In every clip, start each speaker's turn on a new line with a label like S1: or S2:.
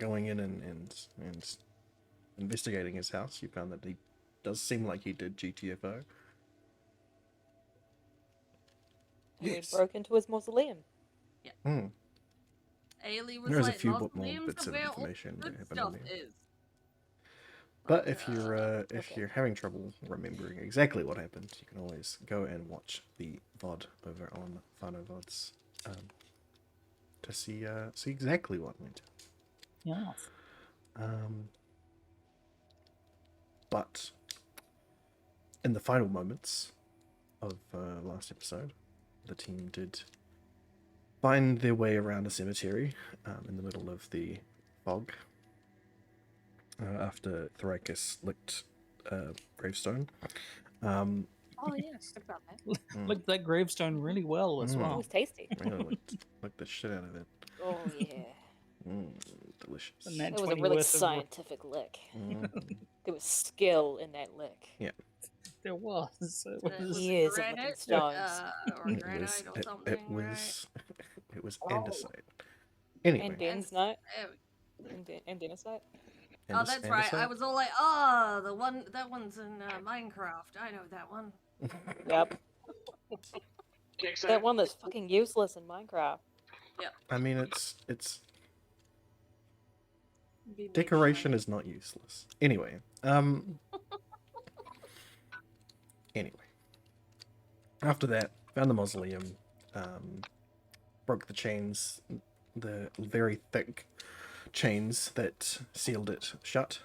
S1: going in and investigating his house, you found that he does seem like he did GTFO.
S2: And
S1: Yes.
S2: we broke into his mausoleum.
S3: Yeah.
S1: Hmm.
S3: Ailey was
S1: There's a
S3: like,
S1: few more
S3: mausoleums
S1: bits
S3: are
S1: of
S3: where all
S1: information
S3: the
S1: that
S3: good
S1: happen
S3: stuff
S1: on there.
S3: is.
S1: But if
S2: okay.
S1: you're having trouble remembering exactly what happened, you can always go and watch the VOD over on Whānau to see exactly what went.
S4: Yeah.
S1: But in the final moments of last episode, the team did find their way around a cemetery in the middle of the fog. After Thoricus licked gravestone.
S3: Oh yes, about that.
S4: Licked that gravestone really well as
S2: It
S4: well.
S2: was tasty.
S1: Really licked the shit out of it.
S2: Oh yeah.
S1: Delicious.
S4: And that
S2: It was a
S4: 20
S2: really
S4: worth of-
S2: scientific lick.
S1: Mhm.
S2: There was skill in that lick.
S4: There was. It
S3: That
S4: was
S3: was
S2: Years of
S3: granite,
S2: licking stones.
S3: or granite or something, right?
S1: It was
S4: Oh.
S1: andesite. Anyway,
S2: And Densnite.
S3: There we-
S2: And Denisite.
S3: Oh, that's right. I was all like, oh, that one's in Minecraft. I know that one.
S2: Yep. That one that's fucking useless in Minecraft.
S1: I mean, it's
S3: Be made
S1: decoration
S3: shiny.
S1: is not useless. Anyway, after that, found the mausoleum, broke the chains, the very thick chains that sealed it shut,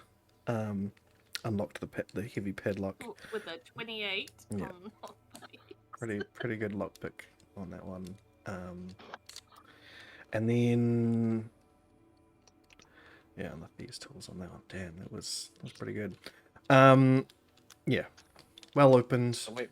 S1: unlocked the heavy padlock.
S3: Ooh, with a 28.
S1: Yeah.
S3: on-
S1: Pretty good lockpick on that one. And then and left these tools on that one. Damn, that was pretty good. Yeah, well opened.
S5: So wait,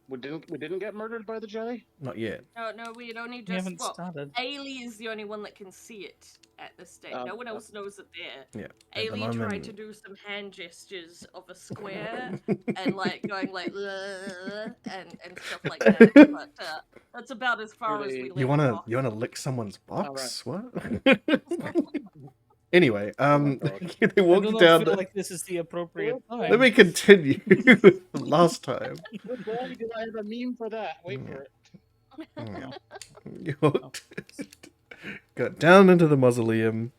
S5: we didn't get murdered by the jelly?
S1: Not yet.
S3: No, we had only
S4: We
S3: just.
S4: haven't
S3: Well,
S4: started.
S3: Ailey is the only one that can see it at this stage. No one else knows it there.
S1: Yeah. At the
S3: Ailey tried
S1: moment-
S3: to do some hand gestures of a square and like going like and stuff like that. But that's about as far as we
S5: Really?
S3: let
S1: You
S3: it
S1: wanna
S3: go.
S1: lick someone's box?
S5: Alright.
S1: What? Anyway, they
S4: I
S1: walked
S4: don't
S1: down.
S4: feel like this is the appropriate time.
S1: Let me continue with the last time.
S5: Good boy, do I have a meme for that? Wait for it.
S1: Yeah. You walked, got down into the mausoleum,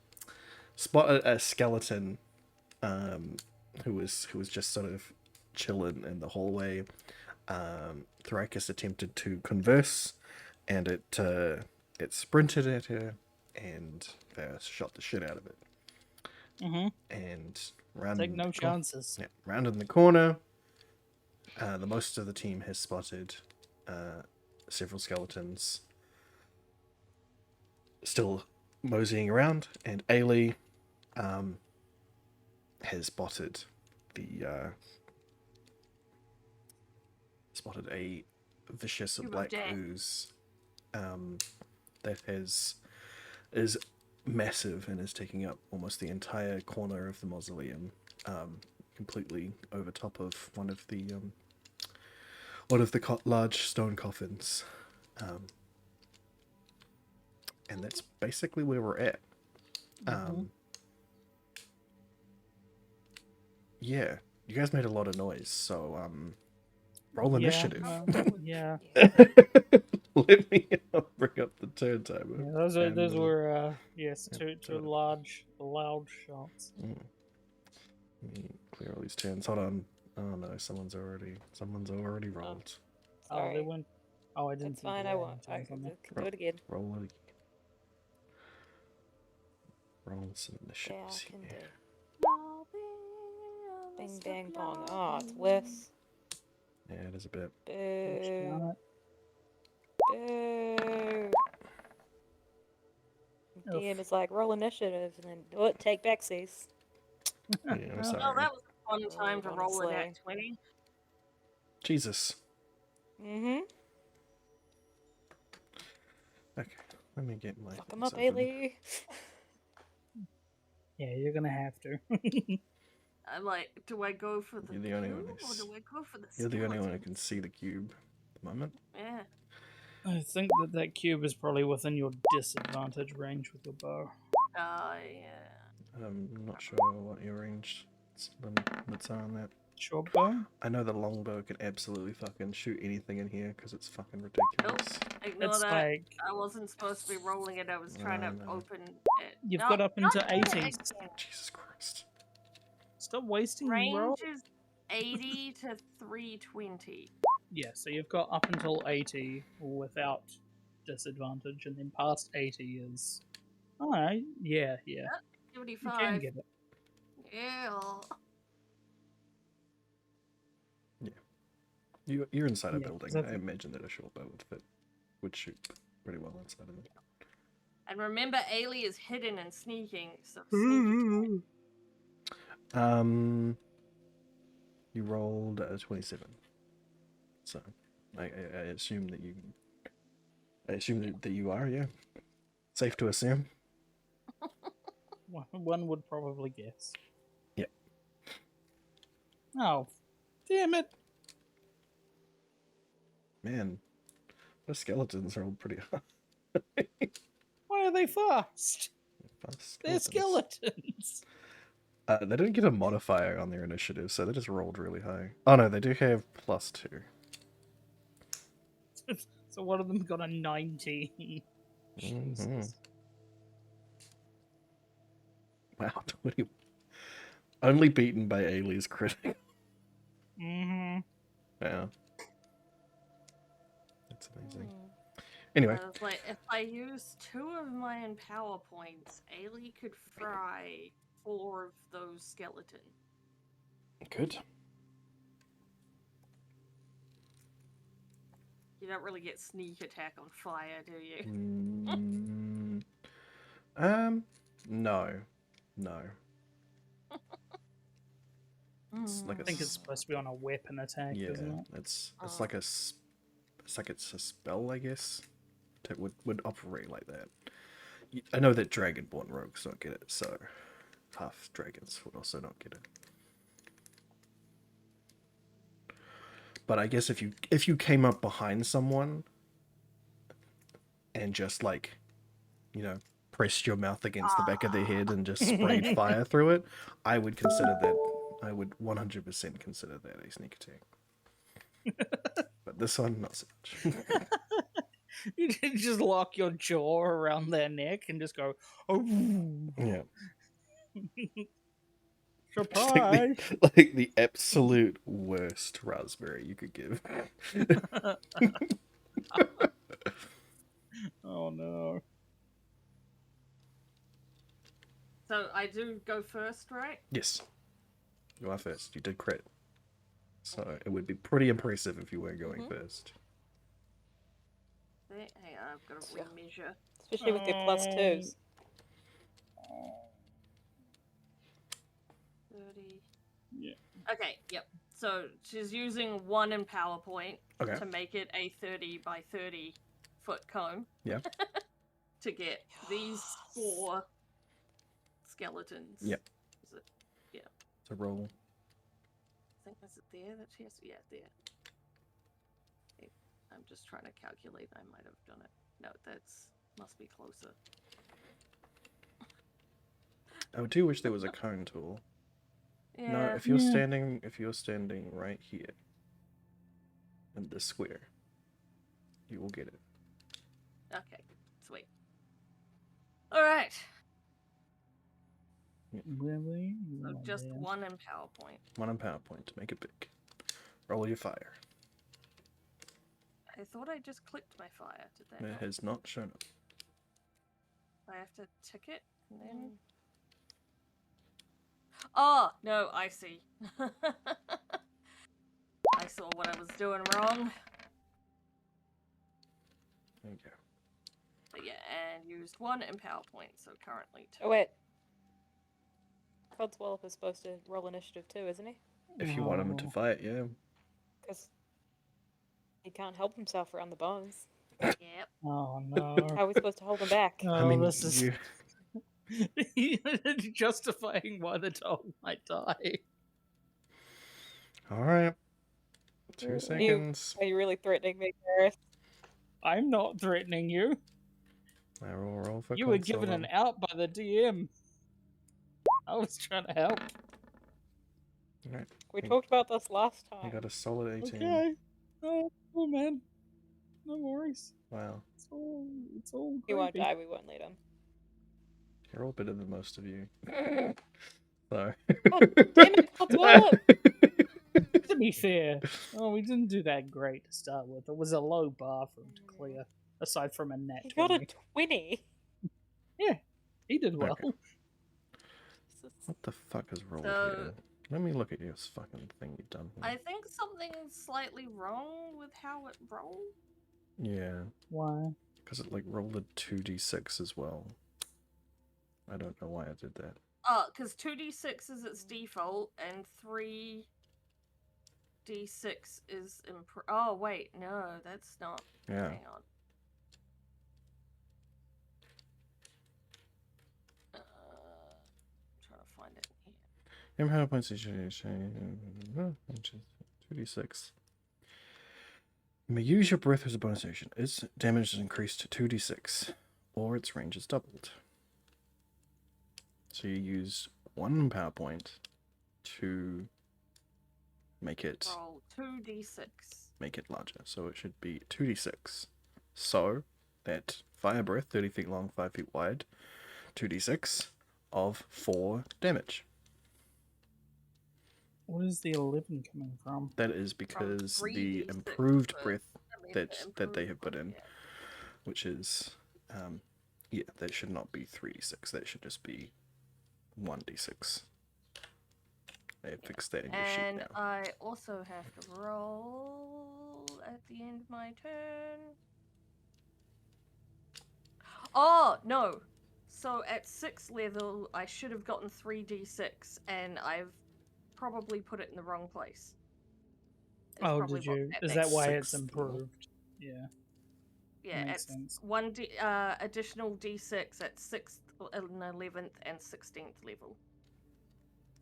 S1: spotted a skeleton, who was just sort of chilling in the hallway. Thoricus attempted to converse, and it sprinted at her, and shot the shit out of it.
S4: Mm-hmm.
S1: And round
S4: Take no chances.
S1: Yeah, round in the corner. The most of the team has spotted several skeletons still moseying around, and Ailey has spotted a vicious
S3: You were
S1: black
S3: dead.
S1: ooze that is massive and is taking up almost the entire corner of the mausoleum, completely over top of one of the large stone coffins, and that's basically where we're at. Yeah, you guys made a lot of noise, so roll initiative.
S4: Yeah.
S1: Let me bring up the turn timer.
S4: Yeah, those
S1: And,
S4: were yes,
S1: yeah,
S4: two loud shots.
S1: Let me clear all these turns. Hold on. Oh no, someone's already rolled.
S4: Oh,
S2: Sorry.
S4: they went. Oh, I didn't.
S2: It's
S4: see the
S2: fine. I won't. I
S4: turns on
S2: can
S4: there.
S2: do it again.
S1: Roll it again. Roll some
S2: Yeah,
S1: initiatives
S2: I can do.
S1: here.
S2: Bing bang bong. Oh, it's worse.
S1: Yeah, it is a bit.
S2: Boo. Boo. DM is like, roll initiative, and then do it, take backsies.
S1: Yeah, I'm
S3: Oh,
S1: sorry.
S3: that was a fun time to roll it
S2: honestly.
S3: at 20.
S1: Jesus.
S2: Mm-hmm.
S1: Okay, let me get my.
S2: Fuck him up,
S1: things open.
S2: Ailey.
S4: Yeah, you're gonna have to.
S3: I'm like, do I go for the
S1: You're the only one
S3: cube, or
S1: who's-
S3: do I go for the
S1: You're the only one who
S3: skeleton?
S1: can see the cube at the moment.
S3: Yeah.
S4: I think that cube is probably within your disadvantage range with your bow.
S3: Yeah.
S1: I'm not sure what your range limits are on that.
S4: Short bow.
S1: I know the longbow can absolutely fucking shoot anything in here because it's fucking ridiculous.
S3: Ignore
S4: It's
S3: that.
S4: like
S3: I wasn't supposed to be rolling it. I was trying to
S1: No.
S3: open it.
S4: you've
S3: No,
S4: got up into
S3: not that
S4: 80.
S3: again.
S1: Jesus Christ.
S4: Stop wasting roll.
S3: Range is 80 to 320.
S4: Yeah, so you've got up until 80 without disadvantage, and then past 80 is. Alright, yeah. You can
S3: 75.
S4: get it.
S3: Yeah.
S1: You're inside a
S4: Yeah,
S1: building.
S4: 'cause I
S1: I imagine that a short bow would shoot pretty well inside of it.
S3: And remember, Ailey is hidden and sneaking, so sneaky.
S1: You rolled a 27. So I assume that you. I assume that you are, yeah. Safe to assume.
S4: One would probably guess.
S1: Yep.
S4: Oh, damn it!
S1: Man, the skeletons are all pretty hard.
S4: Why are they fast?
S1: Fast
S4: They're
S1: skeletons.
S4: skeletons.
S1: They don't get a modifier on their initiative, so they just rolled really high. Oh no, they do have +2.
S4: So one of them got a 19. Jesus.
S1: Wow, 20. Only beaten by Ailey's critic.
S4: Mm-hmm.
S1: Yeah. That's amazing. Anyway,
S3: I was like, if I use 2 of my empower points, Ailey could fry 4 of those skeletons.
S1: good.
S3: You don't really get sneak attack on fire, do you?
S1: No. It's like
S4: I think it's supposed to be on a weapon attack,
S1: yeah,
S4: isn't it?
S1: it's like it's a spell, I guess. That would operate like that. I know that Dragonborn rogues don't get it, so half dragons would also not get it. But I guess if you came up behind someone and just like, pressed your mouth against the back of their head and just sprayed fire through it, I would consider that. I would 100% consider that a sneak attack. But this one, not so much.
S4: You can just lock your jaw around their neck and just go, oh,
S1: Yeah.
S4: surprise!
S1: Like the absolute worst raspberry you could give.
S4: Oh no.
S3: So I do go first, right?
S1: Yes. You are first. You did crit. So it would be pretty impressive if you were going first.
S3: Hang on, I've got to remeasure.
S2: Especially with your +2s.
S3: 30.
S4: Yeah.
S3: Okay, yep. So she's using 1 empower point
S1: Okay.
S3: to make it a 30 by 30 foot cone.
S1: Yeah.
S3: To get these 4 skeletons.
S1: Yep.
S3: Is it? Yeah.
S1: To roll.
S3: I think is it there that she has? Yeah, there. Okay, I'm just trying to calculate. I might have done it. No, that's must be closer.
S1: I do wish there was a cone tool.
S3: Yeah.
S1: No, if you're standing right here in the square, you will get it.
S3: Okay. Sweet. All right.
S4: Really?
S3: So
S4: Oh,
S3: just
S4: man.
S3: 1 empower point.
S1: 1 empower point to make it big. Roll your fire.
S3: I thought I just clicked my fire. Did that?
S1: It
S3: not?
S1: has not shown up.
S3: I have to tick it and then. Oh no! I see. I saw what I was doing wrong.
S1: There you go.
S3: But yeah, and used 1 empower point, so currently 2.
S2: Oh, wait. Codswallop is supposed to roll initiative too, isn't he?
S1: If you want him to fight, yeah.
S2: Because he can't help himself around the bones.
S3: Yep.
S4: Oh no.
S2: How are we supposed to hold him back?
S4: Oh,
S1: I mean,
S4: this is
S1: you,
S4: justifying why the dog might die.
S1: all right. 2
S2: You-
S1: seconds.
S2: Are you really threatening me, Gareth?
S4: I'm not threatening you.
S1: I will roll for
S4: You were given
S1: console.
S4: an out by the DM. I was trying to help.
S1: Alright,
S2: We
S1: You-
S2: talked about this last
S1: you
S2: time.
S1: got a solid 18.
S4: Okay. Oh man. No worries.
S1: Wow.
S4: It's all
S2: He won't
S4: gravy.
S2: die, we won't need him.
S1: You're all better than most of you. So.
S2: God damn it, what's up?
S4: To be fair, we didn't do that great to start with. It was a low bar for him to clear, aside from a nat
S2: He got a
S4: 20.
S2: 20.
S4: Yeah, he did well.
S1: Okay. What the fuck is rolled
S3: So-
S1: here? Let me look at your fucking thing you've done here.
S3: I think something's slightly wrong with how it rolled.
S1: Yeah,
S4: Why?
S1: because it like rolled a 2d6 as well. I don't know why I did that.
S3: Oh, because 2d6 is its default, and 3d6 is Oh, wait, no, that's not.
S1: Yeah.
S3: Hang on. Trying to find it in here.
S1: How points is 2d6. You may use your breath as a bonus action. Its damage is increased to 2d6, or its range is doubled. So you use 1 power point to make it
S3: Roll 2d6.
S1: larger. So it should be 2d6. So that fire breath, 30 feet long, 5 feet wide, 2d6 of 4 damage.
S4: What is the 11 coming from?
S1: That is because the
S3: 3d6,
S1: improved
S3: but-
S1: breath
S3: I mean,
S1: that they have put in,
S3: yeah.
S1: which is, yeah, that should not be 3d6. That should just be 1d6. They have fixed that in your sheet
S3: And
S1: now.
S3: I also have to roll at the end of my turn. Oh, no. So at 6th level, I should have gotten 3d6, and I've probably put it in the wrong place. It's
S4: Oh,
S3: probably
S4: did
S3: what
S4: you?
S3: that
S4: Is
S3: makes.
S4: that why it's
S1: 6th level?
S4: improved? Yeah.
S3: Yeah,
S4: makes
S3: it's
S4: sense.
S3: additional d6 at 6th, 11th, and 16th level.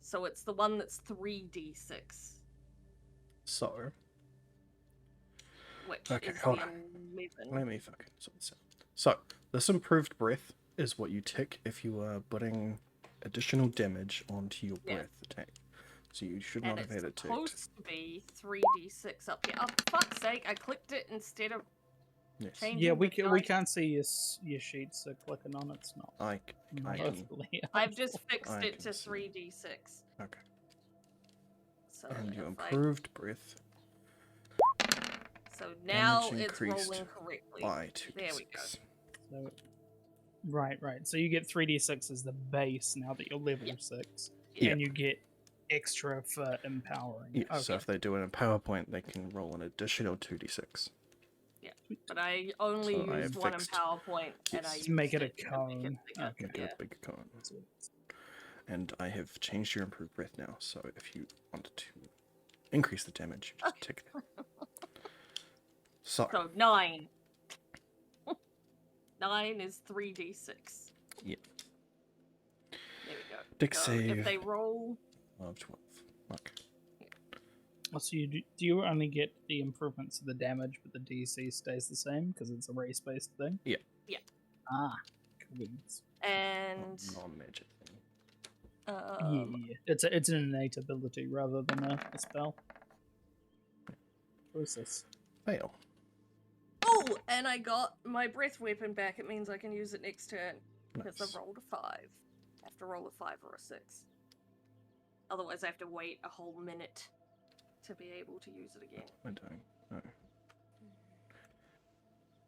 S3: So it's the one that's 3d6,
S1: So,
S3: which
S1: Okay,
S3: is
S1: hold
S3: the
S1: on.
S3: 11.
S1: let me fucking sort this out. So, this improved breath is what you tick if you are putting additional damage onto your
S3: Yeah.
S1: breath attack. So you should
S3: And
S1: not have
S3: it's
S1: had it ticked.
S3: supposed to be 3d6 up here. Oh, for fuck's sake, I clicked it instead of
S1: Yes.
S3: changing
S4: Yeah, we
S3: the
S4: we
S3: dice.
S4: can't see your sheets, so clicking on it's not.
S1: I can-
S4: massively
S3: I've just
S4: helpful.
S3: fixed
S1: I
S3: it
S1: can
S3: to
S1: see.
S3: 3d6.
S1: Okay.
S3: So,
S1: And your
S3: if I-
S1: improved breath
S3: so now
S1: damage
S3: it's
S1: increased
S3: rolling correctly.
S1: by 2d6.
S3: There we go.
S4: So, right. So you get 3d6 as the base now that you're level 6,
S1: Yeah.
S4: and you get extra for empowering.
S1: Yeah,
S4: Okay.
S1: so if they do it in PowerPoint, they can roll an additional 2d6.
S3: But I only
S1: So I
S3: used
S1: have
S3: one in
S1: fixed-
S3: PowerPoint, and I
S1: Yes.
S3: used
S4: To make it a
S3: to
S4: cone.
S3: bigger.
S4: Okay.
S1: Make it
S3: Yeah.
S1: a big cone.
S4: So-
S1: And I have changed your improved breath now, so if you wanted to increase the damage, you just tick that. So,
S3: So 9. 9 is 3d6.
S1: Yeah.
S3: There we go.
S1: Dick
S3: So
S1: save
S3: if they roll,
S1: of 12. Okay.
S4: So do you only get the improvements to the damage, but the DC stays the same because it's a race-based thing?
S1: Yeah.
S3: Yeah.
S4: Ah, cool.
S3: and
S1: Non-magic thing.
S4: Yeah. It's an innate ability rather than a spell. Process.
S1: Fail.
S3: oh, and I got my breath weapon back. It means I can use it next turn because
S1: Nice.
S3: I've rolled a 5. I have to roll a 5 or a 6. Otherwise, I have to wait a whole minute to be able to use it again.
S1: What am I doing? No.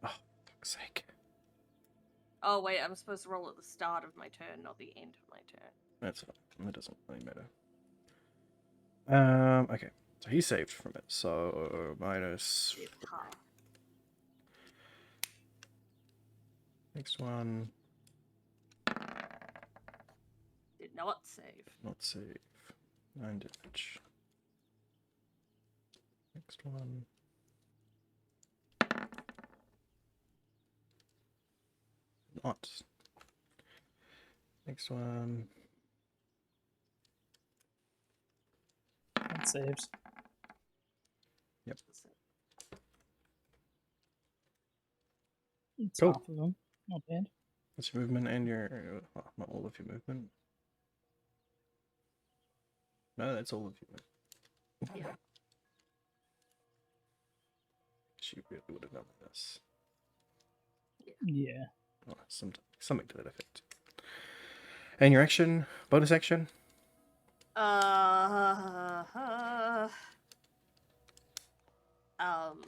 S1: Oh, fuck's sake.
S3: Oh wait, I'm supposed to roll at the start of my turn, not the end of my turn.
S1: That's fine. That doesn't really matter. Okay. So he saved from it. So minus.
S3: Ha.
S1: Next one.
S3: Did not save.
S1: Not save. 9 damage. Next one. Not. Next one.
S4: That saves. It's
S1: Cool.
S4: half of them. Not bad.
S1: That's your movement and your. Well, not all of your movement. No, that's all of you.
S3: Yeah.
S1: She really would have known this.
S4: Yeah.
S1: Oh, something to that effect. And your action, bonus action?
S3: Um.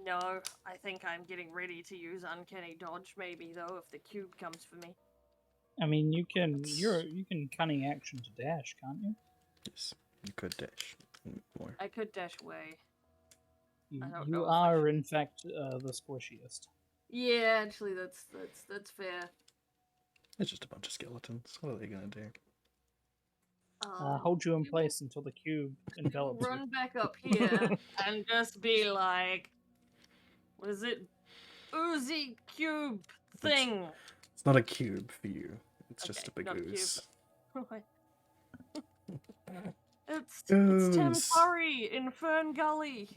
S3: No, I think I'm getting ready to use Uncanny Dodge, maybe though, if the cube comes for me.
S4: I mean, you can cunning action to dash, can't you?
S1: Yes, you could dash more.
S3: I could dash away.
S4: You,
S3: I don't
S4: you
S3: know if I
S4: are,
S3: should.
S4: in fact, the squishiest.
S3: Yeah, actually, that's fair.
S1: It's just a bunch of skeletons. What are they gonna do?
S4: Hold you in
S3: we will
S4: place until the cube envelops you.
S3: run back up here and just be like, what is it? Oozy cube thing.
S1: It's not a cube for you. It's just
S3: Okay,
S1: a big
S3: not a cube.
S1: ooze.
S3: It's Tim
S1: Ooze.
S3: Curry in Fern Gully.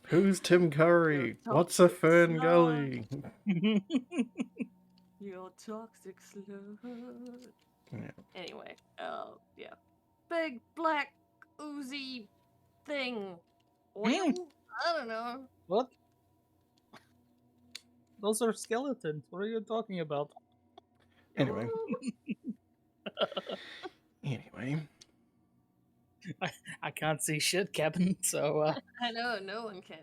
S1: Who's Tim Curry?
S3: Your
S1: What's a
S3: toxic
S1: Fern
S3: slut.
S1: Gully?
S3: Your toxic slut.
S1: Yeah.
S3: Anyway, yeah. Big black oozy thing. Oil? I don't know.
S4: What? Those are skeletons. What are you talking about?
S1: Anyway. Anyway.
S4: I can't see shit, Captain, so,
S3: I know, no one can.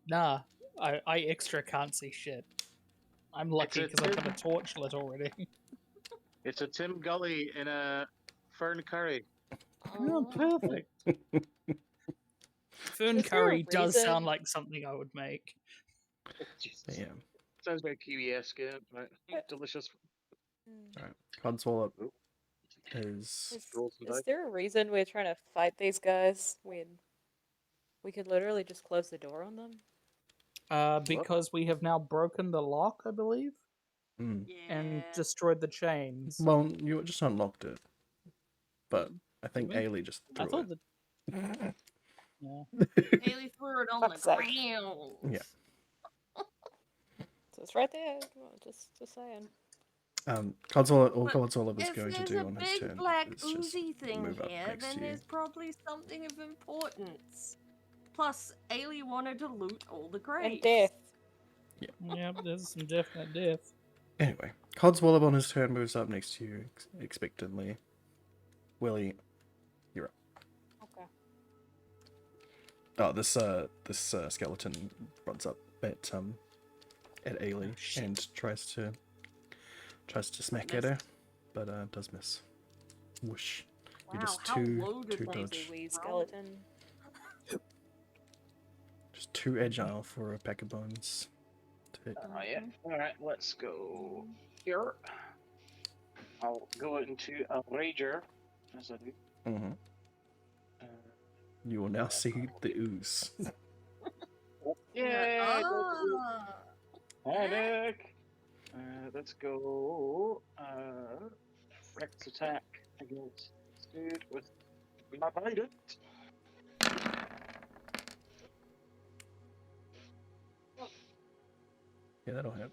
S4: nah. I extra can't see shit. I'm lucky
S5: It's a
S4: because I've got a torch lit already.
S5: It's a Tim Gully in a Fern Curry.
S4: Oh, perfect. Fern
S2: Is there a
S4: curry does
S2: reason-
S4: sound like something I would make.
S5: Jesus.
S1: Yeah.
S5: Sounds very Kiwi-esque, right? Delicious.
S1: Alright. Codswallop
S5: Oop.
S1: is.
S5: Roll some
S2: Is
S5: dice.
S2: there a reason we're trying to fight these guys when we could literally just close the door on them?
S4: Because we have now broken the lock, I believe,
S1: Mm.
S3: Yeah.
S4: and destroyed the chains.
S1: Well, you just unlocked it. But I think
S4: Did
S1: Ailey just
S4: I
S1: threw
S4: thought
S1: it.
S4: that. Yeah.
S3: Haley threw it on
S2: Fuck's
S3: the
S2: sake.
S3: ground.
S1: Yeah.
S2: So it's right there. Well, just saying.
S1: Codswallop is
S3: If
S1: going to
S3: there's
S1: do
S3: a
S1: on his
S3: big
S1: turn
S3: black
S1: is just
S3: oozy thing
S1: move up
S3: here,
S1: next
S3: then
S1: to you.
S3: there's probably something of importance. Plus, Ailey wanted to loot all the graves.
S2: And death.
S4: Yep, there's some definite death.
S1: Anyway, Codswallop on his turn moves up next to you expectantly. Willie, you're up.
S2: Okay.
S1: Oh, this skeleton runs up at Ailey
S4: shit.
S1: and tries to smack at her, but does miss. Whoosh.
S3: Wow,
S1: You're just
S3: how
S1: too
S3: loaded was
S1: dodge.
S2: Lazy wee
S3: Bro.
S2: skeleton.
S1: Just too agile for a pack of bones to hit.
S5: Oh, yeah. Alright, let's go here. I'll go into a Rager, as I do.
S1: Mm-hmm. You will now see the ooze.
S5: Yeah!
S3: Ah.
S5: Panic! Let's go. Rex attack against this dude with my bandit.
S1: Yeah, that'll hit.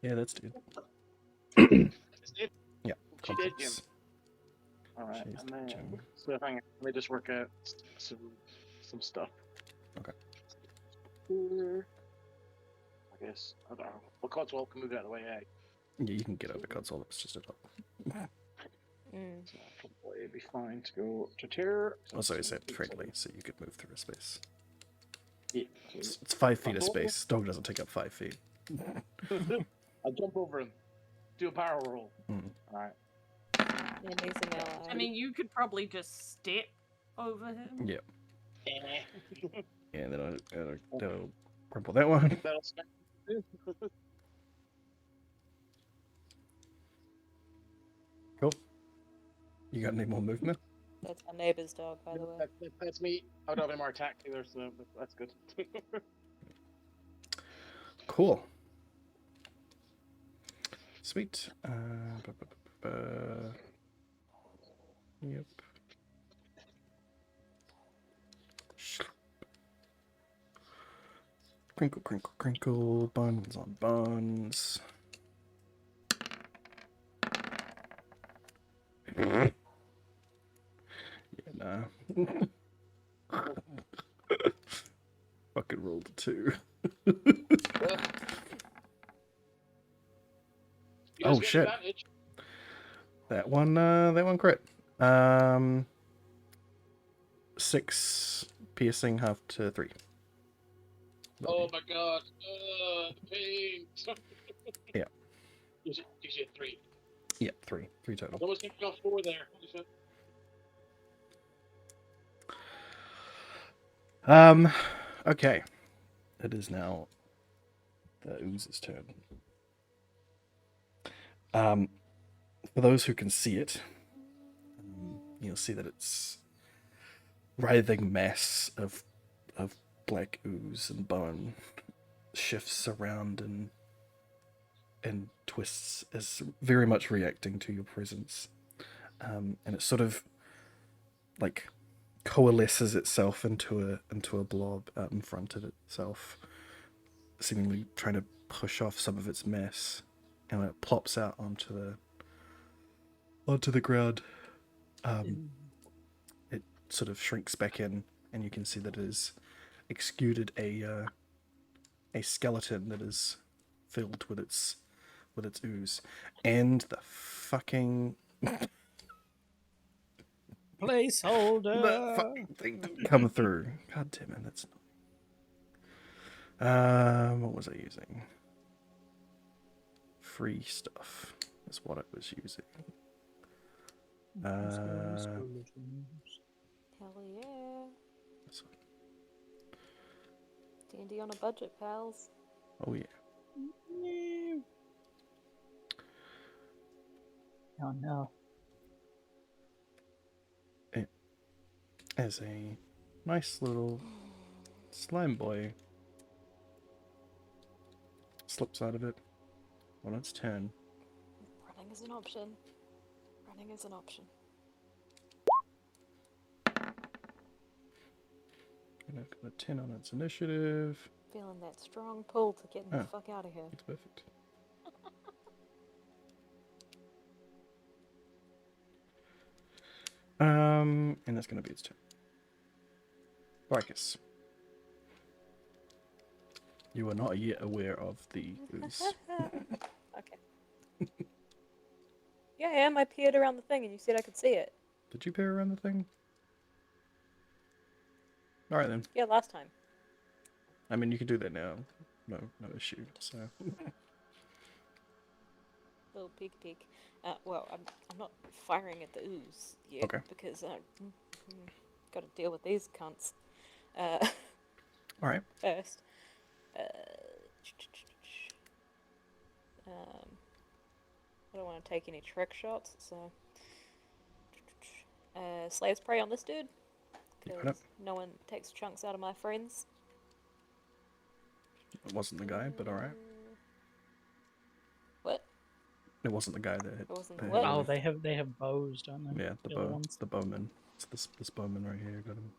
S1: Yeah, that's dude.
S5: This dude?
S1: Yeah,
S5: She did, Jim.
S1: complex.
S5: Alright,
S1: She's
S5: and then
S1: Jim.
S5: so hang on, let me just work out some stuff.
S1: Okay.
S5: Here. I guess I don't know. Well, Codswallop can move out of the way, eh?
S1: Yeah, you can get over Codswallop. It's just a top.
S2: Mm.
S5: So probably it'd be fine to go to terror.
S1: Also, I said friendly, so you could move through a space.
S5: Yeah.
S1: It's 5 feet of space. Dog doesn't take up 5 feet.
S5: I'll jump over him. Do a power roll.
S1: Mm.
S5: Alright.
S2: Yeah, he's an ally.
S3: I mean, you could probably just step over him.
S1: Yeah.
S5: Eh.
S1: Yeah, then that'll crumple that one.
S5: That'll smack you.
S1: Cool. You got any more movement?
S2: That's our neighbour's dog, by the way.
S5: That's me. I don't have any more attack either, so that's good.
S1: Cool. Sweet. Yep. Crinkle, crinkle, crinkle. Bones on bones. Fucking rolled a 2.
S5: You guys
S1: Oh,
S5: got
S1: shit.
S5: advantage.
S1: That one crit. 6 piercing, half to 3.
S5: Oh my god. The pain.
S1: Yeah.
S5: You said 3.
S1: Yeah, 3
S5: I
S1: total.
S5: almost thinking got 4 there. Holy shit.
S1: Okay. It is now the ooze's turn. For those who can see it, you'll see that it's writhing mass of black ooze and bone shifts around and twists, is very much reacting to your presence. And it sort of like coalesces itself into a blob out in front of itself, seemingly trying to push off some of its mass. And when it plops out onto the ground, it sort of shrinks back in, and you can see that it has exuded a skeleton that is filled with its ooze, and the fucking
S4: Placeholder.
S1: the fucking thing didn't come through. God damn it, that's annoying. What was I using? Free stuff is what I was using.
S2: Hell yeah.
S1: This one.
S2: D&D on a budget, pals.
S1: Oh yeah.
S4: Oh no.
S1: It as a nice little slime boy slips out of it on its turn.
S2: Running is an option. Running is an option.
S1: And I've got a 10 on its initiative.
S2: Feeling that strong pull to get the
S1: Oh.
S2: fuck out of here.
S1: It's perfect. And that's gonna be its turn. Vargas. You are not yet aware of the ooze.
S2: Okay. Yeah, I am. I peered around the thing and you said I could see it.
S1: Did you peer around the thing? Alright then.
S2: Yeah, last time.
S1: I mean, you can do that now. No issue. So.
S2: Little peek. Well, I'm not firing at the ooze yet.
S1: Okay.
S2: Because got to deal with these cunts.
S1: Alright.
S2: First. I don't want to take any trick shots, so. Slaves prey on this dude.
S1: You got it.
S2: Because no one takes chunks out of my friends.
S1: It wasn't the guy, but alright.
S2: What?
S1: It wasn't the guy that hit.
S2: It wasn't the
S1: that
S2: what?
S1: hit
S4: Oh,
S1: him.
S4: they have bows, don't they?
S1: Yeah, the
S4: other
S1: bow.
S4: ones.
S1: The bowman. It's this bowman right here. Got him.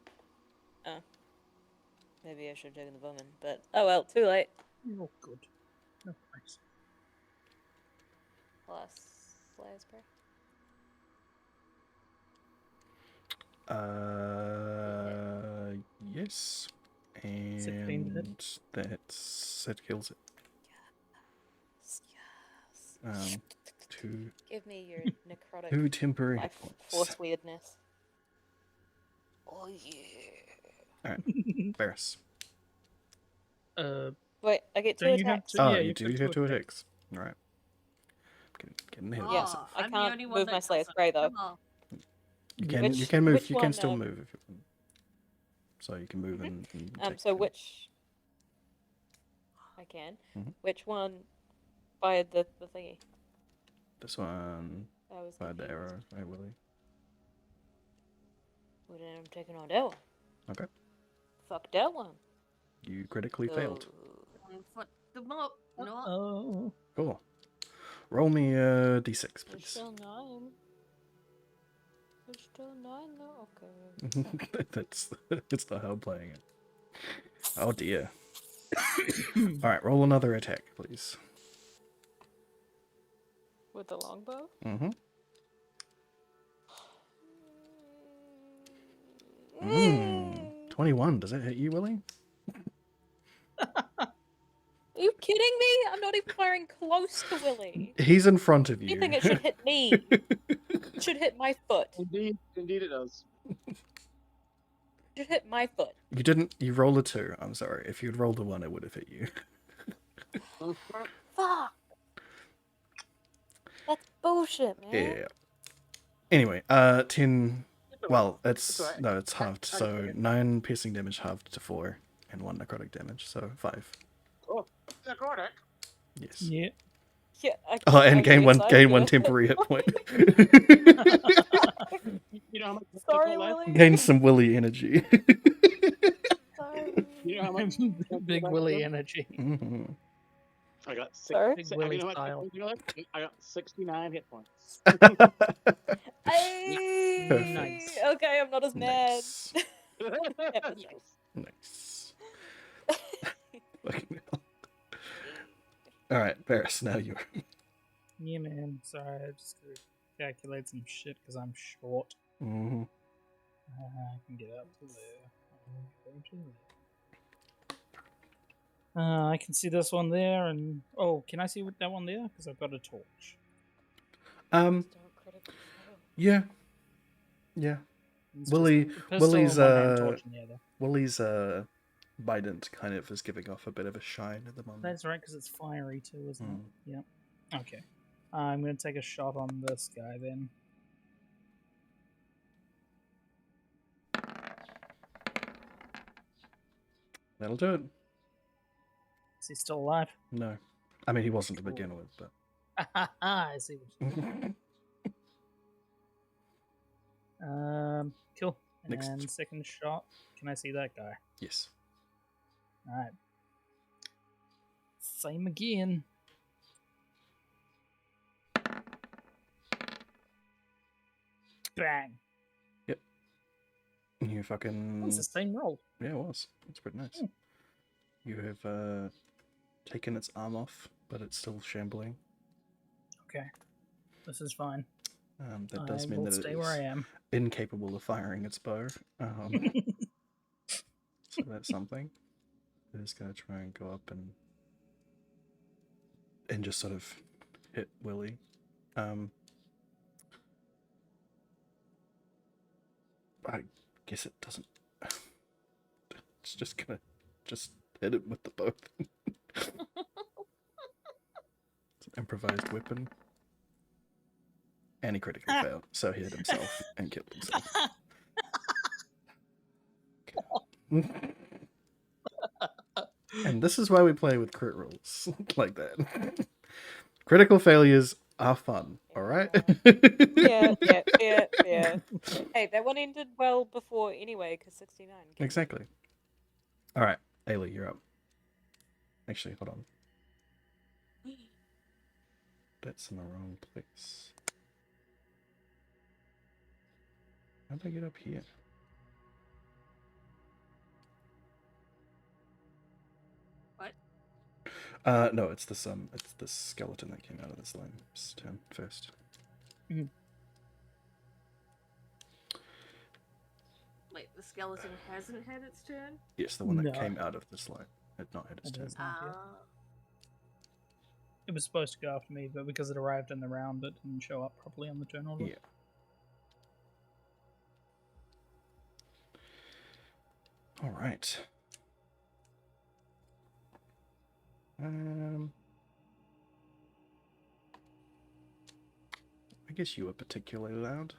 S2: Maybe I should have taken the bowman, but oh well, too late.
S4: Oh, good. Oh, nice.
S2: Plus Slayer's Prey.
S1: Yes.
S4: 16 to hit.
S1: And that kills it.
S2: Yes.
S1: Two
S2: Give me your necrotic
S1: 2 temporary hit
S2: life
S1: points.
S2: force weirdness. Oh yeah.
S1: Alright, Varys.
S2: Wait, I get 2
S4: Don't you have
S2: attacks.
S4: to-
S1: Oh,
S4: yeah,
S1: you
S4: you've
S1: do
S4: got
S1: get 2
S4: 2
S1: attacks. Alright. Getting ahead of
S2: Yeah.
S1: yourself.
S2: I
S3: I'm the
S2: can't
S3: only one
S2: move
S3: that
S2: my Slayer's
S3: doesn't.
S2: Prey, though.
S3: Come on.
S1: You can
S2: Which-
S1: move.
S2: which
S1: You can
S2: one,
S1: still move if you want. So you can move and take
S2: So
S1: the-
S2: which I can.
S1: Mhm.
S2: Which one fired the thingy?
S1: This one
S2: I was
S1: fired the
S2: confused.
S1: arrow. I Willie.
S2: Well, then I'm taking on that one.
S1: Okay.
S2: Fuck that one.
S1: You critically failed.
S3: Foot them up. No.
S4: Oh.
S1: Cool. Roll me a d6,
S2: There's
S1: please.
S2: still 9. There's still 9 though? Okay.
S1: That's not how I'm playing it. Oh dear. Alright, roll another attack, please.
S2: With the longbow?
S1: Mm-hmm. 21. Does it hit you, Willie?
S2: Are you kidding me? I'm not even firing close to Willie.
S1: He's in front of you.
S2: Anything, it should hit me. It should hit my foot.
S5: Indeed it does.
S2: It should hit my foot.
S1: You didn't. You rolled a 2. I'm sorry. If you'd rolled a 1, it would have hit you.
S2: Fuck. That's bullshit, man.
S1: Yeah. Anyway, 10. Well, it's
S5: alright.
S1: no, it's halved. So 9 piercing damage halved to 4, and 1 necrotic damage. So 5.
S5: Oh, necrotic.
S1: Yes.
S4: Yeah.
S2: Yeah.
S1: Oh, and gain one
S2: yeah.
S1: temporary hit point.
S5: You know how much
S2: Sorry,
S5: left?
S2: Willie.
S1: Gain some Willy energy.
S2: Sorry.
S5: You know how much
S4: Big Willy energy.
S1: Mhm.
S5: I got six.
S2: Sorry?
S4: Big
S5: You
S4: Willy
S5: know how much
S4: style.
S5: hit points you got? I got 69 hit points.
S2: Ay,
S4: Nice.
S2: Okay, I'm not as mad.
S1: Nice.
S2: That was
S1: Nice.
S2: nice.
S1: Fucking hell. Alright, Varys, now you're.
S4: Yeah, man. Sorry, I just gotta calculate some shit because I'm short.
S1: Mm-hmm.
S4: I can get up to there. I'll go to there. I can see this one there, and oh, can I see that one there? Because I've got a torch.
S1: Um,
S2: Don't critically fail.
S1: yeah. Yeah.
S4: It's
S1: Willy-
S4: just a pistol
S1: Willy's,
S4: in one hand, torch in the other.
S1: Willie's bident kind of is giving off a bit of a shine at the moment.
S4: That's right, because it's fiery too, isn't
S1: Mm.
S4: it? Yep. Okay. I'm gonna take a shot on this guy then.
S1: That'll do it.
S4: Is he still alive?
S1: No. I mean, he wasn't to begin with, but.
S4: I see what you cool.
S1: Next.
S4: And second shot. Can I see that guy?
S1: Yes.
S4: Alright. Same again. Bang.
S1: You fucking.
S4: That was the same roll.
S1: Yeah, it was. It's pretty nice.
S4: Hmm.
S1: You have taken its arm off, but it's still shambling.
S4: Okay. This is fine.
S1: That does
S4: I
S1: mean
S4: will
S1: that it
S4: stay where I
S1: is
S4: am.
S1: incapable of firing its bow. So that's something. It is going to try and go up and just sort of hit Willie. I guess it doesn't. It's just gonna just hit it with the bow. It's an improvised weapon. And he critically failed, so he hit himself and killed himself. And this is why we play with crit rolls like that. Critical failures are fun, alright?
S2: Yeah. Hey, that one ended well before anyway, because 69.
S1: Exactly. Alright, Ayla, you're up. Actually, hold on. That's in the wrong place. How did I get up here?
S3: What?
S1: No, it's this skeleton that came out of this lime's turn first.
S3: Wait, the skeleton hasn't had its turn?
S1: Yes, the one that
S4: No.
S1: came out of this light had not had its
S4: It
S1: turn.
S4: has not yet.
S3: Ah.
S4: It was supposed to go after me, but because it arrived in the round, it didn't show up properly on the turn order.
S1: Yeah. All right. I guess you were particularly loud.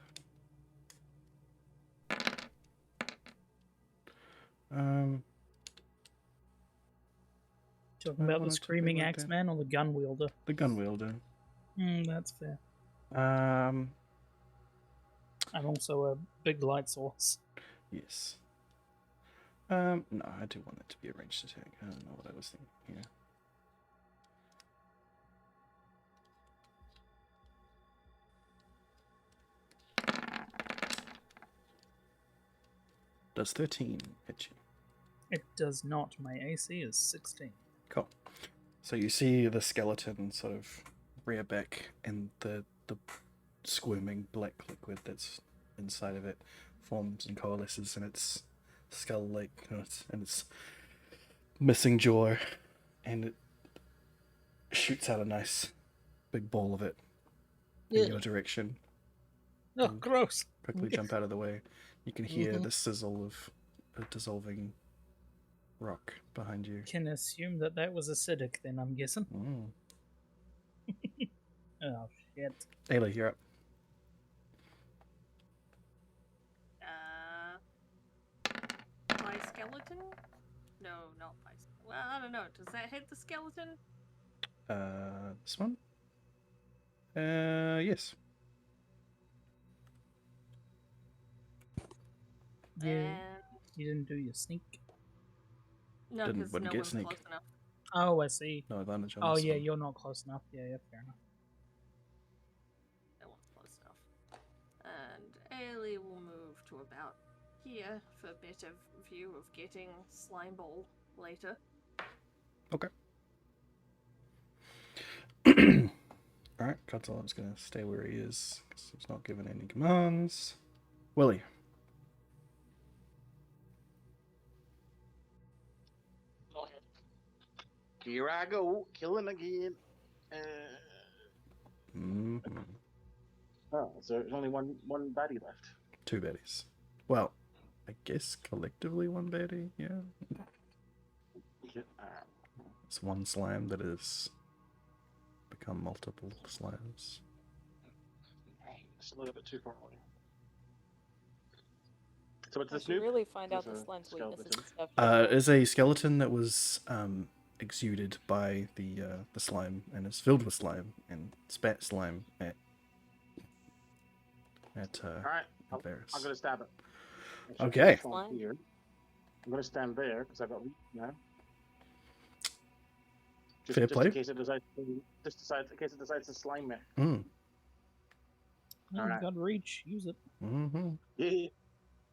S4: Talking
S1: I
S4: about
S1: wanted
S4: the
S1: to be
S4: screaming
S1: like
S4: axe
S1: that.
S4: man or the gun wielder?
S1: The gun wielder.
S4: That's fair.
S1: Um,
S4: I'm also a big light source.
S1: yes. No, I do want it to be a ranged attack. I don't know what I was thinking here. Does 13 hit you?
S4: It does not. My AC is 16.
S1: Cool. So you see the skeleton sort of rear back, and the squirming black liquid that's inside of it forms and coalesces in its skull, like and its missing jaw, and it shoots out a nice big ball of it in your direction.
S4: Oh, gross.
S1: Quickly jump out of the way. You can hear
S4: Mhm.
S1: the sizzle of a dissolving rock behind you.
S4: Can assume that that was acidic, then I'm guessing. Oh, shit.
S1: Ayla, you're up.
S3: My skeleton? No, not my. Well, I don't know. Does that hit the skeleton?
S1: This one? Yes.
S4: Yeah,
S3: And
S4: you didn't do your sneak.
S3: no,
S1: Didn't-
S3: because
S1: wouldn't
S3: no
S1: get
S3: one's
S1: sneak.
S3: close enough.
S4: Oh, I see.
S1: No advantage on
S4: Oh,
S1: this
S4: yeah,
S1: one.
S4: you're not close enough. Yeah, fair enough.
S3: No one's close enough. And Ailey will move to about here for a better view of getting slime ball later.
S1: Okay. Alright, Godzilla's gonna stay where he is, because he's not given any commands. Willie.
S5: Here I go, killing again.
S1: Mm-hmm.
S5: Oh, so there's only one baddie left.
S1: 2 baddies. Well, I guess collectively 1 baddie, yeah.
S5: Yeah,
S1: It's 1 slime that has become multiple slimes.
S5: it's a little bit too far away. So what's
S2: I
S5: this
S2: should
S5: noob?
S2: really find out
S5: There's
S2: the
S5: a
S2: slime's weaknesses
S5: skeleton.
S2: and stuff.
S1: Is a skeleton that was exuded by the slime and is filled with slime and spat slime at
S5: Alright, I'm
S1: Varys.
S5: gonna stab it.
S1: Okay.
S2: Slime?
S5: Here. I'm gonna stand there because I've got reach now.
S1: Fair play.
S5: In case it decides to slime me.
S1: Mm.
S4: Oh,
S5: Alright.
S4: you've got reach. Use it.
S1: Mm-hmm.
S5: Yeah.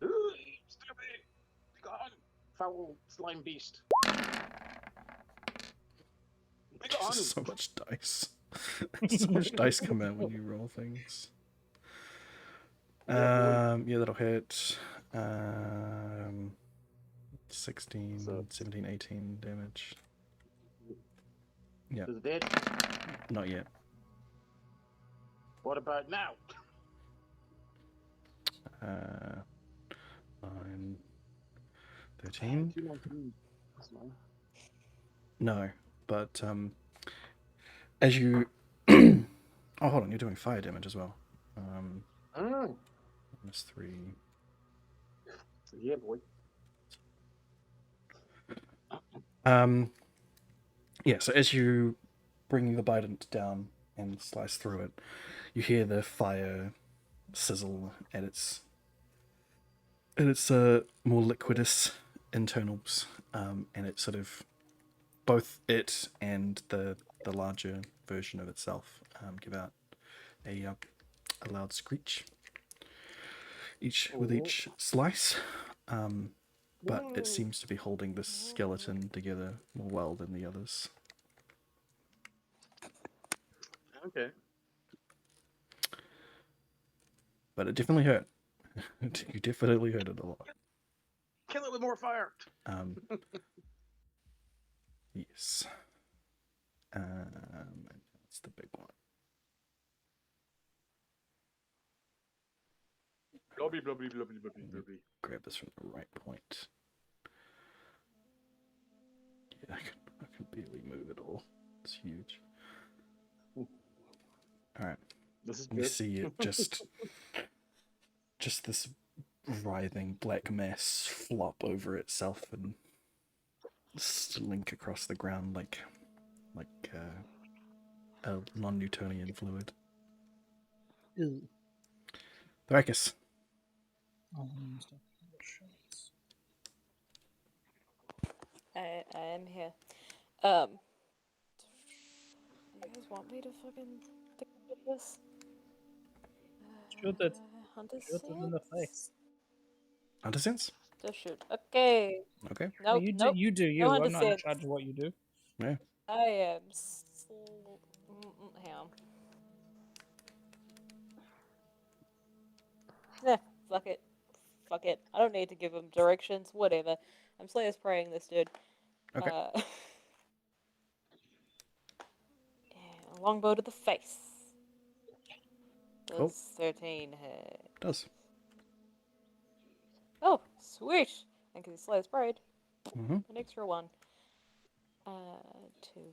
S5: Ooh, stab it! Be gone, foul slime beast. Be gone.
S1: So much dice. So much dice come out when you roll things. Yeah, that'll hit. 16,
S5: So-
S1: 17, 18 damage. Yeah.
S5: Is it dead?
S1: Not yet.
S5: What about now?
S1: 9, 13.
S5: 219. That's mine.
S1: No, but as you oh, hold on, you're doing fire damage as well.
S5: Mm.
S1: -3.
S5: Yeah, boy.
S1: Yeah, so as you bring the bident down and slice through it, you hear the fire sizzle at its more liquidous internals, and it sort of both it and the larger version of itself give out a loud screech with each slice. But it seems to be holding this skeleton together more well than the others.
S5: Okay.
S1: But it definitely hurt. You definitely hurt it a lot.
S5: Kill it with more fire.
S1: Yes. That's the big one.
S5: Blobby, blobby, blobby, blobby, blobby.
S1: Grab this from the right point. Yeah, I can barely move it all. It's huge. Alright.
S5: This is
S1: You
S5: good.
S1: see it just this writhing black mass flop over itself and slink across the ground like a non-Newtonian fluid.
S4: Ew.
S1: Thrakus.
S2: I am here. You guys want me to fucking think of this?
S4: Shoot it.
S2: Hunter
S4: Shoot it in the face.
S1: Hunter sense?
S2: Just shoot. Okay.
S1: Okay.
S4: No,
S2: Nope.
S4: you
S2: Nope.
S4: do. You do. You.
S2: No
S4: I'm not in
S2: understands.
S4: charge of what you do.
S1: Yeah.
S2: I am. Hang on. Yeah, fuck it. Fuck it. I don't need to give him directions. Whatever. I'm Slayer spraying this dude.
S1: Okay.
S2: Yeah, a longbow to the face.
S1: Oh.
S2: Does 13 hit?
S1: Does.
S2: Oh, sweet. And because he's Slayer sprayed,
S1: Mm-hmm.
S2: an extra 1. 2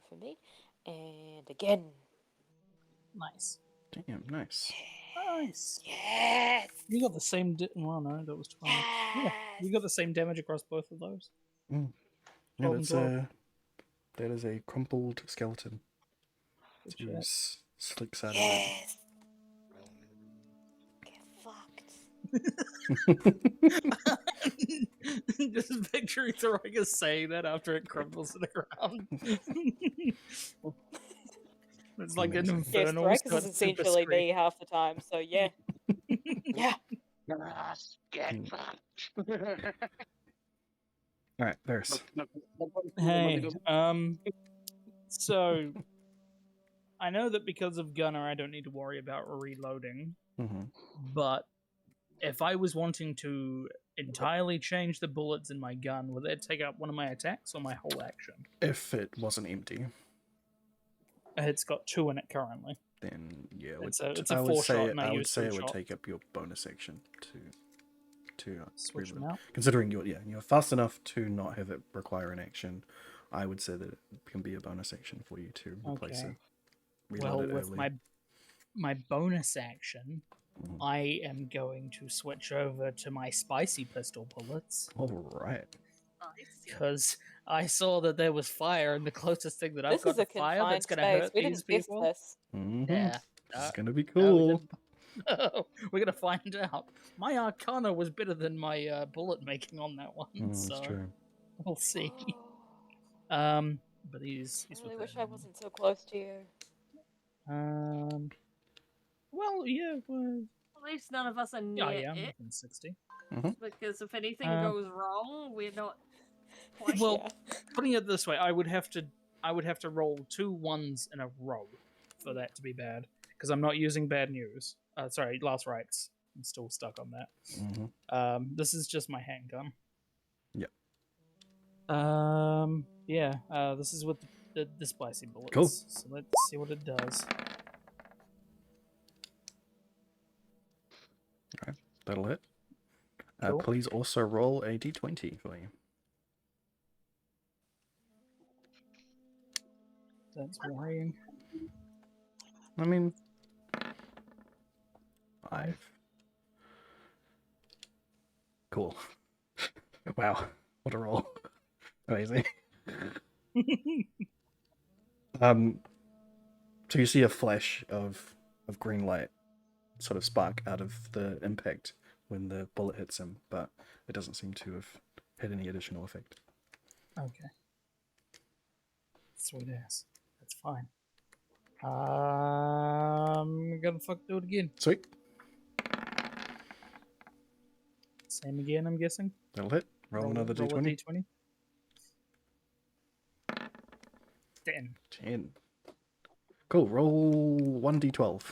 S2: for me. And again.
S4: Nice.
S1: Damn, nice.
S4: Nice.
S2: Yes!
S4: You got the same. Well, no, that was 12. Yeah, you got the same damage across both of those.
S1: Yeah,
S4: 12 and
S1: that's
S4: 12.
S1: that is a crumpled skeleton.
S4: Good
S1: To
S4: shit.
S1: slick side
S2: Yes! Get fucked.
S4: Just picturing Thorika saying that after it crumbles to the ground. It's like an
S1: Amazing.
S2: Yes,
S4: infernal.
S2: Thrax
S4: but
S2: is
S4: super
S2: essentially
S4: scream.
S2: me half the time, so yeah. Yeah.
S5: Yes, get
S1: Mm.
S5: fucked.
S1: All right, there's.
S4: Hey, so I know that because of Gunner, I don't need to worry about reloading.
S1: Mm-hmm.
S4: But if I was wanting to entirely change the bullets in my gun, would that take up one of my attacks or my whole action?
S1: If it wasn't empty,
S4: It's got 2 in it currently.
S1: then yeah,
S4: It's a
S1: I would
S4: 4
S1: say
S4: shot, and I
S1: I would
S4: use
S1: say
S4: 3
S1: it would
S4: shot.
S1: take up your bonus action to
S4: Switch them
S1: reload.
S4: out.
S1: Considering you're fast enough to not have it require an action, I would say that it can be a bonus action for you to replace
S4: Okay.
S1: it. Reload
S4: Well,
S1: it
S4: with
S1: early.
S4: my bonus action,
S1: Mhm.
S4: I am going to switch over to my spicy pistol bullets
S1: All right.
S4: because I saw that there was fire, and the closest thing that I've
S2: This
S4: got
S2: is a
S4: to fire
S2: confined
S4: that's going to
S2: space.
S4: hurt
S2: We
S4: these
S2: didn't test
S4: people.
S2: this.
S1: Mhm.
S4: Yeah,
S1: This is
S4: uh,
S1: gonna be
S4: no, we
S1: cool.
S4: didn't. We're gonna find out. My Arcana was better than my bullet making on that one,
S1: That's
S4: so
S1: true.
S4: we'll see. But he's
S2: I really
S4: within.
S2: wish I wasn't so close to you.
S4: Well, yeah, well,
S3: At least none of us are
S4: yeah,
S3: near
S4: yeah, I'm
S3: it,
S4: within 60.
S3: because if anything
S4: Um,
S3: goes wrong, we're not quite.
S4: Well,
S2: Yeah.
S4: putting it this way, I would have to roll 2 1s in a row for that to be bad, because I'm not using bad news. Sorry, last rites. I'm still stuck on that.
S1: Mm-hmm.
S4: This is just my handgun.
S1: Yep.
S4: Yeah. This is with the spicy bullets.
S1: Cool.
S4: So let's see what it does.
S1: That'll hit.
S4: Cool.
S1: Please also roll a d20 for you.
S4: That's worrying.
S1: I mean, 5. Cool. Wow, what a roll! Amazing. So you see a flash of green light sort of spark out of the impact when the bullet hits him, but it doesn't seem to have had any additional effect.
S4: Okay. Sweet ass. That's fine. Gonna do it again.
S1: Sweet.
S4: Same again, I'm guessing.
S1: That'll hit. Roll another
S4: roll a
S1: d20.
S4: d20. 10.
S1: 10. Cool. Roll 1d12.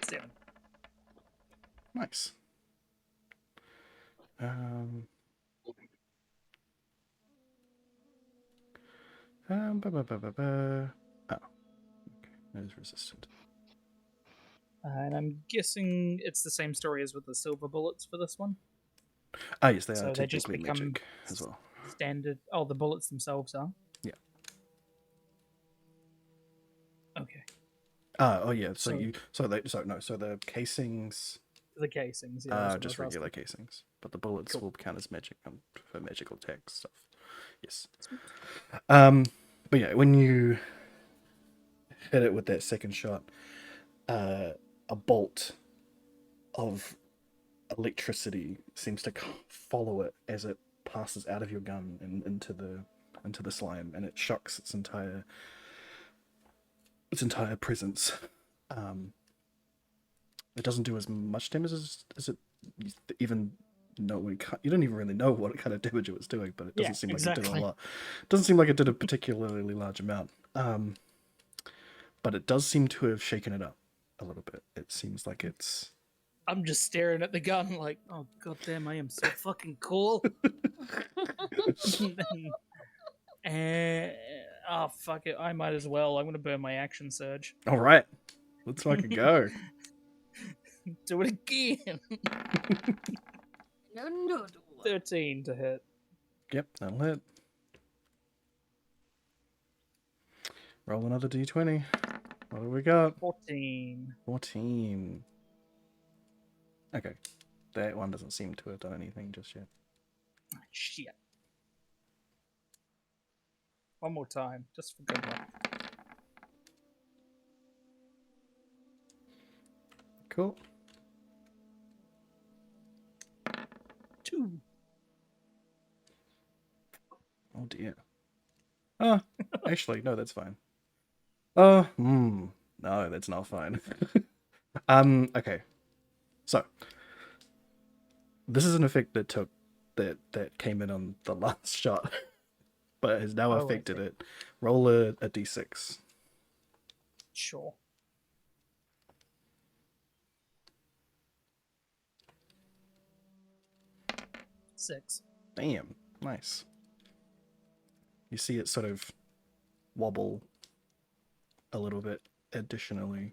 S4: Seven.
S1: Nice. Oh. Okay. That is resistant.
S4: And I'm guessing it's the same story as with the silver bullets for this one.
S1: Ah, yes, they
S4: So
S1: are
S4: they just
S1: technically
S4: become
S1: magic as well.
S4: Standard. Oh, the bullets themselves are?
S1: Yeah.
S4: Okay.
S1: Oh yeah. So
S4: So-
S1: the casings
S4: The casings. Yeah,
S1: are
S4: that's what
S1: just
S4: I was
S1: regular
S4: asking.
S1: casings, but the bullets
S4: Cool.
S1: will count as magic for magical attack stuff. Yes. But yeah, when you hit it with that second shot, a bolt of electricity seems to follow it as it passes out of your gun and into the slime, and it shocks its entire presence. It doesn't do as much damage as it even know. You don't even really know what kind of damage it was doing, but it doesn't
S4: Yeah,
S1: seem like it did
S4: exactly.
S1: a lot. Doesn't seem like it did a particularly large amount. but it does seem to have shaken it up a little bit. It seems like it's.
S4: I'm just staring at the gun like, oh goddamn, I am so fucking cool. And oh fuck it, I might as well. I'm gonna burn my action surge.
S1: All right, let's fucking go.
S4: Do it again.
S3: No.
S4: 13 to hit.
S1: Yep, that'll hit. Roll another d20. What do we got?
S4: 14.
S1: 14. Okay. That one doesn't seem to have done anything just yet.
S4: Shit. One more time, just for good luck.
S1: Cool.
S4: 2.
S1: Oh dear. Oh, actually, no, that's fine. No, that's not fine. Okay. So, this is an effect that that came in on the last shot, but has now
S4: Oh, I
S1: affected
S4: see.
S1: it. Roll a d6.
S4: Sure. Six.
S1: Damn, nice. You see it sort of wobble a little bit additionally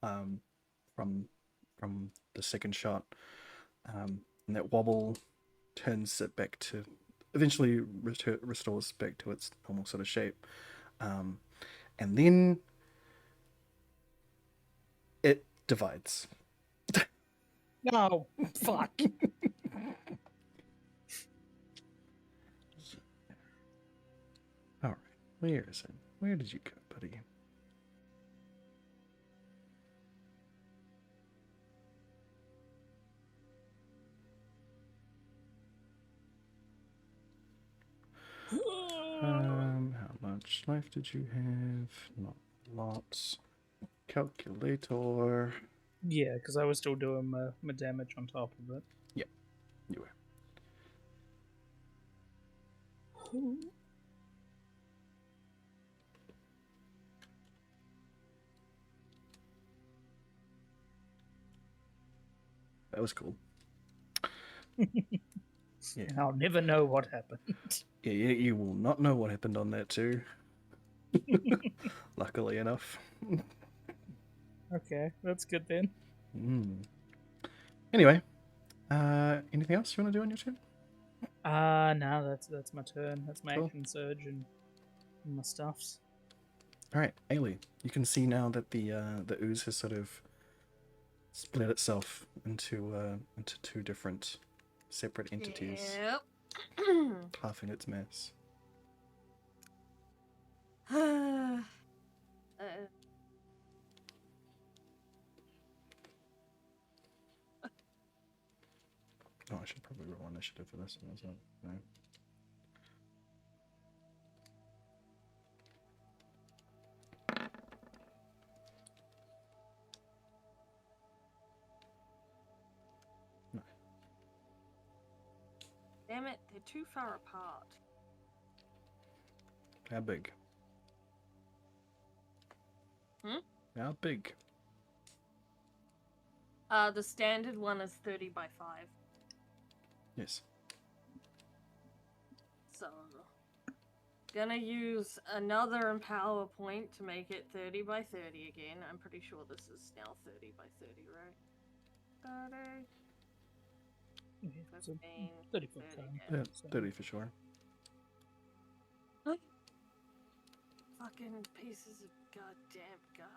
S1: from the second shot. And that wobble turns it back to, eventually restores back to its normal sort of shape. And then it divides.
S4: No, fuck.
S1: Alright, where is it? Where did you go, buddy? How much life did you have? Not lots. Calculator.
S4: Yeah, because I was still doing my damage on top of it.
S1: Yep, you were. That was cool. Yeah.
S4: I'll never know what happened.
S1: Yeah, you will not know what happened on that too. Luckily enough.
S4: Okay, that's good then.
S1: Anyway, anything else you want to do on your turn?
S4: No, that's my turn. That's my
S1: Cool.
S4: action surge and my stuffs.
S1: All right, Ailey, you can see now that the ooze has sort of split itself into two different separate entities,
S3: Yep.
S1: halving its mass. Oh, I should probably roll initiative for this one as well. No.
S3: Damn it, they're too far apart.
S1: How big?
S3: Hmm?
S1: How big?
S3: The standard one is 30 by 5.
S1: Yes.
S3: So, gonna use another empower point to make it 30 by 30 again. I'm pretty sure this is now 30 by 30, right? 30.
S4: Yeah, so
S3: 15,
S4: 30 foot
S3: 30,
S4: cone.
S1: Yeah,
S4: So-
S1: 30 for sure.
S3: Fucking pieces of goddamn god.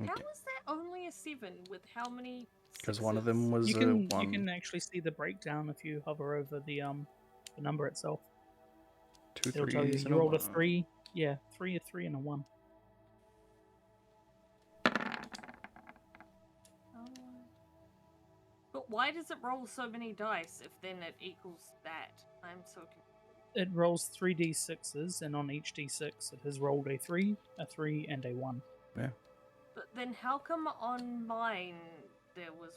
S3: How
S1: Okay.
S3: was that only a 7 with how many?
S1: Because one of
S3: sixes?
S1: them was
S4: You
S1: a
S4: can
S1: 1.
S4: you can actually see the breakdown if you hover over the number itself.
S1: 2
S4: It'll tell you
S1: threes and
S4: you rolled a
S1: 1.
S4: 3. Yeah, 3, a 3, and a 1.
S3: But why does it roll so many dice if then it equals that? I'm so confused.
S4: It rolls 3d6s, and on each d6 it has rolled a 3, and a 1.
S1: Yeah.
S3: But then how come on mine there was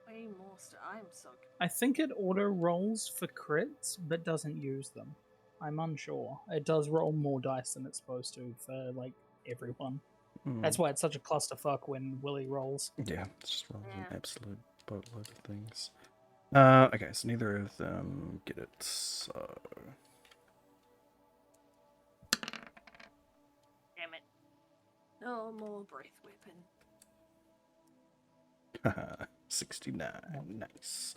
S3: way more I'm so
S4: I think it auto rolls for crits, but doesn't use them. I'm unsure. It does roll more dice than it's supposed to for like everyone. That's why it's such a clusterfuck when Willy rolls.
S1: Yeah, it's just rolls an
S3: Yeah.
S1: absolute boatload of things. Okay, so neither of them get it, so...
S3: damn it. No more breath weapon.
S1: Haha, 69. Nice.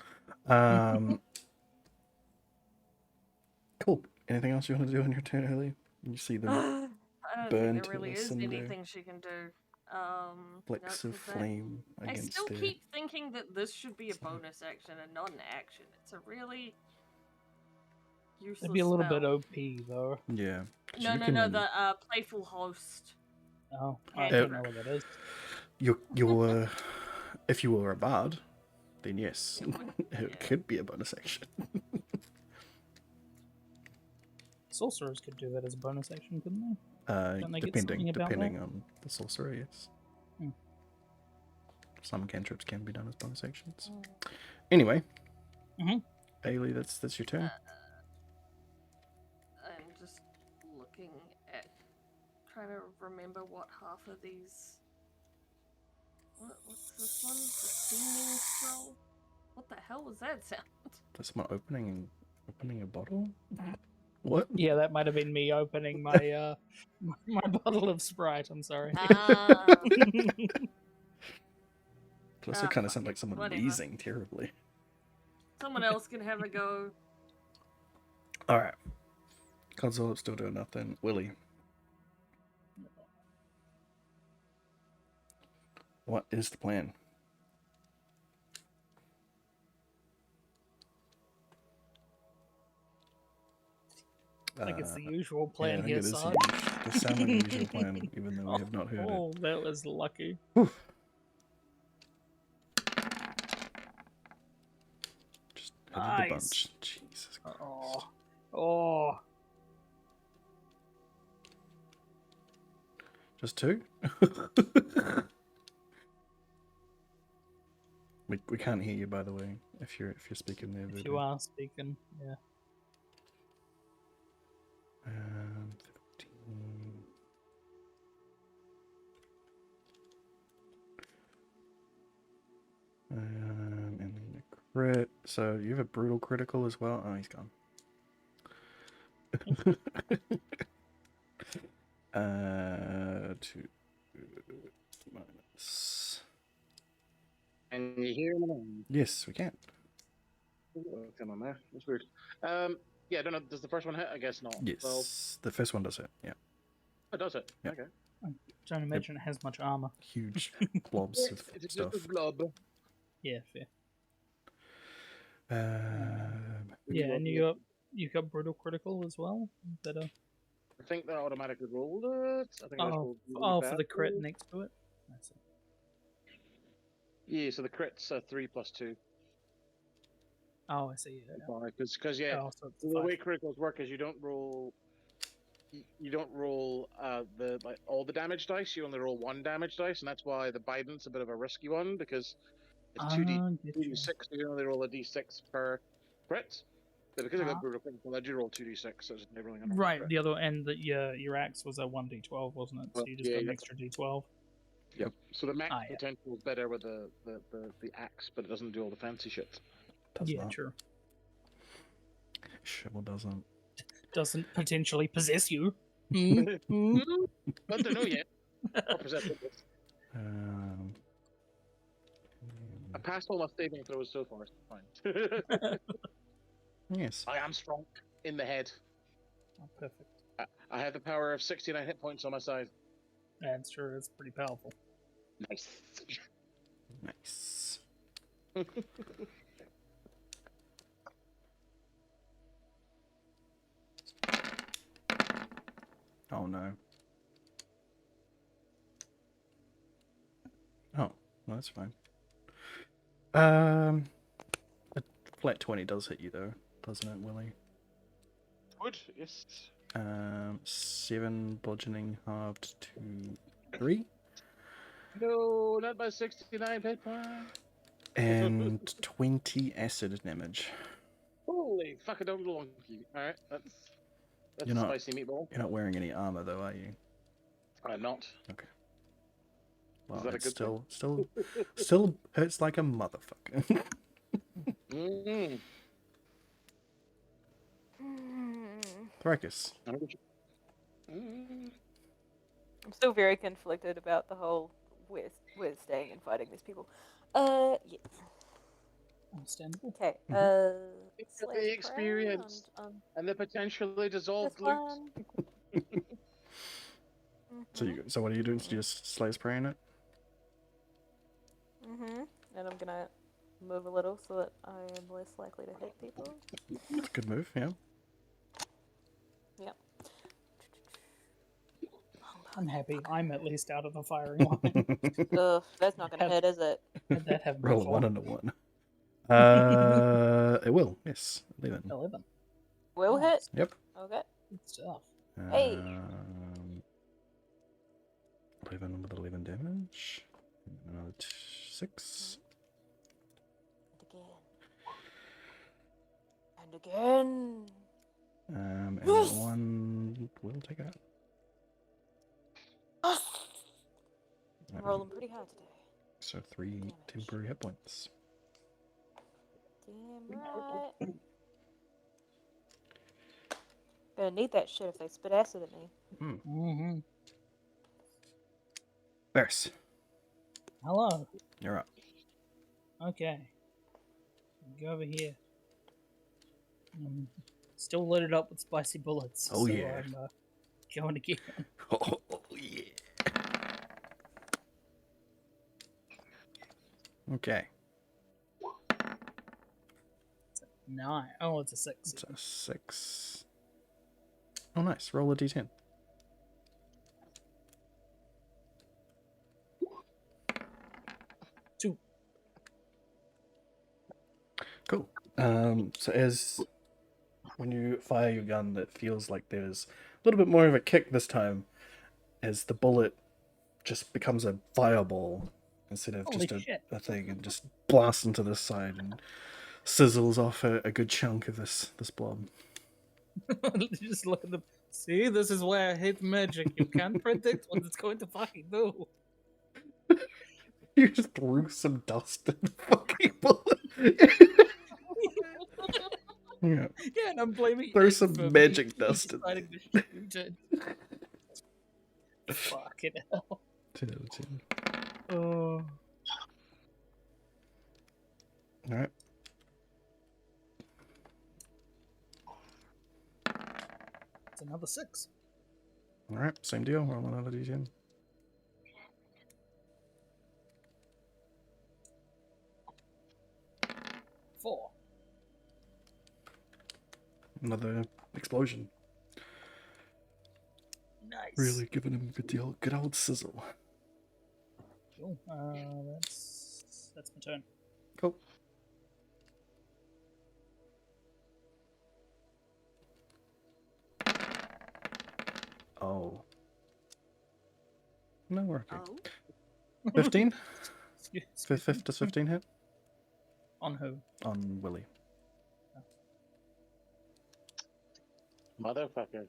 S1: Cool. Anything else you want to do on your turn, Ellie? You see them
S3: I don't
S1: burn
S3: think
S1: to
S3: there really
S1: a
S3: is
S1: cinder.
S3: anything she can do.
S1: Flecks
S3: nope,
S1: of
S3: 'cause that-
S1: flame
S3: I
S1: against
S3: still
S1: their...
S3: keep thinking that this should be a
S1: So-
S3: bonus action and not an action. It's a really useless
S4: It'd be a little bit
S3: spell.
S4: OP though.
S1: Yeah. 'cause
S3: No,
S1: you
S3: no,
S1: can-
S3: no, the playful host.
S4: Oh, I
S3: Yeah.
S4: don't know what that is.
S1: You're, if you were a bard, then yes,
S3: It would-
S1: it
S3: yeah.
S1: could be a bonus action.
S4: Sorcerers could do that as a bonus action, couldn't they? Don't they get
S1: Depending
S4: something about
S1: depending
S4: that?
S1: on the sorcerer, yes.
S4: Hmm.
S1: Some cantrips can be done as bonus actions.
S3: Mm.
S1: Anyway,
S4: Mhm.
S1: Ailey, that's your turn.
S3: I'm just looking at, trying to remember what half of these. What's this one? The steaming scroll. What the hell was that sound?
S1: That's someone opening a bottle. What?
S4: Yeah, that might have been me opening my my bottle of Sprite. I'm sorry.
S3: Ah,
S1: It also kind of
S3: fuck
S1: sounds
S3: it,
S1: like someone
S3: whatever.
S1: wheezing terribly.
S3: someone else can have a go.
S1: All right, console still doing nothing. Willie, what is the plan?
S4: I think it's the usual plan
S1: yeah, I think
S4: here,
S1: it is
S4: Sarge.
S1: the sound like the usual plan, even though we have not heard it.
S4: Oh, that was lucky.
S1: Just hit the
S4: Nice.
S1: bunch. Jesus Christ.
S4: Oh,
S1: Just two? we can't hear you, by the way, if you're speaking there.
S4: if you are speaking, yeah.
S1: 15. And then a crit. So you have a brutal critical as well. Oh, he's gone. 2 minus.
S5: And you hear me?
S1: Yes, we can.
S5: Oh, come on there. That's weird. Yeah, I don't know. Does the first one hit? I guess not.
S1: Yes,
S5: Well,
S1: the first one does it. Yeah,
S5: it does it.
S1: Yep.
S5: Okay.
S4: Don't imagine it has much armor.
S1: huge blobs of
S5: It's just
S1: stuff.
S5: a blob.
S4: Yeah, fair.
S1: Yeah,
S4: and you got brutal critical as well. Is that a
S5: I think that automatically rolled it. I think I just rolled
S4: for the crit
S5: backwards.
S4: next to it. I see.
S5: Yeah, so the crit's 3 plus 2.
S4: Oh, I see. Yeah.
S5: Because yeah,
S4: Oh, so it's
S5: the
S4: 5.
S5: way criticals work is you don't roll. You don't roll all the damage dice. You only roll 1 damage dice, and that's why the Biden's a bit of a risky one because it's 2d6. So you only roll a d6 per crit. But because I got brutal critical, I do roll 2d6. So it's never rolling a normal
S4: Right.
S5: crit.
S4: The other and your axe was a 1d12, wasn't it? So you just
S5: Yeah,
S4: got an
S5: yeah.
S4: extra d12.
S5: Yep. So the max
S4: Yeah.
S5: potential is better with the axe, but it doesn't do all the fancy shit.
S1: does
S4: Yeah,
S1: not.
S4: true.
S1: Shovel doesn't.
S4: Doesn't potentially possess you.
S5: I don't know yet. I'll present this. I passed all my saving throws so far. So fine.
S1: Yes.
S5: I am strong in the head.
S4: Oh, perfect.
S5: I have the power of 69 hit points on my side.
S4: That's true. It's pretty powerful.
S5: Nice.
S1: Nice. Oh no. Oh, well, that's fine. A flat 20 does hit you though, doesn't it, Willie?
S5: Good. Yes.
S1: 7 bludgeoning halved to 3.
S5: No, not by 69 hit points.
S1: and 20 acid damage.
S5: Holy fuck! I don't belong to you. All right, that's
S1: You're
S5: a
S1: not-
S5: spicy meatball.
S1: You're not wearing any armor though, are you?
S5: I'm not.
S1: Okay. Well,
S5: that a
S1: it's
S5: good thing?
S1: still hurts like a motherfucker.
S5: Mm-hmm.
S1: Thrakus.
S2: I'm still very conflicted about the whole we're staying and fighting these people. Yeah.
S4: Understandable.
S2: Okay.
S5: It's
S2: Slayer's
S5: the
S2: Prey
S5: experience
S2: on
S5: and the potentially
S2: this
S5: dissolved loot.
S2: one.
S1: So what are you doing? So you just Slayer's Prey in it?
S2: And I'm gonna move a little so that I am less likely to hit people.
S1: It's a good move, yeah.
S2: Yep.
S4: I'm happy. I'm at least out of the firing line.
S2: Ugh, that's not gonna hit, is it?
S4: Had that happen
S1: Roll a
S4: before.
S1: 1 and a 1. It will, yes. 11.
S4: 11.
S2: Will hit?
S4: Nice.
S1: Yep.
S2: Okay.
S4: Good stuff.
S2: Hey.
S1: 11 with 11 damage. Another 6.
S2: And again.
S1: And that one will take it out.
S2: I'm rolling pretty high today.
S1: So 3 temporary hit points.
S2: Damn right. Gonna need that shit if they spit acid at me.
S4: Mm-hmm.
S1: Varys,
S4: Hello.
S1: you're up.
S4: Okay. Go over here. Still loaded up with spicy bullets.
S1: Oh,
S4: so
S1: yeah.
S4: I'm going again.
S1: Oh, yeah. Okay.
S4: It's a 9. Oh, it's a 6.
S1: It's a 6. Oh, nice. Roll a d10.
S4: Two.
S1: Cool. So as when you fire your gun, it feels like there's a little bit more of a kick this time, as the bullet just becomes a fireball instead of
S4: Holy
S1: just
S4: shit.
S1: a thing, and just blasts into this side and sizzles off a good chunk of this blob.
S4: Just look at them. See, this is why I hate magic. You can't predict what it's going to fucking do.
S1: You just threw some dust in the fucking bullet. Yeah.
S4: Yeah, and I'm blaming
S1: There's
S4: it
S1: some
S4: for
S1: magic
S4: me
S1: dust in
S4: deciding to shoot it. Fucking hell.
S1: 10 out of 10.
S4: Oh.
S1: Alright.
S4: It's another 6.
S1: Alright, same deal. Roll another d10.
S4: Four.
S1: Another explosion.
S4: Nice.
S1: Really giving him good old sizzle.
S4: Cool. That's my turn.
S1: Cool. Oh. No, we're okay.
S3: Oh.
S1: 15?
S4: Excuse me.
S1: Does 15 hit?
S4: On who?
S1: On Willie.
S5: Motherfucker.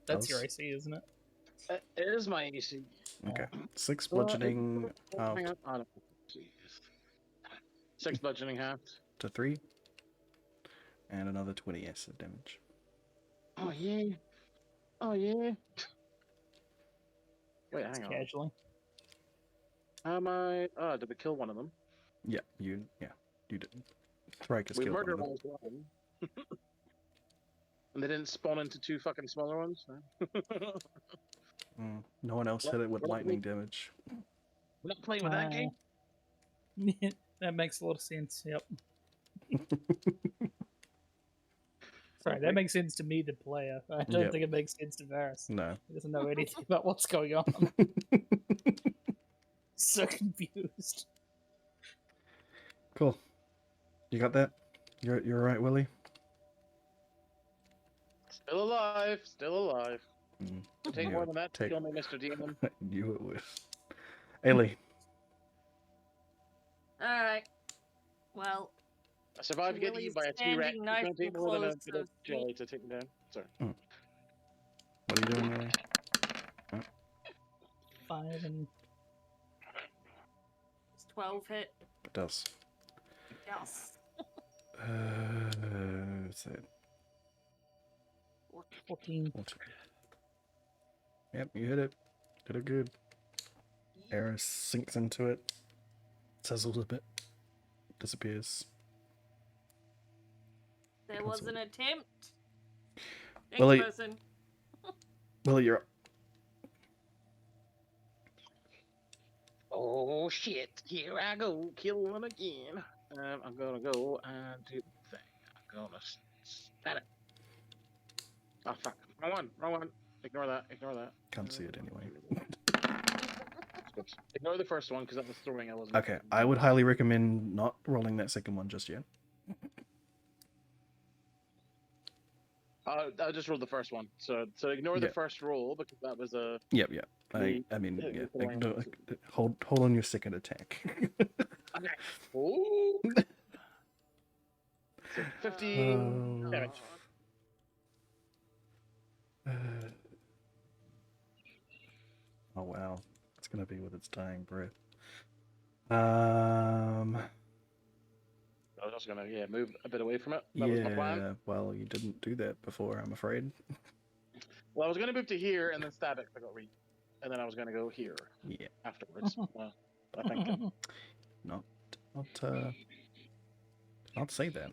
S4: That's your
S1: Close.
S4: AC, isn't it?
S5: It is my AC.
S1: Okay. 6 bludgeoning
S5: Hang on. Oh, no. Jeez. 6 bludgeoning half.
S1: to 3. And another 20 acid damage.
S5: Oh yeah. Oh yeah. Wait, hang on.
S4: Casually.
S5: How am I? Oh, did we kill one of them?
S1: Yeah, you did. Thrakus
S5: We
S1: killed one
S5: murdered
S1: of them.
S5: one. And they didn't spawn into 2 fucking smaller ones?
S1: No one else hit it with lightning damage.
S5: We're not playing with that game?
S4: That makes a lot of sense, yep. Sorry, that makes sense to me, the player. I don't
S1: Yep.
S4: think it makes sense to Varys.
S1: No.
S4: He doesn't know anything about what's going on. So confused.
S1: Cool. You got that? You're right, Willie?
S5: Still alive, still alive. It'll take
S1: Knew
S5: more
S1: it.
S5: than that to
S1: Take-
S5: kill me, Mr. Demon.
S1: I knew it would. Ailey.
S3: Alright. Well,
S5: I survived getting
S3: Willie's
S5: eaten by a
S3: standing
S5: T-Rex. It's
S3: nice
S5: going to take
S3: and
S5: more than a
S3: close
S5: bit
S3: to
S5: of jelly to take me down. Sorry.
S1: What are you doing there?
S4: 5 and
S3: 12 hit.
S1: It does.
S3: Yes.
S1: What's that?
S4: 14.
S1: 14. Yep, you hit it. Did it good. Air sinks into it. Sizzles a bit. Disappears.
S3: There was an attempt. Next
S1: Willie.
S3: person.
S1: Willie, you're up.
S5: Oh shit! Here I go, killing again. I'm gonna go and do the thing. I'm gonna stab it. Oh fuck! Wrong one. Ignore that.
S1: Can't see it anyway.
S5: Oops. Ignore the first one because that was throwing. I wasn't.
S1: Okay, I would highly recommend not rolling that second one just yet.
S5: I just rolled the first one, so ignore the first roll because that was a.
S1: Yep. I mean, hold on your second attack.
S5: Okay. Oh. So 15 damage.
S1: Oh wow, it's gonna be with its dying breath. I
S5: was just gonna move a bit away from it. That was my plan.
S1: Well, you didn't do that before, I'm afraid.
S5: Well, I was gonna move to here and then stab it. I got weak, and then I was gonna go here.
S1: Yeah.
S5: Afterwards, I think.
S1: Not say that.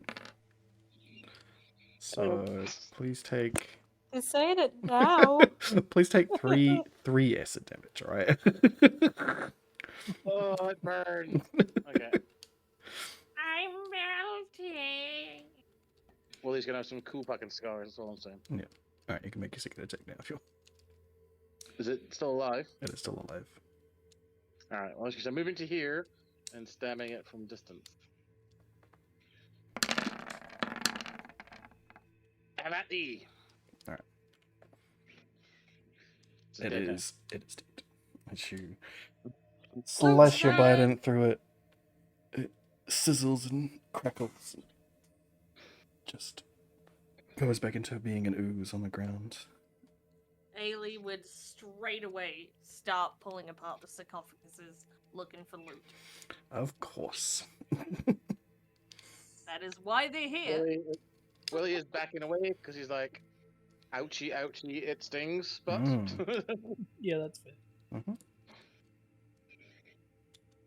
S1: So please take.
S2: He's saying it now.
S1: Please take three acid damage, all right?
S5: Oh, it burns. Okay.
S3: I'm melting.
S5: Well, he's gonna have some cool fucking scars. That's all I'm saying.
S1: Yeah. All right, you can make your second attack now if you want.
S5: Is it still alive?
S1: It is still alive.
S5: All right. Well, I'm moving to here and stabbing it from distance. Have at thee.
S1: All right.
S5: It's
S1: It
S5: dead
S1: is dead. As you slash your bite through it, it sizzles and crackles. And just goes back into being an ooze on the ground.
S3: Ailey would straight away start pulling apart the sarcophaguses, looking for loot.
S1: Of course.
S3: That is why they're here.
S5: Willie is backing away because he's like, ouchie, it stings, but...
S4: Yeah, that's fair.
S1: Mm-hmm.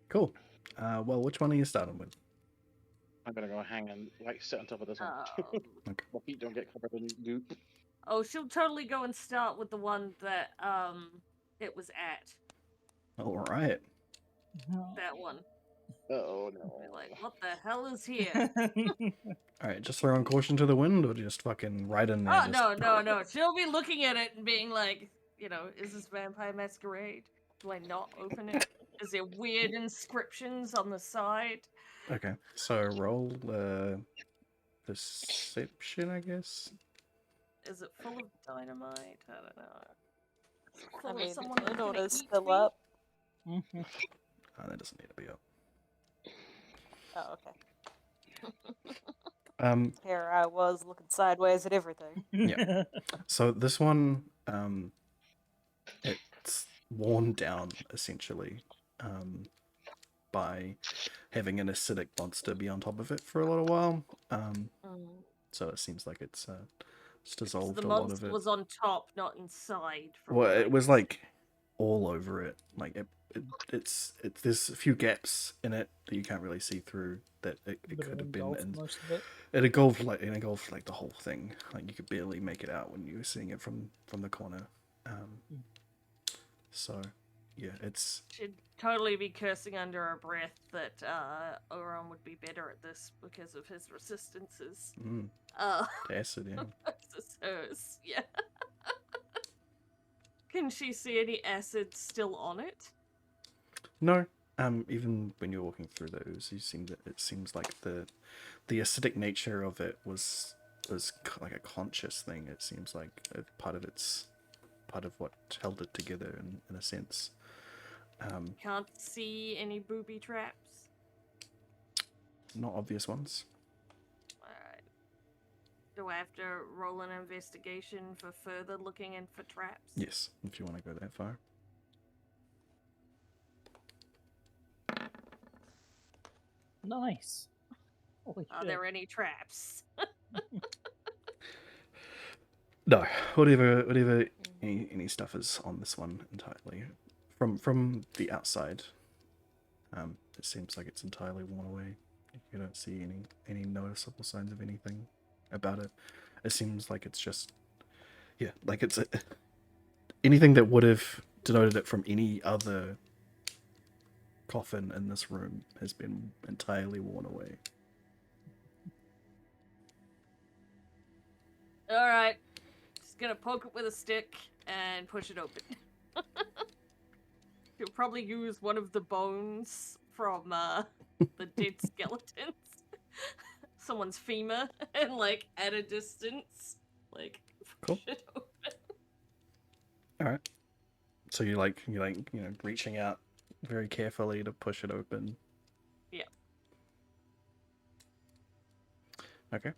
S1: Cool. Well, which one are you starting with?
S5: I'm gonna go hang and sit on top of this one.
S1: Okay.
S5: My feet don't get covered in goop.
S3: Oh, she'll totally go and start with the one that it was at.
S1: All right.
S3: That one.
S5: Oh no!
S3: We're like, what the hell is here?
S1: All right, just throwing caution to the wind, or just fucking right in there.
S3: Oh no! She'll be looking at it and being like, is this Vampire Masquerade? Do I not open it? Is there weird inscriptions on the side?
S1: Okay, so roll deception, I guess.
S3: Is it full of dynamite? I don't know.
S2: I mean,
S3: someone
S2: in
S3: gonna
S2: order to
S3: eat
S2: fill
S3: me?
S2: up.
S1: Oh, that doesn't need to be up.
S2: Oh, okay. Here I was looking sideways at everything.
S1: Yeah. So this one, it's worn down essentially, by having an acidic monster be on top of it for a little while. So it seems like it's dissolved
S3: the
S1: a lot of
S3: monster
S1: it.
S3: was on top, not inside.
S1: Well, it was like all over it. Like it's there's a few gaps in it that you can't really see through. That it could have been.
S4: Most of it.
S1: It engulfed like the whole thing. Like you could barely make it out when you were seeing it from the corner. So yeah, it's.
S3: She'd totally be cursing under her breath that Oron would be better at this because of his resistances.
S1: To acid, yeah.
S3: Versus hers, yeah. Can she see any acid still on it?
S1: No. Even when you're walking through those, it seems like the acidic nature of it was like a conscious thing. It seems like part of what held it together in a sense.
S3: Can't see any booby traps.
S1: not obvious ones.
S3: Alright. Do I have to roll an investigation for further looking in for traps?
S1: Yes, if you want to go that far.
S4: Nice. Holy
S3: Are
S4: shit.
S3: there any traps?
S1: No, whatever any stuff is on this one entirely. From the outside, it seems like it's entirely worn away. You don't see any noticeable signs of anything about it. It seems like it's just, yeah, like it's anything that would have denoted it from any other coffin in this room has been entirely worn away.
S3: Alright. Just gonna poke it with a stick and push it open. You'll probably use one of the bones from the dead skeletons. Someone's femur and like at a distance. Like
S1: Cool.
S3: push it open.
S1: Alright. So you know, reaching out very carefully to push it open.
S3: Yeah.
S1: Okay.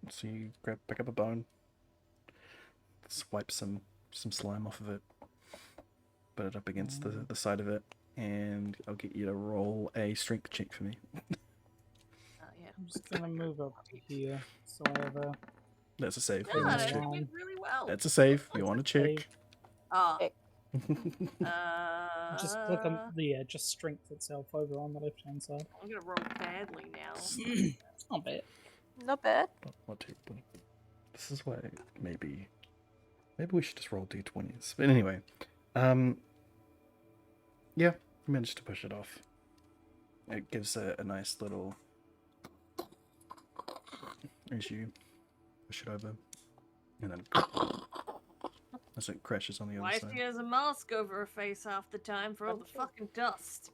S1: So you pick up a bone, swipe some slime off of it, put it up against the side of it, and I'll get you to roll a strength check for me.
S3: Yeah.
S4: I'm just gonna move up to here, so I have a
S1: That's a save.
S3: Yeah,
S1: You want to
S3: that
S1: check?
S3: went really well.
S1: That's a save. You want to check?
S4: save.
S3: Ah.
S2: Okay.
S4: Just click on just strength itself over on the left hand side.
S3: I'm gonna roll badly now.
S4: It's not bad.
S2: Not bad.
S1: What terrible. This is why maybe we should just roll d20s. But anyway, yeah, you managed to push it off. It gives a nice little as you push it over, and then as it crashes on the other
S3: Why
S1: side.
S3: she has a mask over her face half the time for all the fucking dust.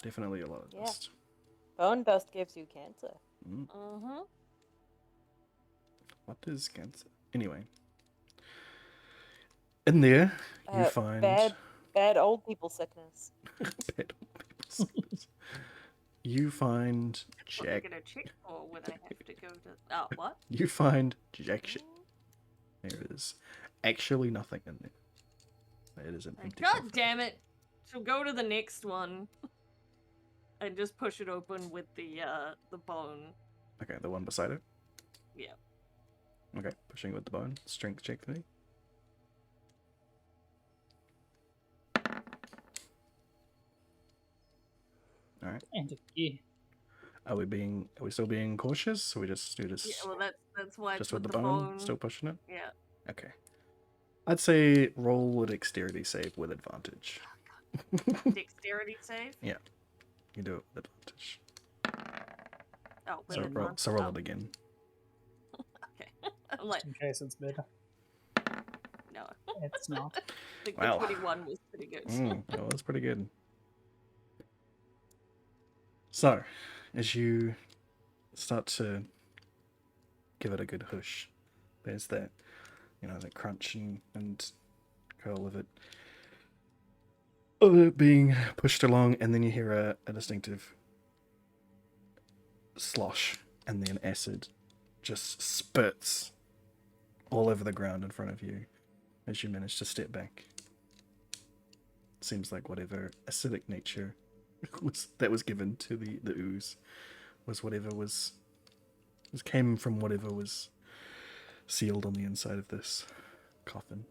S1: Definitely a lot of
S2: Yeah.
S1: dust.
S2: Bone dust gives you cancer.
S1: Mm.
S3: Uh-huh.
S1: What is cancer? Anyway, in there you find
S2: Bad old people sickness.
S1: bad people sickness. You find
S3: What am I
S1: Jack.
S3: gonna check for when I have to go to... Oh, what?
S1: You find jack shit. There is actually nothing in there. It is an empty
S3: God
S1: coffin.
S3: damn it! She'll go to the next one. And just push it open with the bone.
S1: Okay, the one beside it.
S3: Yeah.
S1: Okay, pushing with the bone. Strength check for me. All right.
S4: And yeah,
S1: Are we still being cautious? Or we just do this
S3: Yeah, well that's why
S1: just
S3: it's
S1: with the bone, still pushing it?
S3: Yeah.
S1: Okay. I'd say roll a dexterity save with advantage.
S3: Dexterity save?
S1: Yeah. You do it with advantage.
S3: Oh, with
S1: So
S3: advantage.
S1: roll it again.
S3: Okay. I'm like,
S4: in case it's better.
S3: no.
S4: It's not.
S3: I think
S1: Wow.
S3: the 21 was pretty good.
S1: That was pretty good. So, as you start to give it a good hush, there's that, that crunch and curl of it being pushed along, and then you hear a distinctive slosh, and then acid just spurts all over the ground in front of you as you manage to step back. Seems like whatever acidic nature that was given to the ooze was whatever came from whatever was sealed on the inside of this coffin.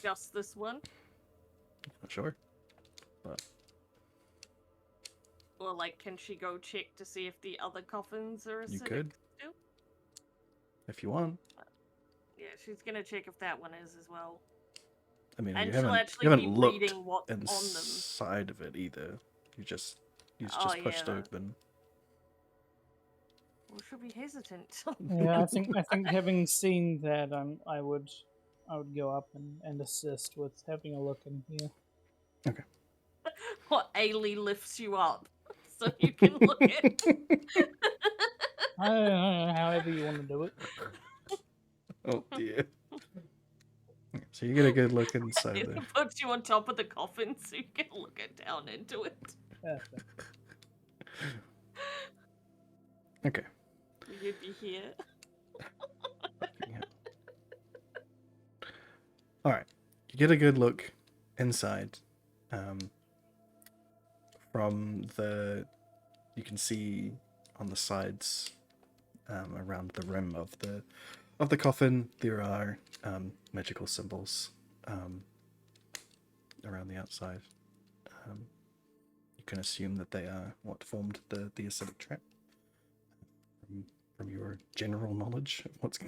S3: Just this one?
S1: Not sure, but
S3: Or like, can she go check to see if the other coffins are acidic
S1: you could
S3: still?
S1: if you want.
S3: Yeah, she's gonna check if that one is as well.
S1: I mean,
S3: And
S1: you
S3: she'll
S1: haven't
S3: actually be
S1: looked
S3: reading what's on them.
S1: inside of it either. You just
S3: Oh,
S1: pushed
S3: yeah.
S1: open.
S3: Well, she'll be hesitant.
S4: Yeah, I think having seen that, I would go up and assist with having a look in here.
S3: What, Ailey lifts you up so you can look at
S4: I don't know, however you want to do it.
S1: Oh dear. So you get a good look inside
S3: it.
S1: there.
S3: Puts you on top of the coffin so you can look it down into it.
S4: Perfect.
S1: Okay.
S3: You'd be here.
S1: All right. You get a good look inside. From the, you can see on the sides, around the rim of the coffin, there are magical symbols around the outside. You can assume that they are what formed the acidic trap. From your general knowledge of what's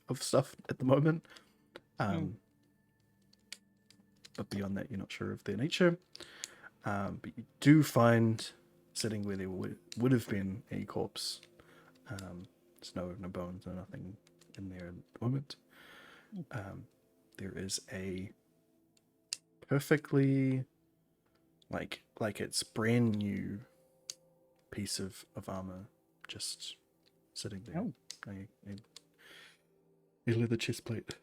S1: of stuff at the moment. But beyond that, you're not sure of their nature. But you do find, sitting where there would have been a corpse, there's no bones, no nothing in there at the moment. There is a perfectly, like it's brand new piece of armor just sitting there.
S4: Oh.
S1: A leather chest plate.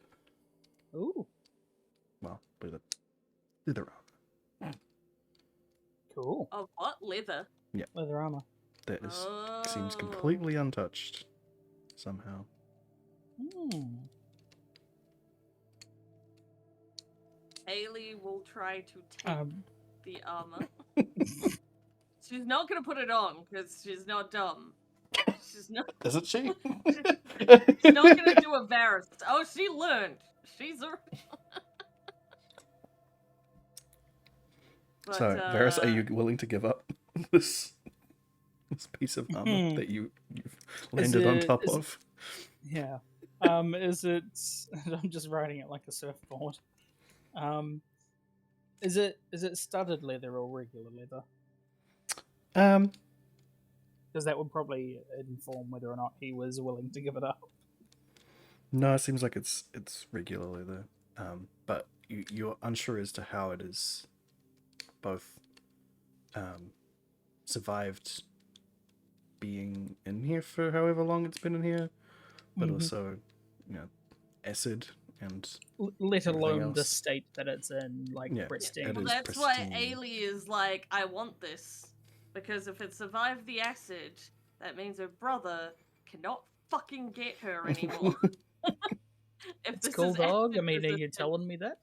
S4: Ooh,
S1: Well, leather armor.
S4: cool.
S3: Oh, what? Leather?
S4: Leather armor.
S1: That is seems completely untouched somehow.
S3: Haley will try to take
S4: Um,
S3: the armor. She's not gonna put it on because she's not dumb. She's not.
S1: Isn't she?
S3: She's not gonna do a Varys. Oh, she learned. She's a. But,
S1: So, Varys, are you willing to give up this piece of armor that you've landed on top of?
S4: Yeah. Is it? I'm just writing it like a surfboard. Is it studded leather or regular leather? Because that would probably inform whether or not he was willing to give it up.
S1: No, it seems like it's regular leather. But you're unsure as to how it is both survived being in here for however long it's been in here, but also, acid and
S4: let alone
S1: else.
S4: the state that it's in, like pristine.
S1: it
S3: Well,
S1: is
S3: that's why
S1: pristine.
S3: Ailey is like, I want this. Because if it survived the acid, that means her brother cannot fucking get her anymore. If
S4: It's
S3: this
S4: cool,
S3: is
S4: dog.
S3: acid
S4: I mean, are you
S3: resistant-
S4: telling me that?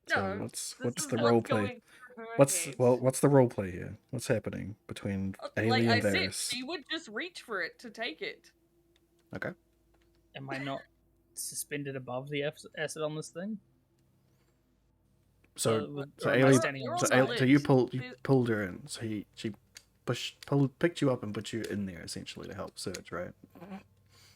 S1: So
S3: No,
S1: what's
S3: this is
S1: the
S3: what's
S1: role play?
S3: going through her
S1: What's
S3: head.
S1: what's the role play here? What's happening between Ailey
S3: Like I
S1: and
S3: said,
S1: Varys?
S3: she would just reach for it to take it.
S1: Okay.
S4: Am I not suspended above the acid on this thing?
S1: So
S4: Or am I
S1: Ailey,
S4: standing on
S3: you're
S4: the
S3: on the
S4: side?
S1: so you
S3: lid.
S1: pulled her in. So she picked you up and put you in there essentially to help search, right?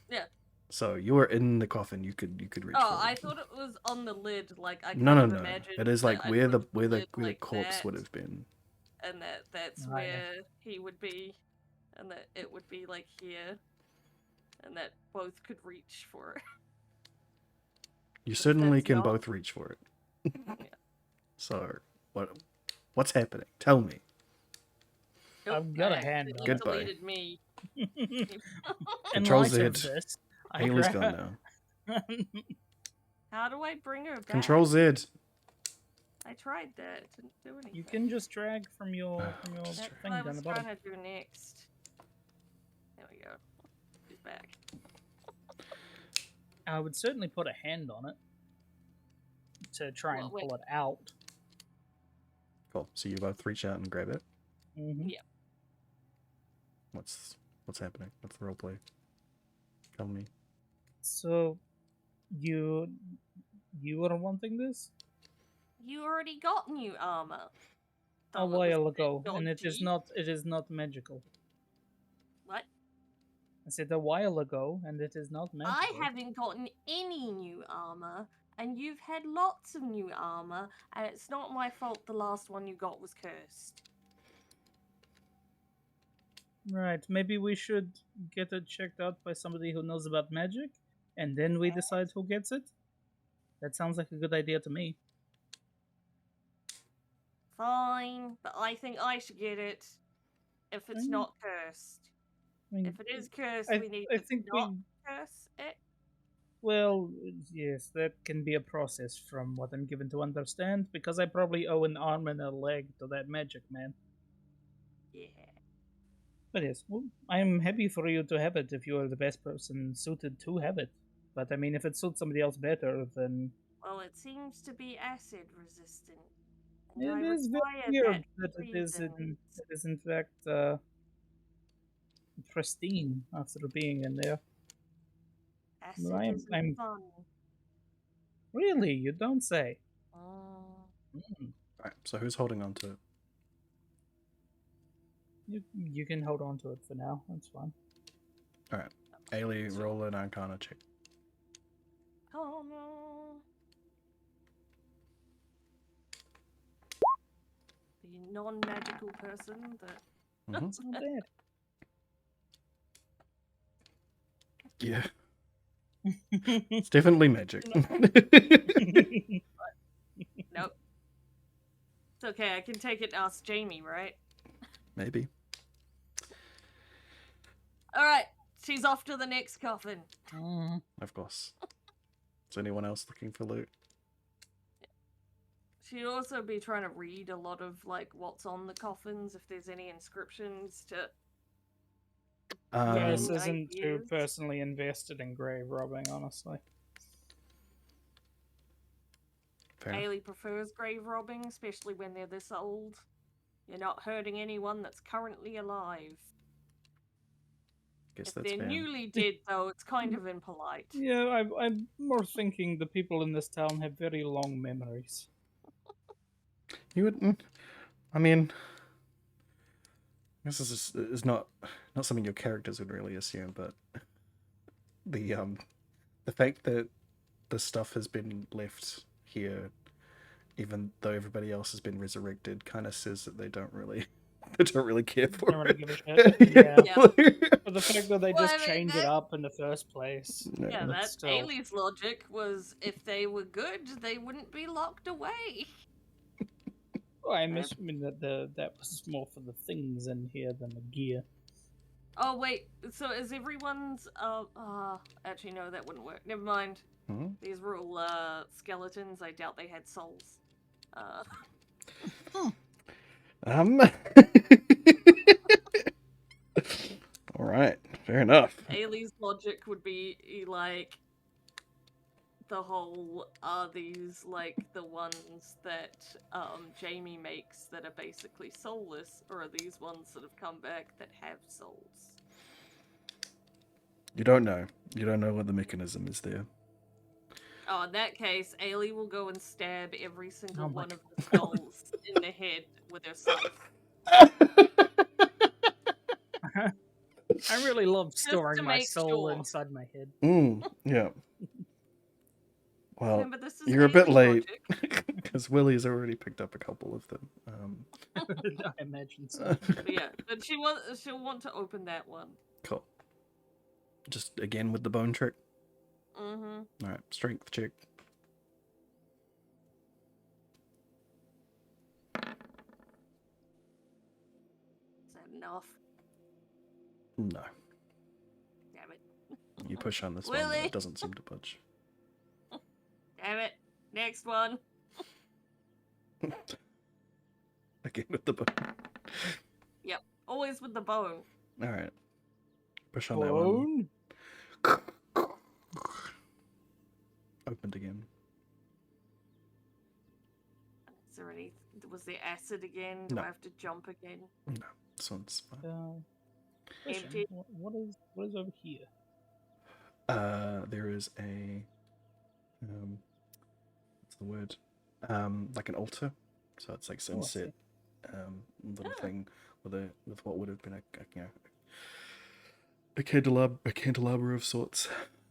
S3: Yeah.
S1: So you were in the coffin. You could reach.
S3: Oh,
S1: for
S3: I
S1: it.
S3: thought it was on the lid. Like I
S1: No,
S3: kind
S1: no,
S3: of
S1: no.
S3: imagined
S1: It is like
S3: that I
S1: where the
S3: put
S1: lid
S3: like
S1: corpse
S3: that,
S1: would have been.
S3: and that's
S4: Right.
S3: where he would be, and that it would be like here, and that both could reach for it.
S1: You
S3: But
S1: certainly
S3: that's
S1: can
S3: not-
S1: both reach for it.
S3: Yeah.
S1: So what's happening? Tell me.
S4: I've got a
S3: I
S4: hand
S3: accidentally
S1: on it. Goodbye.
S3: deleted me.
S4: In
S1: Control
S4: light of
S1: Z.
S4: this, I
S1: Ailey's
S4: grab-
S1: gone now.
S3: How do I bring her back?
S1: Control Z.
S3: I tried that. It didn't do anything.
S4: You can just drag from your
S3: That's
S4: thing
S3: what I
S4: down
S3: was
S4: the bottom.
S3: trying to do next. There we go. She's back.
S4: I would certainly put a hand on it to try and
S3: Well,
S4: pull it out.
S1: Cool. So you both reach out and grab it.
S4: Mm-hmm.
S3: Yeah.
S1: What's happening? What's the role play? Tell me.
S4: So, you are wanting this
S3: You already got new armor.
S4: a
S3: Though it was
S4: while
S3: bit
S4: ago, and it is
S3: dodgy.
S4: not magical.
S3: What?
S4: I said a while ago, and it is not magical.
S3: I haven't gotten any new armor, and you've had lots of new armor, and it's not my fault the last one you got was cursed.
S4: Right, maybe we should get it checked out by somebody who knows about magic, and then we decide who gets it. That sounds like a good idea to me.
S3: Fine, but I think I should get it if it's
S4: Mm.
S3: not cursed.
S4: I mean,
S3: If it is cursed,
S4: I
S3: we need
S4: I
S3: to
S4: think
S3: not
S4: we.
S3: curse it.
S4: Well, yes, that can be a process from what I'm given to understand, because I probably owe an arm and a leg to that magic man.
S3: Yeah.
S4: But yes, well, I'm happy for you to have it if you are the best person suited to have it. But I mean, if it suits somebody else better, then
S3: Well, it seems to be acid resistant. And I
S4: it is very
S3: require
S4: weird
S3: that
S4: that
S3: reason.
S4: it is in fact pristine after being in there.
S3: Acid
S4: I'm,
S3: isn't
S4: I'm
S3: fun.
S4: really, you don't say.
S3: Oh.
S4: Mm.
S1: Right, so who's holding on to it?
S4: You can hold on to it for now. That's fine.
S1: Alright. Ailey, roll an Arcana check.
S3: Oh no. The non-magical person that
S1: Mm-hmm.
S4: It's not bad.
S1: Yeah. It's definitely magic.
S3: Nope. It's okay, I can take it and ask Jamie, right?
S1: Maybe.
S3: Alright, she's off to the next coffin.
S4: Mm.
S1: Of course. Is anyone else looking for loot?
S3: She'd also be trying to read a lot of, like, what's on the coffins, if there's any inscriptions to...
S4: Varys
S1: Um,
S4: isn't too
S3: ideas.
S4: personally invested in grave robbing, honestly.
S1: fair enough.
S3: Ailey prefers grave robbing, especially when they're this old. You're not hurting anyone that's currently alive.
S1: Guess
S3: If
S1: that's
S3: they're
S1: fair.
S3: newly dead, though, it's kind of impolite.
S4: Yeah, I'm more thinking the people in this town have very long memories.
S1: You would. I mean, this is not something your characters would really assume, but the fact that the stuff has been left here, even though everybody else has been resurrected, kind of says that they don't really care for
S4: Don't really
S1: it.
S4: give a shit. Yeah.
S3: Yeah.
S4: But the fact that they
S3: Well,
S4: just
S3: I mean,
S4: change it
S3: that-
S4: up in the first place.
S3: Yeah,
S1: No.
S3: that
S4: still.
S3: Ailey's logic was if they were good, they wouldn't be locked away.
S4: Well, I'm assuming that that was more for the things in here than the gear.
S3: Oh wait, so is everyone's actually no, that wouldn't work. Never mind.
S1: Hmm?
S3: These were all skeletons. I doubt they had souls.
S1: Um. All right. Fair enough.
S3: Ailey's logic would be like the whole are these like the ones that Jamie makes that are basically soulless, or are these ones that have come back that have souls?
S1: You don't know. You don't know what the mechanism is there.
S3: Oh, in that case, Ailey will go and stab every single
S4: Oh my
S3: one of the souls in the head with her scythe.
S4: I really love
S3: to
S4: storing my
S3: make
S4: soul
S3: sure.
S4: inside my head.
S1: Yeah. Well,
S3: Remember, this is
S1: you're a bit
S3: Ailey
S1: late
S3: logic.
S1: because Willie's already picked up a couple of them.
S4: I imagine so.
S3: But yeah, but she'll want to open that one.
S1: Cool. Just again with the bone trick.
S3: Mm-hmm.
S1: All right, strength check.
S3: Is that enough?
S1: No,
S3: Damn it.
S1: you push on this one, but
S3: Willie?
S1: it doesn't seem to budge.
S3: Damn it. Next one.
S1: Again with the bone.
S3: Yep. Always with the bone.
S1: All right, push on that one.
S4: Bone?
S1: Opened again.
S3: Is there any... Was there acid again? Do
S1: No.
S3: I have to jump again?
S1: No, this one's fine.
S4: Question,
S3: Empty.
S4: what is over here?
S1: There is a what's the word? Like an altar. So it's like
S4: Oh, I see.
S1: sunset little thing with what would have been a candelabra of sorts.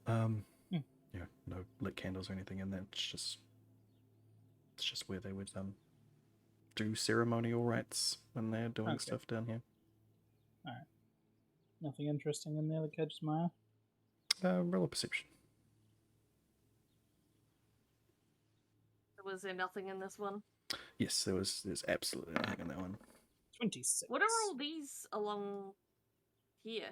S1: Yeah, no lit candles or anything in there. It's just where they would do ceremonial rites when they're doing
S4: Okay.
S1: stuff down here.
S4: Nothing interesting in there that catches my eye.
S1: Roll a perception.
S3: Was there nothing in this one?
S1: Yes, there's absolutely nothing in that one.
S4: 26.
S3: What are all these along here?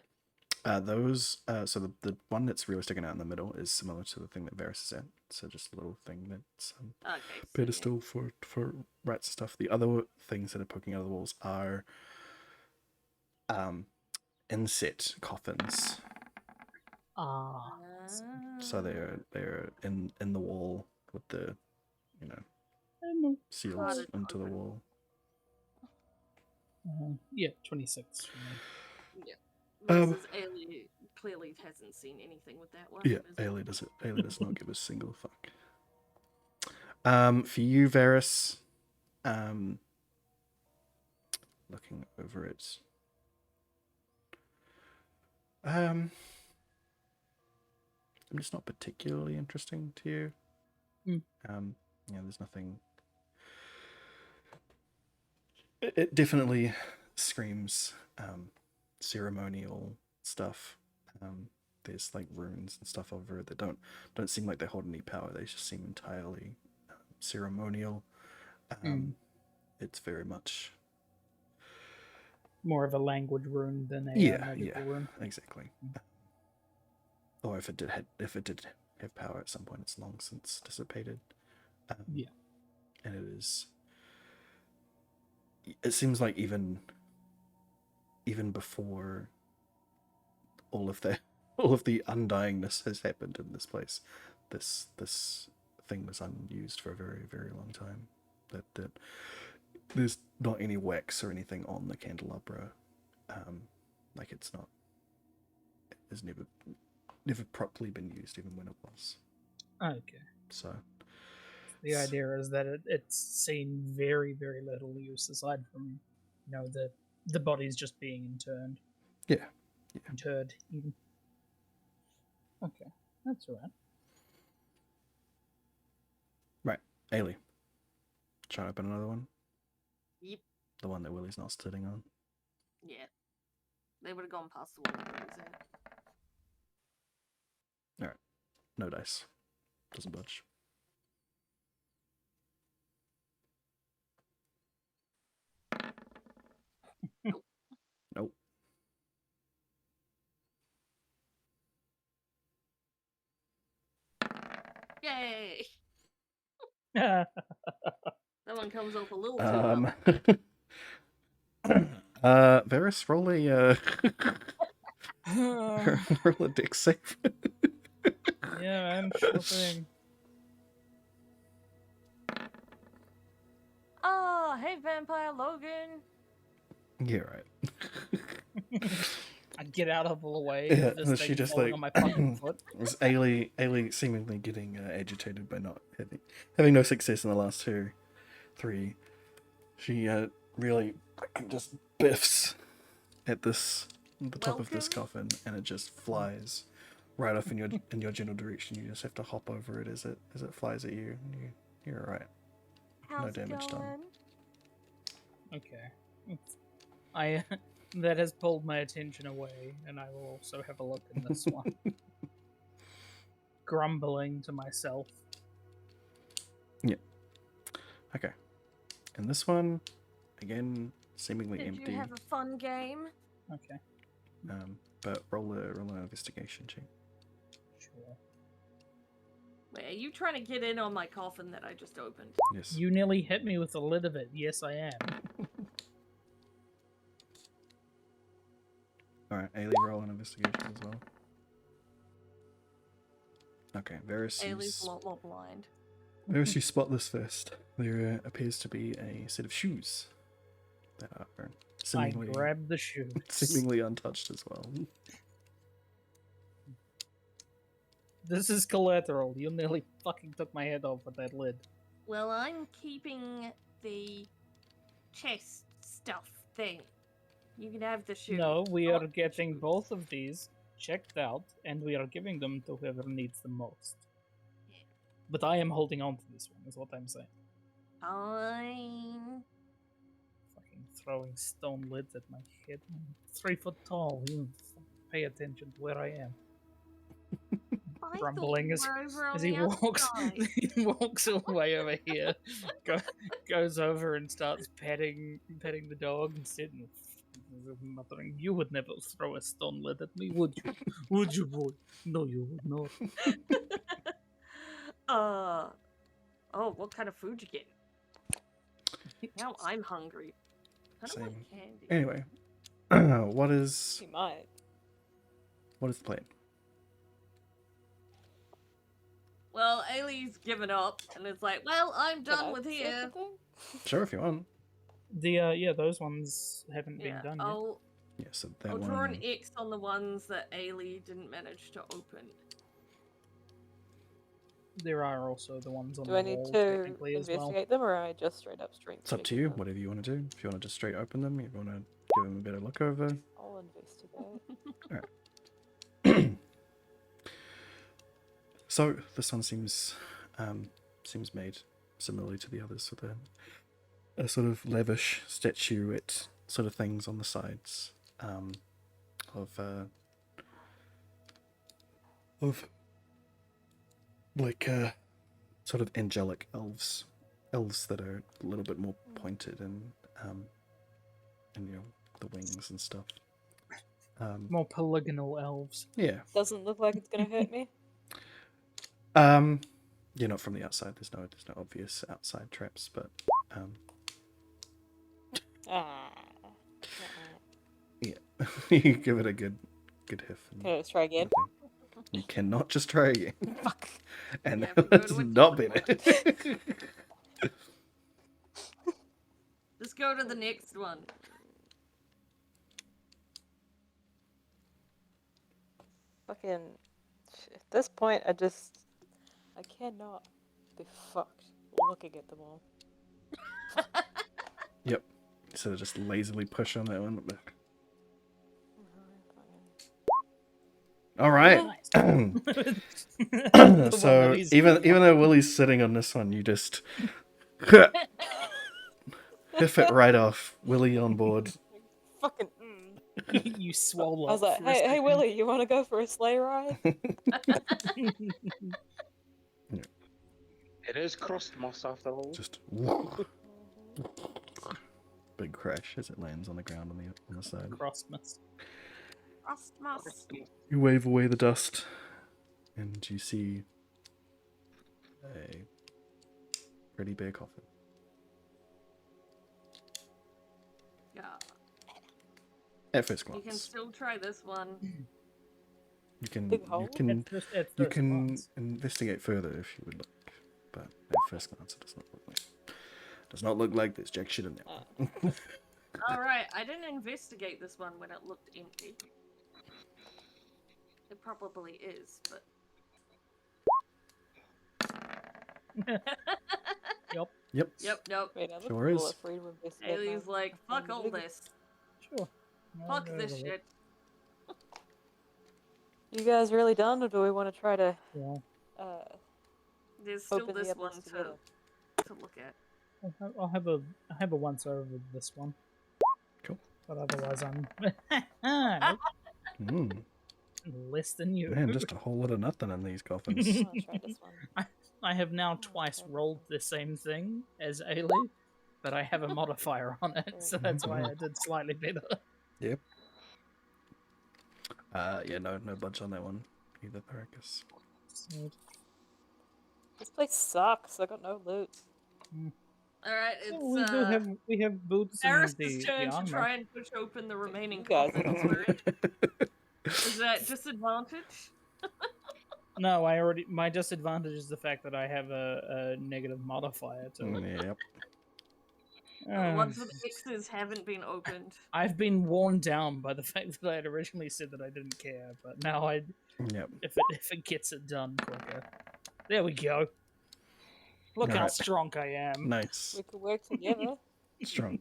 S1: Those so the one that's really sticking out in the middle is similar to the thing that Varys is at. So just a little thing that's
S3: Okay. So
S1: pedestal for rites and stuff. The other things that are poking out of the walls are inset coffins.
S4: Ah.
S1: So they're in the wall with the, you know,
S4: No.
S1: seals
S3: Clotted
S1: into the
S3: coffin.
S1: wall.
S4: Yeah, 26 for me.
S3: Mrs. Ailey clearly hasn't seen anything with that one.
S1: Yeah, Ailey does not give a single fuck. For you, Varys, looking over it. It's not particularly interesting to you. Yeah, there's nothing. It definitely screams ceremonial stuff. There's like runes and stuff over it that don't seem like they hold any power. They just seem entirely ceremonial. It's very much
S4: more of a language rune than a magical rune.
S1: Exactly. Or if it did have power at some point, it's long since dissipated. And it is. It seems like even before all of the undyingness has happened in this place, this thing was unused for a very, very long time. That there's not any wax or anything on the candelabra. Like it's never properly been used, even when it was.
S4: Okay.
S1: So
S4: the idea is that it's seen very, very little use aside from, the bodies just being interned.
S1: Yeah.
S4: Interred, even. Okay, that's alright.
S1: Right, Ailey. Try to open another one.
S3: Yep.
S1: The one that Willie's not sitting on.
S3: Yeah. They would have gone past the one that was at.
S1: Alright. No dice. Doesn't budge. Nope.
S3: Yay! That one comes off a little too well.
S1: Varys, roll a roll a dex save.
S4: Yeah, man, sure thing.
S3: Oh, hey, Vampire Logan.
S1: Yeah, right.
S4: I get out of the way.
S1: Yeah,
S4: This
S1: and
S4: thing
S1: she just
S4: falling
S1: like
S4: on my fucking foot.
S1: was Ailey seemingly getting agitated by not having no success in the last 3. She really just biffs at the top of this coffin, and it just flies right off in your general direction. You just have to hop over it as it flies at you. You're alright. No damage done.
S4: Okay. That has pulled my attention away, and I will also have a look in this one. Grumbling to myself.
S1: Yeah. Okay. And this one, again, seemingly
S3: Did
S1: empty.
S3: you have a fun game?
S4: Okay.
S1: But roll an investigation check.
S4: Sure.
S3: Wait, are you trying to get in on my coffin that I just opened?
S1: Yes.
S4: You nearly hit me with the lid of it. Yes, I am.
S1: Alright, Ailey, roll an investigation as well. Okay, Varys.
S3: Ailey's a lot more blind.
S1: Varys, you spot this first. There appears to be a set of shoes that are seemingly,
S4: I grabbed the shoes.
S1: seemingly untouched as well.
S4: This is collateral. You nearly fucking took my head off with that lid.
S3: Well, I'm keeping the chest stuff thing. You can have the shoes.
S4: No, we are getting both of these checked out, and we are giving them to whoever needs them most.
S3: Yeah.
S4: But I am holding on to this one, is what I'm saying.
S3: Fine.
S4: Fucking throwing stone lids at my head. I'm 3 foot tall. You pay attention to where I am. Grumbling as he walks he walks away over here, goes over and starts petting the dog and sitting muttering, "You would never throw a stone lid at me, would you? Would you, boy? No, you would not."
S3: Oh, what kind of food you get? Now I'm hungry. I don't
S1: Same.
S3: want candy.
S1: Anyway, what is
S2: You might.
S1: the plan?
S3: Well, Ailey's given up and it's like, well, I'm
S2: Can
S3: done
S2: I
S3: with
S2: search
S3: here.
S2: the thing?
S1: Sure, if you want.
S4: Yeah, those ones haven't been
S3: Yeah,
S4: done yet.
S1: Yeah, so that
S3: I'll
S1: one.
S3: draw an X on the ones that Ailey didn't manage to open.
S4: There are also the ones on
S2: Do
S4: the
S2: I need
S4: wall,
S2: to
S4: technically, as well.
S2: investigate them, or am I just straight up strength?
S1: It's up to
S2: checking
S1: you.
S2: them?
S1: Whatever you want to do. If you want to just straight open them, if you want to give them a better look over.
S2: I'll investigate.
S1: So this one seems made similarly to the others, with a sort of lavish statuette sort of things on the sides of like sort of angelic elves that are a little bit more pointed and you know, the wings and stuff.
S4: More polygonal elves.
S1: Yeah.
S2: Doesn't look like it's gonna hurt me.
S1: Yeah, not from the outside. There's no obvious outside traps, but
S2: Ah.
S1: yeah, you give it a good hiff. And
S2: Can I just try again?
S1: nothing. You cannot just try again.
S2: Fuck.
S1: And
S3: You have to go
S1: that's
S3: to a
S1: not been
S3: different
S1: it.
S3: Just go to the next one.
S2: Fucking. At this point, I cannot be fucked looking at them all.
S1: Yep. So just lazily push on that one. All right.
S4: The one
S1: So
S4: that he's
S1: even
S4: picking up.
S1: though Willie's sitting on this one, you just hiff it right off. Willie on board.
S2: Fucking.
S4: You swole
S2: I was
S4: up
S2: like,
S4: for a
S2: hey,
S4: second.
S2: Willie, you want to go for a sleigh ride?
S5: It is crust moss after all.
S1: Just big crash as it lands on the ground on the side.
S4: Christmas.
S3: Christmas.
S1: You wave away the dust, and you see a pretty big coffin.
S3: Yeah.
S1: At first
S3: You can
S1: glance,
S3: still try this one.
S1: you can
S2: Big hole?
S4: At first
S1: you can
S4: glance.
S1: investigate further if you would like, but at first glance, it does not look like there's jack shit in there.
S3: Alright, I didn't investigate this one when it looked empty. It probably is, but...
S4: Yep.
S1: Yep.
S3: Yep.
S2: Wait, I look
S1: Sure is.
S2: free to investigate
S3: Ailey's
S2: my-
S3: like,
S2: my
S3: fuck all
S2: jiggle.
S3: this.
S4: Sure. I'll
S3: Fuck
S4: go
S3: this
S4: with it.
S3: shit.
S2: You guys really done, or do we want to try to
S4: Yeah.
S3: There's still
S2: open the
S3: this
S2: others
S3: one
S2: together?
S3: to look at.
S4: I'll have a once over with this one.
S1: Cool.
S4: But otherwise, I'm
S1: Mm,
S4: less than you.
S1: man, just a whole lot of nothing in these coffins.
S2: I want to try this one.
S4: I have now twice rolled the same thing as Ailey, but I have a modifier on it, so that's why I did slightly better.
S1: Yep. Yeah, no budge on that one either, Paracus.
S2: This place sucks. I got no loot.
S3: Alright,
S4: We
S3: it's
S4: do we have boots and
S3: Barris's
S4: the
S3: turn to
S4: armor.
S3: try and push open the remaining
S2: You guys
S3: coffins,
S2: are
S3: right? Is that disadvantage?
S4: No, my disadvantage is the fact that I have a negative modifier to it.
S1: Yep.
S3: The ones with X's haven't been opened.
S4: I've been worn down by the fact that I had originally said that I didn't care, but now
S1: Yep.
S4: if it gets it done quicker. There we go. Look how
S1: Alright.
S4: strong I am.
S1: Nice.
S2: We could work together.
S1: Strong.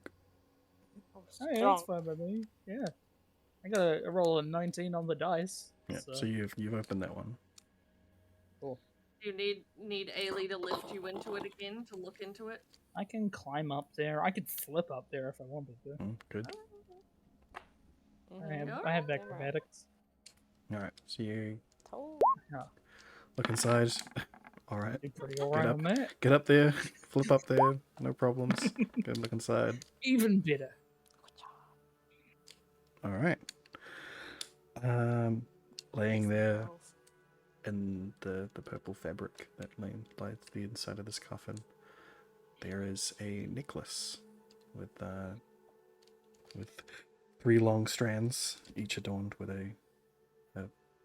S2: Oh,
S4: Oh, yeah,
S2: strong.
S4: that's fine by me. Yeah. I got a roll of 19 on the dice.
S1: Yeah. So you've opened that one.
S3: Do you need Ailey to lift you into it again to look into it?
S4: I can climb up there. I could flip up there if I wanted to.
S1: Good.
S2: Mhm.
S4: I have
S2: Alright.
S4: acrobatics.
S1: All right. So you
S2: Told.
S1: look inside. All right.
S4: Be pretty alright on that.
S1: Get up there. Flip up there. No problems. Go and look inside.
S4: Even better.
S1: All right. Laying there in the purple fabric that lines the inside of this coffin, there is a necklace with 3 long strands, each adorned with a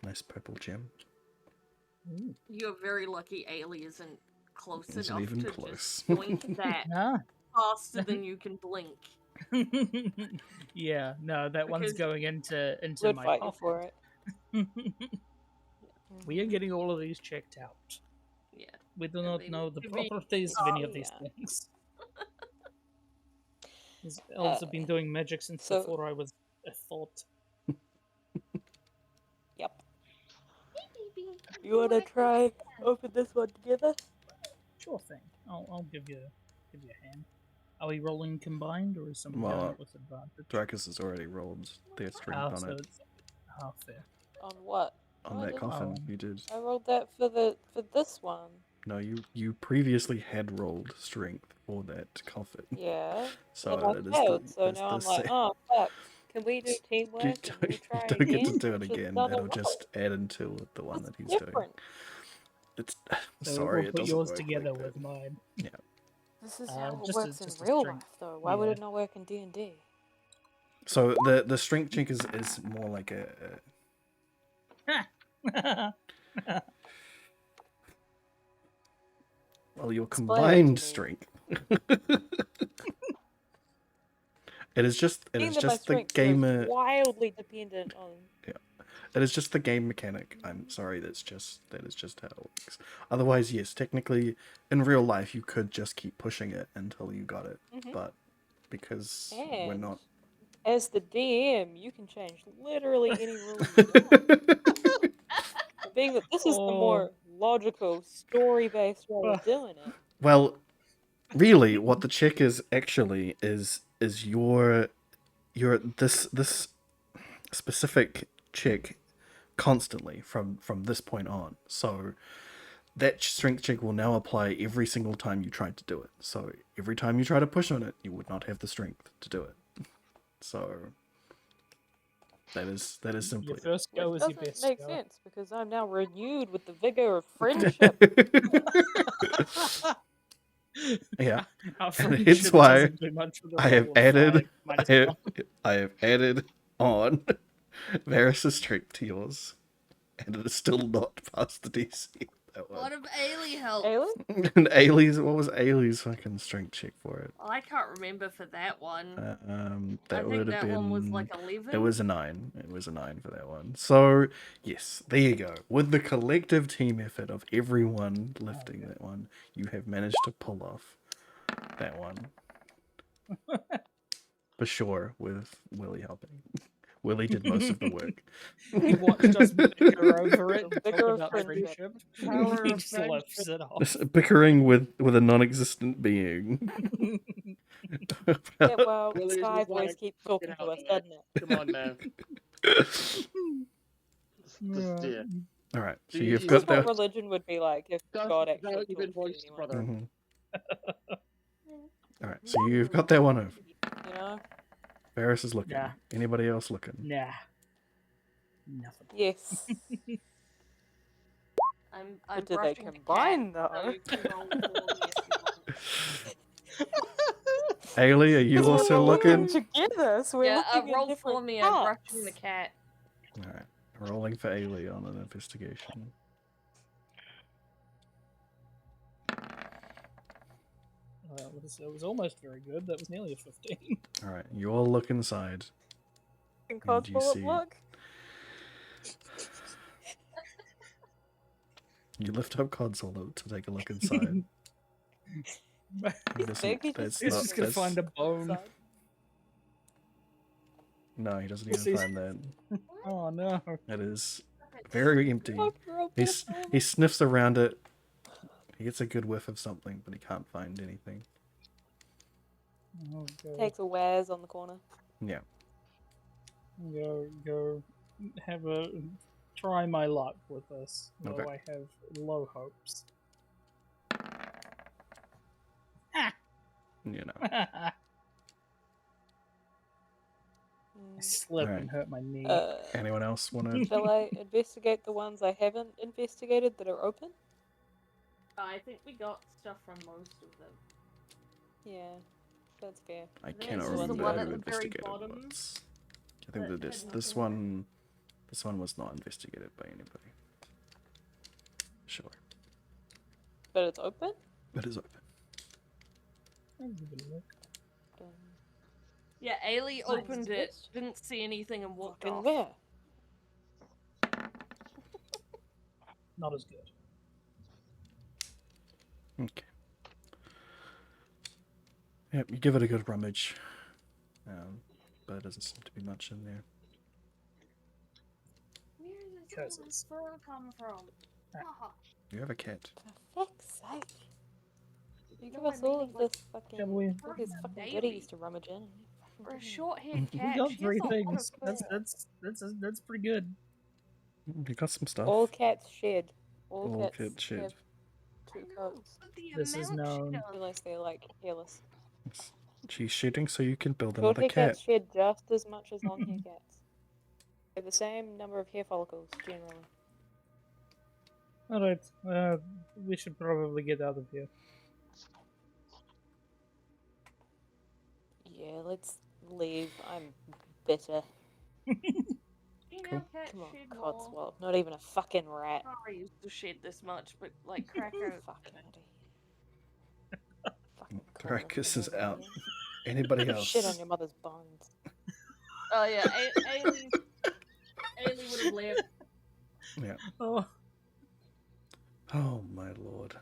S1: nice purple gem.
S4: Ooh.
S3: You're very lucky Ailey isn't close
S1: Isn't
S3: enough
S1: even
S3: to
S1: close.
S3: just yoink that
S4: Ah.
S3: faster than you can blink.
S4: Yeah, no, that one's
S3: Because-
S4: going into
S2: Would
S4: my
S2: fight you
S4: pocket.
S2: for it.
S4: We are getting all of these checked out.
S3: Yeah.
S4: We do
S3: And
S4: not
S3: they
S4: know
S3: need
S4: the
S3: to be-
S4: properties of any of these
S2: Yeah.
S4: things. These elves have been doing magic since
S2: so-
S4: before I was a thought.
S2: Yep. You wanna try open this one together?
S4: Sure thing. I'll give you a hand. Are we rolling combined or is someone
S1: Well,
S4: doing it with advantage?
S1: Drakus has already rolled their strength
S4: Ah,
S1: on
S4: so
S1: it.
S4: it's half there.
S2: On what?
S1: On
S2: No, I
S1: that
S2: didn't.
S1: coffin,
S4: Oh.
S1: you did.
S2: I rolled that for this one.
S1: No, you previously had rolled strength for that coffin.
S2: Yeah.
S1: So
S2: and I
S1: it is
S2: failed, so
S1: it's
S2: now
S1: the
S2: I'm like,
S1: same.
S2: oh fuck. Can we do teamwork
S1: You
S2: and we'll try
S1: don't
S2: again?
S1: get to do it
S2: Which is
S1: again.
S2: another
S1: It'll
S2: roll.
S1: just add into the one
S2: That's
S1: that he's doing.
S2: different.
S1: It's
S4: So
S1: sorry,
S4: we'll
S1: it
S4: put
S1: doesn't
S4: yours
S1: work
S4: together
S1: like
S4: with
S1: that.
S4: mine.
S2: This is
S4: Uh,
S2: how it
S4: just a-
S2: works in
S4: just a
S2: real
S4: strength.
S2: life, though. Why would
S4: Yeah.
S2: it not work in D&D?
S1: So the strength check is more like a well, your
S2: Explain it to
S1: combined
S2: me.
S1: strength. It is just
S2: Being that my
S1: the
S2: strength
S1: gamer.
S2: is wildly dependent on.
S1: It is just the game mechanic. I'm sorry, that is just how it works. Otherwise, yes, technically, in real life, you could just keep pushing it until you got it.
S2: Mhm.
S1: But because we're
S2: And
S1: not.
S2: as the DM, you can change literally any rule you want. Being that this is the more logical, story-based way of doing it.
S1: Well, really, what the check is actually is your this specific check constantly from this point on. So that strength check will now apply every single time you try to do it. So every time you try to push on it, you would not have the strength to do it. So that is simply
S4: Your
S1: it.
S4: first go
S2: Which
S4: is your
S2: doesn't
S4: best
S2: make
S4: go.
S2: sense because I'm now renewed with the vigor of friendship.
S1: Yeah.
S4: Our
S1: And it's
S4: friendship
S1: why
S4: doesn't do much for the
S1: I have
S4: roll of
S1: added
S4: 5 minus 1.
S1: I have added on Varys' strength to yours, and it is still not past the DC. That
S3: What
S1: one.
S3: if Ailey helps?
S2: Ailey?
S1: And Ailey's, what was Ailey's fucking strength check for it?
S3: I can't remember for that one.
S1: That
S3: I
S1: would
S3: think
S1: have
S3: that
S1: been.
S3: one was like 11.
S1: It was a 9. It was a 9 for that one. So yes, there you go. With the collective team effort of everyone lifting that one, you have managed to pull off that one. For sure, with Willie helping. Willie did most of the work.
S4: He watched us bicker over it,
S2: The
S4: talk
S2: vigor of
S4: about
S2: friendship.
S4: friendship.
S5: Power
S4: He
S5: of
S4: just lifts it off.
S1: This bickering with a non-existent being.
S2: Yeah, well,
S5: Willie's
S2: Sky
S5: just
S2: voice
S5: like,
S2: keeps talking
S5: "Get
S2: to
S5: out
S2: us,
S5: of there."
S2: doesn't it?
S5: Come on now. Yeah.
S1: All right, so
S5: Do you-
S1: you've
S5: you
S1: got
S2: That's what
S1: that.
S2: religion would be like if God actually
S5: You've been
S2: talked to
S5: voiced,
S2: anyone.
S5: brother.
S1: Mhm. All right, so you've got that one over.
S2: You know?
S1: Varys is looking.
S4: Nah.
S1: Anybody else looking?
S4: Nah. Nothing.
S2: Yes.
S3: I'm
S2: But did they
S3: brushing the
S2: combine,
S3: cat,
S2: though?
S3: so you can roll for me if you want.
S1: Ailey, are you
S2: Because
S1: also
S2: we're
S1: looking?
S2: together, so we're
S3: Yeah,
S2: looking
S3: roll
S2: in different
S3: for me.
S2: parts.
S3: I'm brushing the cat.
S1: All right, rolling for Ailey on an investigation.
S4: It was almost very good. That was nearly a 15.
S1: All right, you all look inside.
S2: And
S1: And you
S2: Cosmo
S1: see-
S2: look.
S1: You lift up console to take a look inside. He doesn't-
S2: big, he
S1: that's
S4: He's
S1: not-
S4: just gonna
S1: that's-
S4: find a bone.
S2: Outside.
S1: No, he doesn't
S4: Yes,
S1: even
S4: he's-
S1: find that.
S4: Oh no.
S1: It is very empty.
S2: Fuck, girl,
S1: He
S2: piss on
S1: he sniffs around it. He gets a good whiff of something, but he can't find anything.
S4: Oh, go,
S2: Takes a Waz on the corner.
S1: Yeah.
S4: go have a try my luck with this. Though
S1: Okay.
S4: I have low hopes.
S1: You know.
S4: I
S2: Mm.
S4: slip
S1: Alright.
S4: and hurt my knee.
S1: Anyone else want to?
S2: Shall I investigate the ones I haven't investigated that are open?
S3: I think we got stuff from most of them.
S2: Yeah, that's fair.
S1: I
S3: This
S1: cannot
S3: is
S2: the
S1: remember
S2: one
S1: who
S2: at the
S3: very
S1: investigated
S3: bottom.
S1: once. I think that this one was not investigated by anybody. Sure.
S2: But it's open?
S1: It is open.
S4: I'll give it a look.
S3: Yeah, Ailey
S2: Nice.
S3: opened it, didn't see anything, and walked
S2: Fucking
S3: off.
S2: where?
S4: Not as good.
S1: Okay. Yep, you give it a good rummage. But there doesn't seem to be much in there.
S3: Where does all this fur come from? Haha.
S1: You have a cat.
S2: For fuck's sake. You give
S3: No,
S2: us
S3: I
S2: all
S3: mean,
S2: of
S3: like,
S2: this fucking,
S4: Shall we-
S2: all these fucking
S3: Daily.
S2: goodies to rummage in. and you fucking
S3: For a
S2: give me-
S3: short-haired
S4: We
S3: cat,
S4: got
S3: she
S4: 3
S3: has a lot of
S4: things.
S3: fur.
S4: That's pretty good.
S1: You got some stuff.
S2: All cats shed.
S1: All
S2: All cats
S1: cats shed.
S2: have
S3: I
S2: 2
S3: know,
S2: coats.
S3: but the
S4: This is
S3: amount she
S4: known.
S3: does.
S2: Unless they're like hairless.
S1: She's shedding so you can build
S2: Short
S1: another
S2: hair
S1: cat.
S2: cats shed just as much as long hair cats. They have the same number of hair follicles, generally.
S4: Alright, we should probably get out of here.
S2: Yeah, let's leave. I'm bitter.
S3: Female cats
S1: Cool.
S2: Come on,
S3: shed
S2: Codswallop.
S3: more.
S2: Not even a fucking rat.
S3: Sorry used to shed this much, but like Cracker.
S2: Fucking idiot. Fucking
S1: Dracus is
S2: Codswallop.
S1: out. Anybody else?
S2: Shit on your mother's bones.
S3: Oh yeah, Ailey would have left.
S1: Yeah.
S4: Oh,
S1: Oh my lord.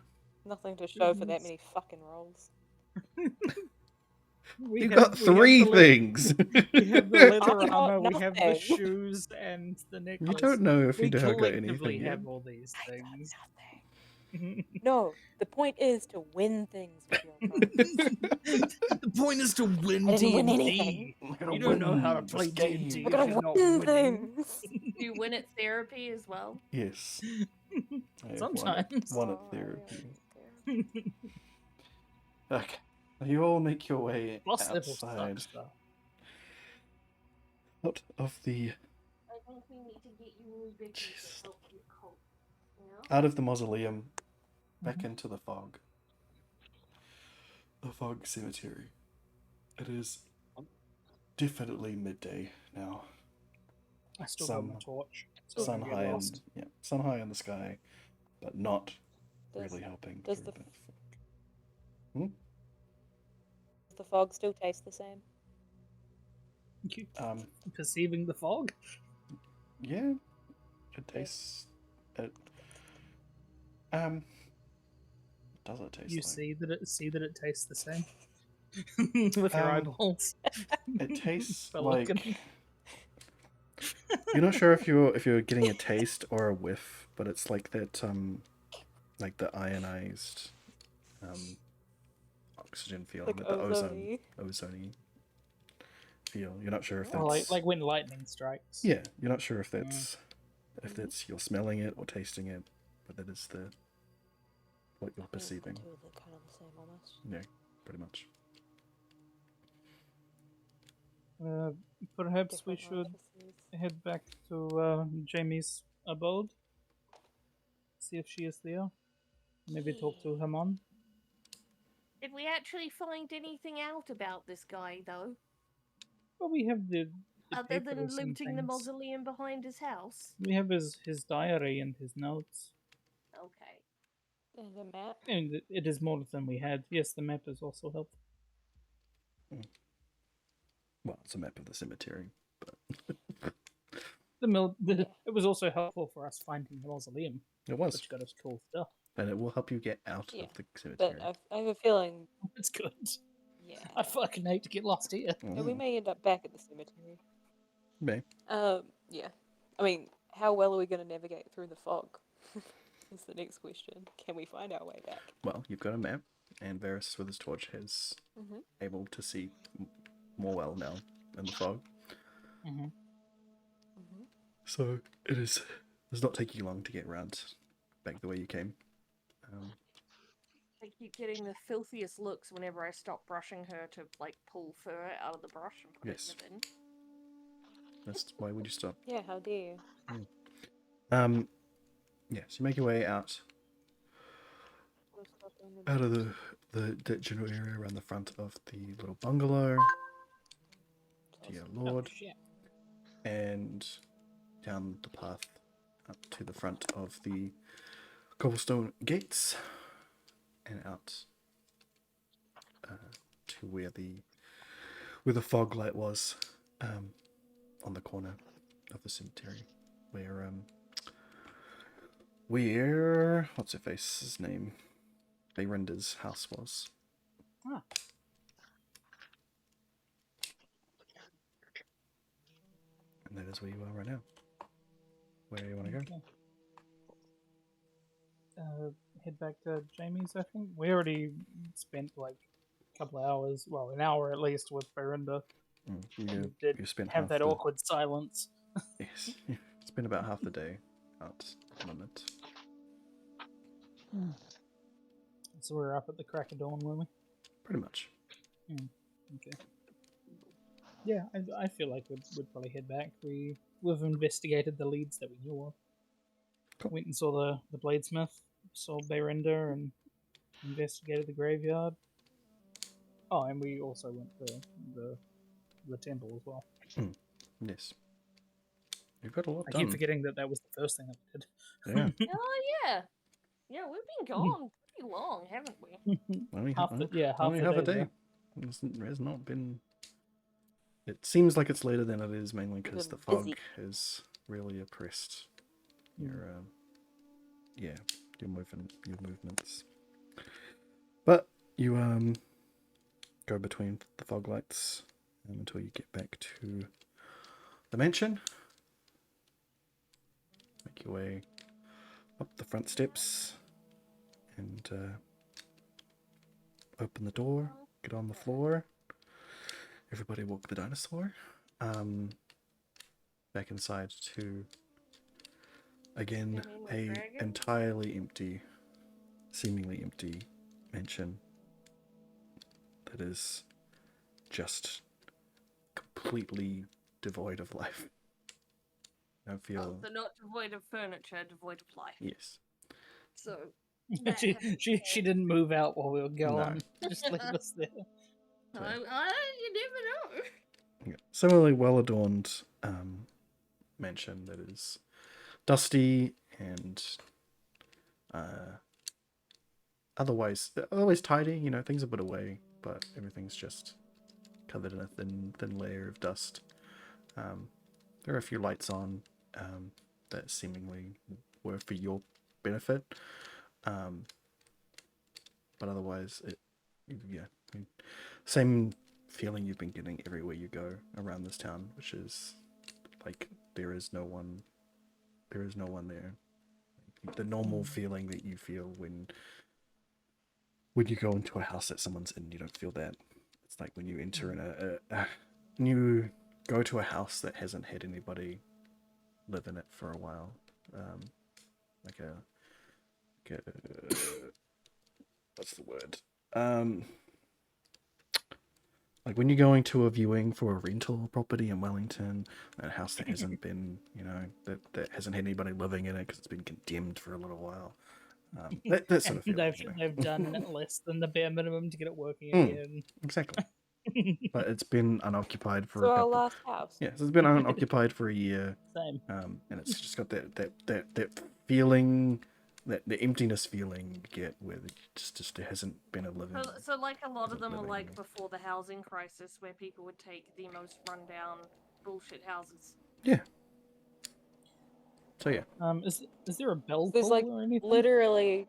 S2: Nothing to show for that many fucking rolls.
S1: You got 3 things.
S4: We have the leather
S2: I got
S4: armor, we have the
S2: nothing.
S4: shoes, and the necklace.
S1: You don't know if
S4: We
S1: you don't got
S4: collectively
S1: anything yet.
S4: have all these
S2: I got
S4: things.
S2: nothing. No, the point is to win things with your cards.
S4: The point is to win
S2: I didn't win
S4: D&D.
S2: anything.
S4: You don't know how to play D&D.
S2: We're gonna
S4: You're not
S2: win
S4: winning.
S2: things.
S3: Do you win at therapy as well?
S1: Yes. I have
S4: Sometimes.
S1: One at
S2: Oh,
S1: therapy.
S2: yeah.
S1: Okay. You all make your way
S4: Boss level
S1: outside
S4: sucks, though.
S1: out of the
S3: I think we need to get you new big
S1: Jesus.
S3: to help you cope. You know?
S1: out of the mausoleum, back into the fog. The fog cemetery. It is definitely midday now.
S4: I still got
S1: Sun-
S4: my torch. So I
S1: Sun
S4: don't get
S1: high in,
S4: lost.
S1: sun high in the sky, but not
S2: Does,
S1: really helping.
S2: does
S1: through
S2: the-
S1: that fog.
S2: does the fog still taste the same?
S4: You
S1: Perceiving
S4: the fog?
S1: Yeah, it tastes. It. Does it taste
S4: You
S1: like?
S4: see that it tastes the same with your eyeballs.
S1: It tastes
S4: By
S1: like.
S4: looking.
S1: You're not sure if you're getting a taste or a whiff, but it's like that like the ionized oxygen feeling,
S2: Like
S1: the ozone
S2: ozone-y?
S1: feel. You're not sure if that's
S4: Or like when lightning strikes.
S1: yeah. You're not sure if that's you're smelling it or tasting it, but that is the what you're
S2: I think the
S1: perceiving.
S2: two are kind of the same almost.
S1: Yeah, pretty much.
S4: Perhaps we
S2: Different
S4: should
S2: orifices.
S4: head back to Jamie's abode. See if she is there. Maybe talk to Hamon.
S3: Did we actually find anything out about this guy, though?
S4: Well, we have the
S3: Other than
S4: papers and
S3: looting the
S4: things.
S3: mausoleum behind his house?
S4: We have his diary and his notes.
S3: Okay.
S2: And a map.
S4: And it is more than we had. Yes, the map is also helpful.
S1: Well, it's a map of the cemetery, but
S4: It was also helpful for us finding the mausoleum,
S1: it was,
S4: which got us cool stuff.
S1: and it will help you get out
S2: Yeah,
S1: of the cemetery.
S2: But I have a feeling,
S4: It's good.
S2: yeah.
S4: I fucking hate to get lost here.
S2: And we may end up back at the cemetery.
S1: May.
S2: Yeah. I mean, how well are we going to navigate through the fog? Is the next question. Can we find our way back?
S1: Well, you've got a map, and Varys with his torch is
S2: Mm-hmm.
S1: able to see more well now in the fog.
S4: Mm-hmm.
S2: Mm-hmm.
S1: So does not take you long to get around back the way you came.
S3: I keep getting the filthiest looks whenever I stop brushing her to, like, pull fur out of the brush and put
S1: Yes.
S3: it in the bin.
S1: That's why would you stop?
S2: Yeah, how dare you?
S1: Yeah, so you make your way out of the general area around the front of the little bungalow. Dear Lord.
S4: Oh, shit.
S1: and down the path up to the front of the cobblestone gates and out to where the fog light was, on the corner of the cemetery, where what's her face's name? Varenda's house was.
S4: Ah.
S1: And that is where you are right now. Where do you want to go?
S4: Okay. Head back to Jamie's, I think. We already spent like a couple of hours, well, an hour at least with Verinda.
S1: You spent
S4: have
S1: half
S4: that
S1: the,
S4: awkward silence.
S1: Yes, it's been about half the day out at the moment.
S4: So we're up at the crack of dawn, were we?
S1: Pretty much.
S4: Okay. Yeah, I feel like we'd probably head back. We've investigated the leads that we knew of.
S1: Cool.
S4: Went and saw the bladesmith, saw Berinda, and investigated the graveyard. Oh, and we also went to the temple as well.
S1: Yes. You've got a lot
S4: I
S1: done.
S4: keep forgetting that was the first thing that we did.
S1: Yeah.
S3: Oh yeah. Yeah, we've been gone pretty long, haven't we?
S1: Only
S4: half
S1: a
S4: the
S1: day.
S4: there.
S1: There's not been. It seems like it's later than it is, mainly because the
S2: Been
S1: fog
S2: busy.
S1: has really oppressed your your movements. But you go between the fog lights until you get back to the mansion. Make your way up the front steps and open the door, get on the floor. Everybody walk the dinosaur. Back inside to, again,
S3: You mean the
S1: a
S3: dragon?
S1: entirely empty, seemingly empty mansion that is just completely devoid of life. I don't feel...
S3: Oh, so not devoid of furniture, devoid of life.
S1: Yes.
S3: So
S4: she didn't move out while we were gone. Just leave us there.
S3: you never know.
S1: Yeah. Similarly well adorned mansion that is dusty and otherwise tidy. You know, things are put away, but everything's just covered in a thin layer of dust. There are a few lights on that seemingly were for your benefit, but otherwise same feeling you've been getting everywhere you go around this town, which is like there is no one there. The normal feeling that you feel when you go into a house that someone's in, you don't feel that. It's like when you enter in when you go to a house that hasn't had anybody live in it for a while, like a what's the word? Like when you're going to a viewing for a rental property in Wellington, a house that hasn't been, that hasn't had anybody living in it because it's been condemned for a little while. That sort of feeling.
S4: They've done less than the bare minimum to get it working again.
S1: Exactly. But it's been unoccupied for
S2: So
S1: a
S2: our
S1: couple.
S2: last house.
S1: Yeah, so it's been unoccupied for a year.
S4: Same.
S1: And it's just got that feeling, the emptiness feeling you get where there hasn't been a living.
S3: So like a lot of
S1: Isn't
S3: them were
S1: living
S3: like
S1: anymore.
S3: before the housing crisis, where people would take the most rundown bullshit houses.
S1: Yeah. So yeah.
S4: Is there a bell
S2: There's
S4: pull
S2: like
S4: or anything?
S2: literally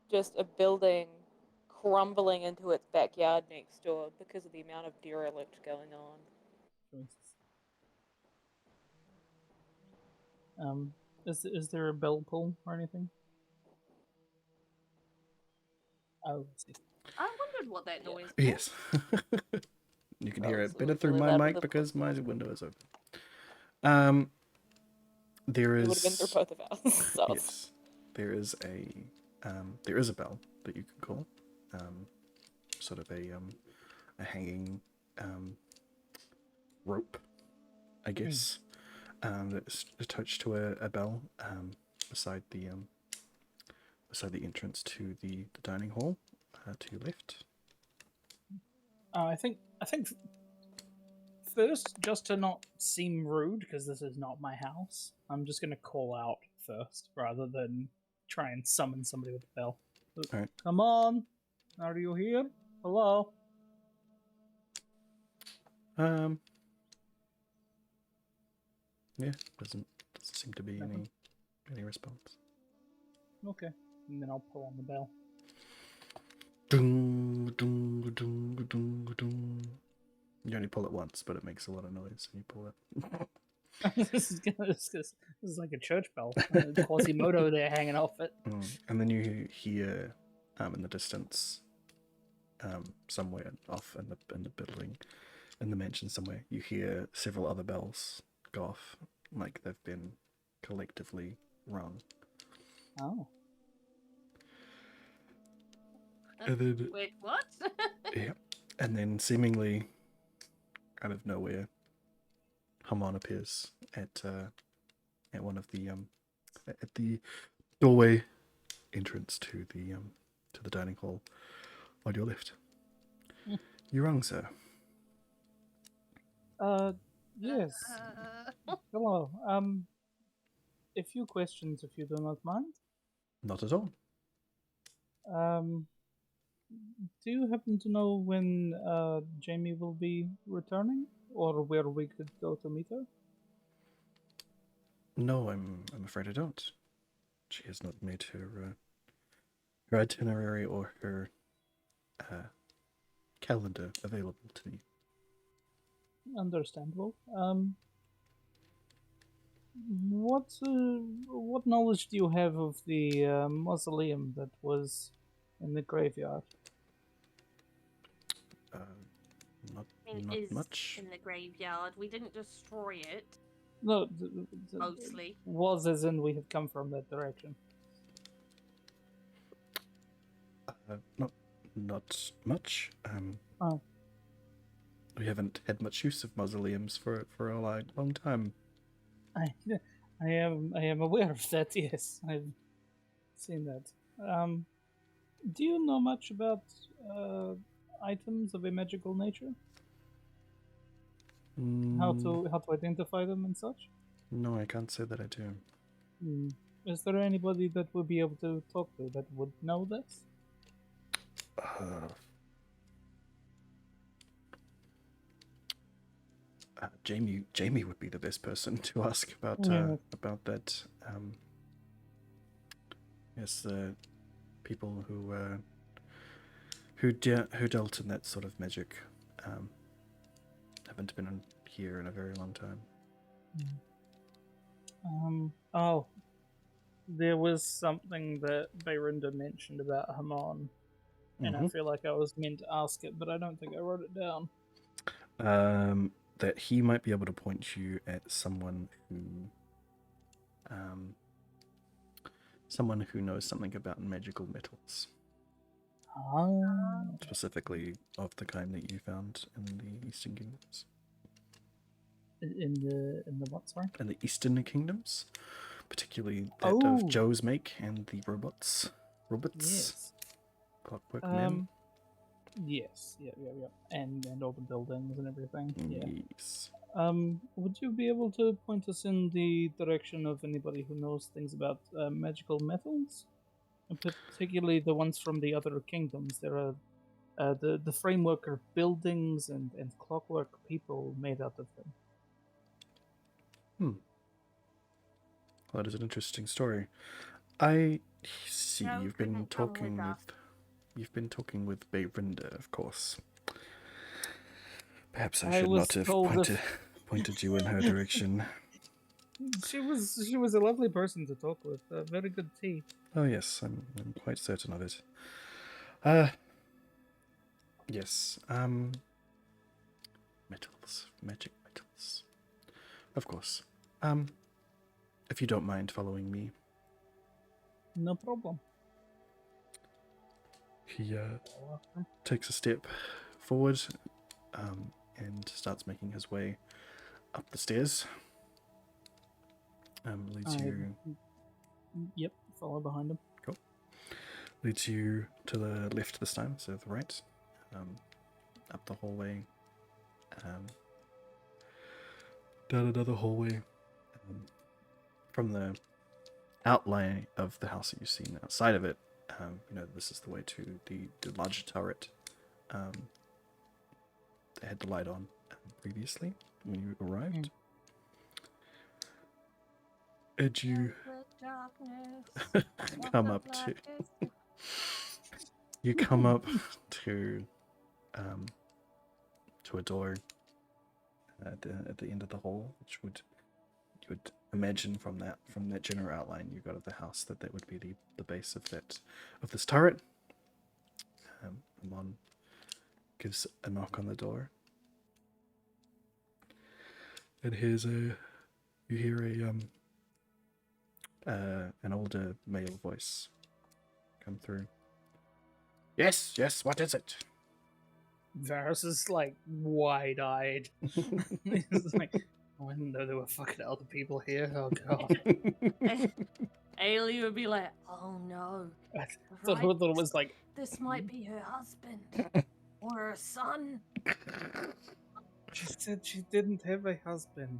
S2: just a building crumbling into its backyard next door because of the amount of derelict going on.
S4: Is there a bell pull or anything? Oh, let's see.
S3: I wondered what that noise was.
S1: Yes. You can hear
S2: Oh,
S1: it
S2: so
S1: better
S2: it's
S1: through
S2: really
S1: my
S2: loud
S1: mic
S2: with the-
S1: because my window is open. There
S2: It
S1: is
S2: would have been through both of ours. So
S1: yes, there is a bell that you can call, sort of a hanging rope, I guess, that's attached to a bell beside the entrance to the dining hall to your left.
S4: I think First, just to not seem rude, because this is not my house, I'm just going to call out first, rather than try and summon somebody with a bell.
S1: Alright.
S4: Come on! Are you here? Hello?
S1: Yeah, doesn't seem to be any response.
S4: Okay. And then I'll pull on the bell.
S1: Dung, dung, dung, dung, dung. You only pull it once, but it makes a lot of noise when you pull it.
S4: This is like a church bell. Quasimodo there hanging off it.
S1: And then you hear in the distance, somewhere off in the building, in the mansion somewhere, you hear several other bells go off, like they've been collectively rung.
S4: Oh.
S1: And then,
S3: Wait, what?
S1: yeah, and then seemingly out of nowhere, Haman appears at one of the at the doorway entrance to the dining hall on your left. You rung, sir.
S4: Yes. Hello. A few questions, if you do not mind.
S1: Not at all.
S4: Do you happen to know when Jamie will be returning, or where we could go to meet her?
S1: No, I'm afraid I don't. She has not made her itinerary or her calendar available to me.
S4: Understandable. What knowledge do you have of the mausoleum that was in the graveyard?
S1: Not
S3: Is
S1: much.
S3: in the graveyard. We didn't destroy it.
S4: No,
S3: Mostly.
S4: was as in we had come from that direction.
S1: Not much.
S4: Oh.
S1: We haven't had much use of mausoleums for a long time.
S4: I am aware of that. Yes, I've seen that. Do you know much about items of a magical nature? How to identify them and such?
S1: No, I can't say that I do.
S4: Is there anybody that would be able to talk to that would know this?
S1: Jamie would be the best person to ask about about that. Yes, the people who dealt in that sort of magic haven't been here in a very long time.
S4: Oh, there was something that Bayrinda mentioned about Haman, and I feel like I was meant to ask it, but I don't think I wrote it down.
S1: That he might be able to point you at someone who knows something about magical metals. Specifically of the kind that you found in the Eastern Kingdoms.
S4: In the what, sorry?
S1: In the Eastern Kingdoms, particularly that of Joe's make and the robots.
S4: Yes.
S1: Clockwork men.
S4: Yes, yeah, and all the buildings and everything. Yeah.
S1: Yes.
S4: Would you be able to point us in the direction of anybody who knows things about magical metals, and particularly the ones from the other kingdoms? There are the framework of buildings and clockwork people made out of them.
S1: Well, that is an interesting story. I see
S3: No,
S1: you've been
S3: couldn't come with
S1: talking
S3: us.
S1: with Bayrinda, of course. Perhaps I
S4: I
S1: should
S4: was
S1: not have
S4: told
S1: pointed you in her direction.
S4: She was a lovely person to talk with. Very good tea.
S1: Oh yes, I'm quite certain of it. Yes. Metals, magic metals. Of course. If you don't mind following me.
S4: No problem.
S1: He takes a step forward and starts making his way up the stairs. Leads you.
S4: Yep, follow behind him.
S1: Cool. Leads you to the left this time, so the right. Up the hallway. down another hallway. From the outline of the house that you've seen outside of it, you know, this is the way to the larger turret they had the light on previously when you arrived. And you come up to you come up to a door at the end of the hall, which you would imagine from that general outline you got of the house that would be the base of this turret. Amon gives a knock on the door, and you hear an older male voice come through. Yes, what is it?
S4: Varus is like wide-eyed. He's like, oh, I didn't know there were fucking other people here. Oh god.
S3: Ailey would be like, oh no.
S4: I thought it was like,
S3: This might be her husband. Or her son.
S4: she said she didn't have a husband.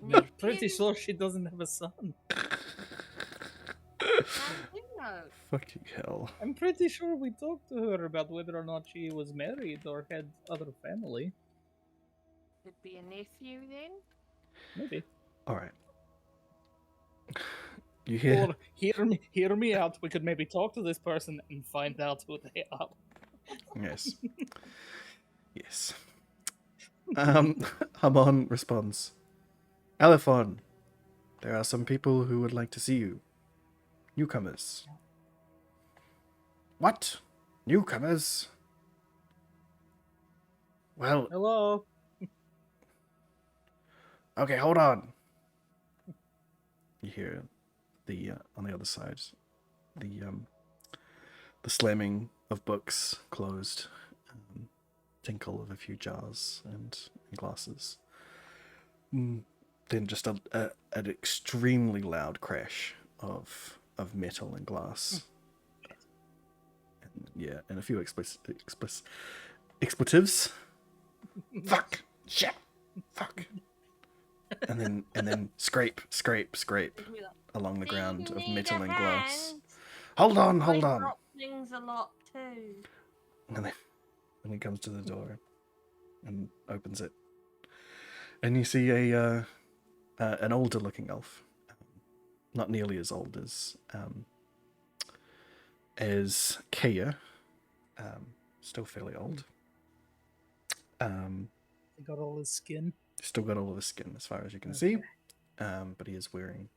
S3: Me
S4: I'm pretty
S3: too.
S4: sure she doesn't have a son.
S3: How do you know?
S1: Fucking hell.
S4: I'm pretty sure we talked to her about whether or not she was married or had other family.
S3: Could be a nephew then?
S4: Maybe.
S1: Alright. You hear
S4: Or hear me out. We could maybe talk to this person and find out who they are.
S1: Yes. Yes. Hamon responds, Alephon, there are some people who would like to see you. Newcomers. What? Newcomers? Well,
S4: Hello.
S1: okay, hold on. You hear on the other side, the slamming of books closed, tinkle of a few jars and glasses. Then just an extremely loud crash of metal and glass. And, yeah, and a few expletives. Fuck! Shit! Fuck! And then scrape along the ground of metal and glass. Hold on.
S3: Drop things a lot too.
S1: And then he comes to the door and opens it, and you see an older looking elf, not nearly as old as Kaya, still fairly old.
S4: He got all his skin.
S1: Still got all of his skin as far as you can see, but he is wearing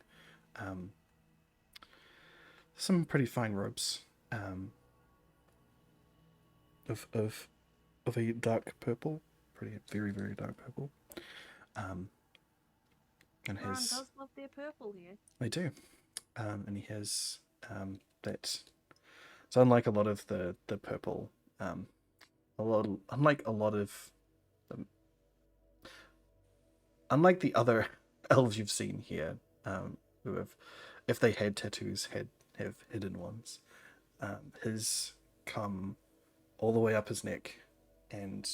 S1: some pretty fine robes of a dark purple, very dark purple. And
S3: Everyone does love their purple here.
S1: they do, and he has that. So unlike a lot of the purple, unlike the other elves you've seen here, who have, if they had tattoos, have hidden ones. His come all the way up his neck and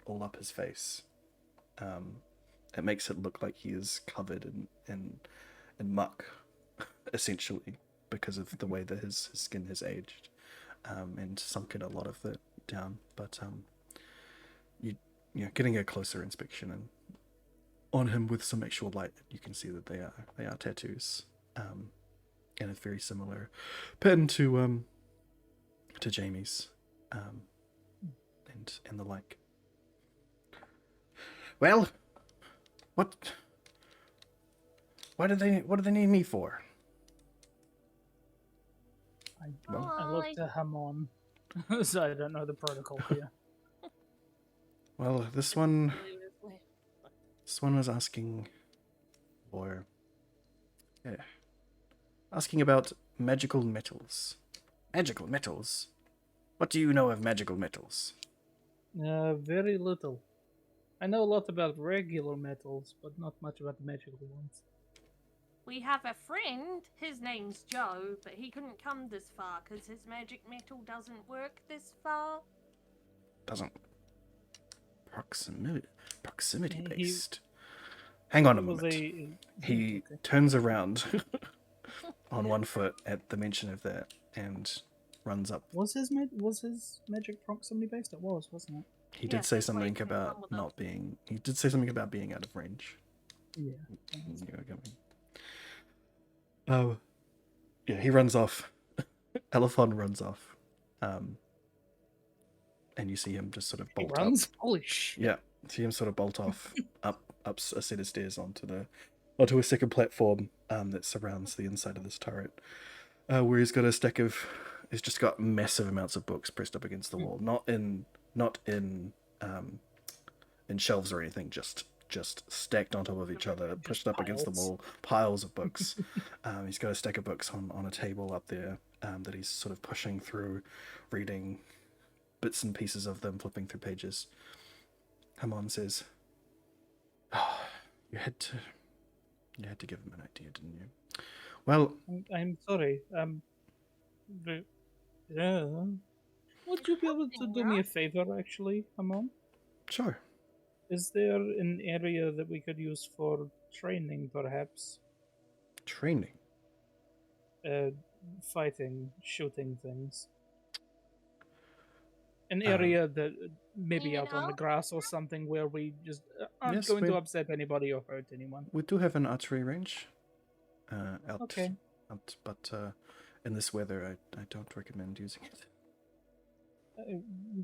S1: all up his face. It makes it look like he is covered in muck, essentially, because of the way that his skin has aged, and sunken a lot of it down. But you getting a closer inspection and on him with some actual light, you can see that they are tattoos, and a very similar pattern to Jamie's, and the like. Well, what do they need me for?
S4: I looked at Hamon, so I don't know the protocol here.
S1: Well, this one was asking about magical metals. Magical metals? What do you know of magical metals?
S4: Very little. I know a lot about regular metals, but not much about the magical ones.
S3: We have a friend, his name's Joe, but he couldn't come this far because his magic metal doesn't work this far.
S1: Doesn't. proximity
S4: He-
S1: based. Hang on a
S4: It was
S1: moment.
S4: a
S1: He
S4: okay.
S1: turns around on one foot at the mention of that and runs up.
S4: Was his magic proximity based? It was, wasn't it?
S1: He
S3: Yeah,
S1: did say
S3: his
S1: something
S3: wave can run
S1: about
S3: with
S1: not
S3: us.
S1: being. He did say something about being out of range.
S4: Yeah.
S1: Oh, yeah. He runs off. Elephant runs off, and you see him just sort of
S4: He
S1: bolt
S4: runs.
S1: up.
S4: Holy shit!
S1: Yeah, see him sort of bolt off up a set of stairs onto a second platform that surrounds the inside of this turret, where he's got a stack of. He's just got massive amounts of books pressed up against the wall, not in shelves or anything, just stacked on top of each other, pushed up against the wall, piles of books. He's got a stack of books on a table up there that he's sort of pushing through, reading bits and pieces of them, flipping through pages. Hamon says, "Oh, you had to give him an idea, didn't you? Well,
S4: I'm sorry. But, yeah. Would you be able to do me a favor, actually, Amon?
S1: sure.
S4: Is there an area that we could use for training, perhaps?
S1: Training.
S4: Fighting, shooting things. An area that maybe out on the grass or something where we just aren't
S1: Yes,
S4: going to
S1: we-
S4: upset anybody or hurt anyone.
S1: We do have an archery range.
S4: Okay.
S1: But in this weather, I don't recommend using it.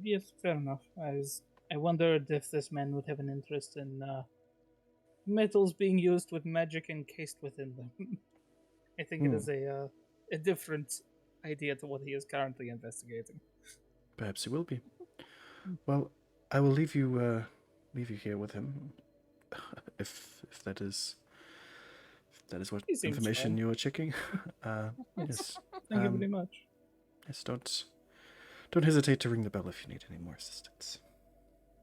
S4: Yes, fair enough. I wondered if this man would have an interest in metals being used with magic encased within them. I think it is a different idea to what he is currently investigating.
S1: Perhaps he will be. Well, I will leave you here with him. If that is what
S4: He seems
S1: information
S4: fine.
S1: you are checking. Yes.
S4: Thank you very much.
S1: Yes. Don't hesitate to ring the bell if you need any more assistance.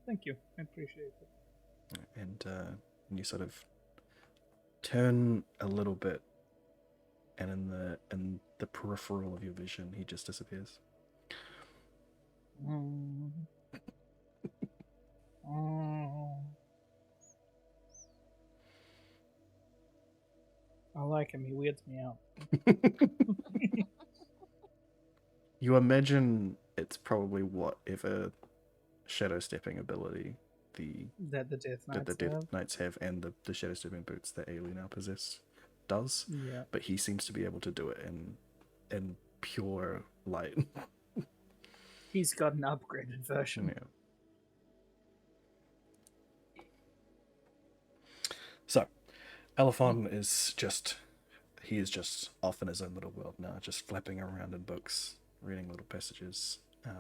S4: Thank you. I appreciate it.
S1: And you sort of turn a little bit, and in the peripheral of your vision, he just disappears.
S4: I like him. He weirds me out.
S1: You imagine it's probably whatever shadow stepping ability
S4: That the Death Knights
S1: that the
S4: have.
S1: Death Knights have, and the shadow stepping boots that Ailey now possess does.
S4: Yeah.
S1: But he seems to be able to do it in pure light.
S4: He's got an upgraded version.
S1: Yeah. So, Elephon is just off in his own little world now, just flapping around in books, reading little passages,
S4: How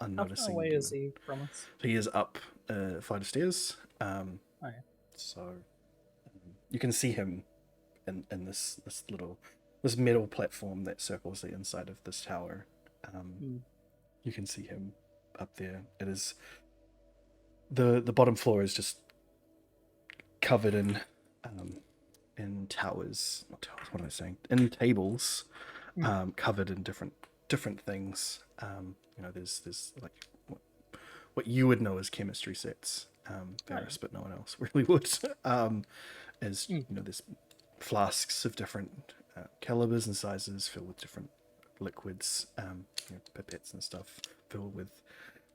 S1: unnoticing.
S4: far away
S1: you.
S4: is he from us?
S1: He is up a flight of stairs.
S4: Yeah.
S1: So you can see him in this metal platform that circles the inside of this tower. You can see him up there. It is the bottom floor is just covered in towers. Not towers. What am I saying? In tables, covered in different things. There's like what you would know as chemistry sets. Varys, but no one else really would. There's flasks of different calibers and sizes filled with different liquids, pipettes and stuff filled with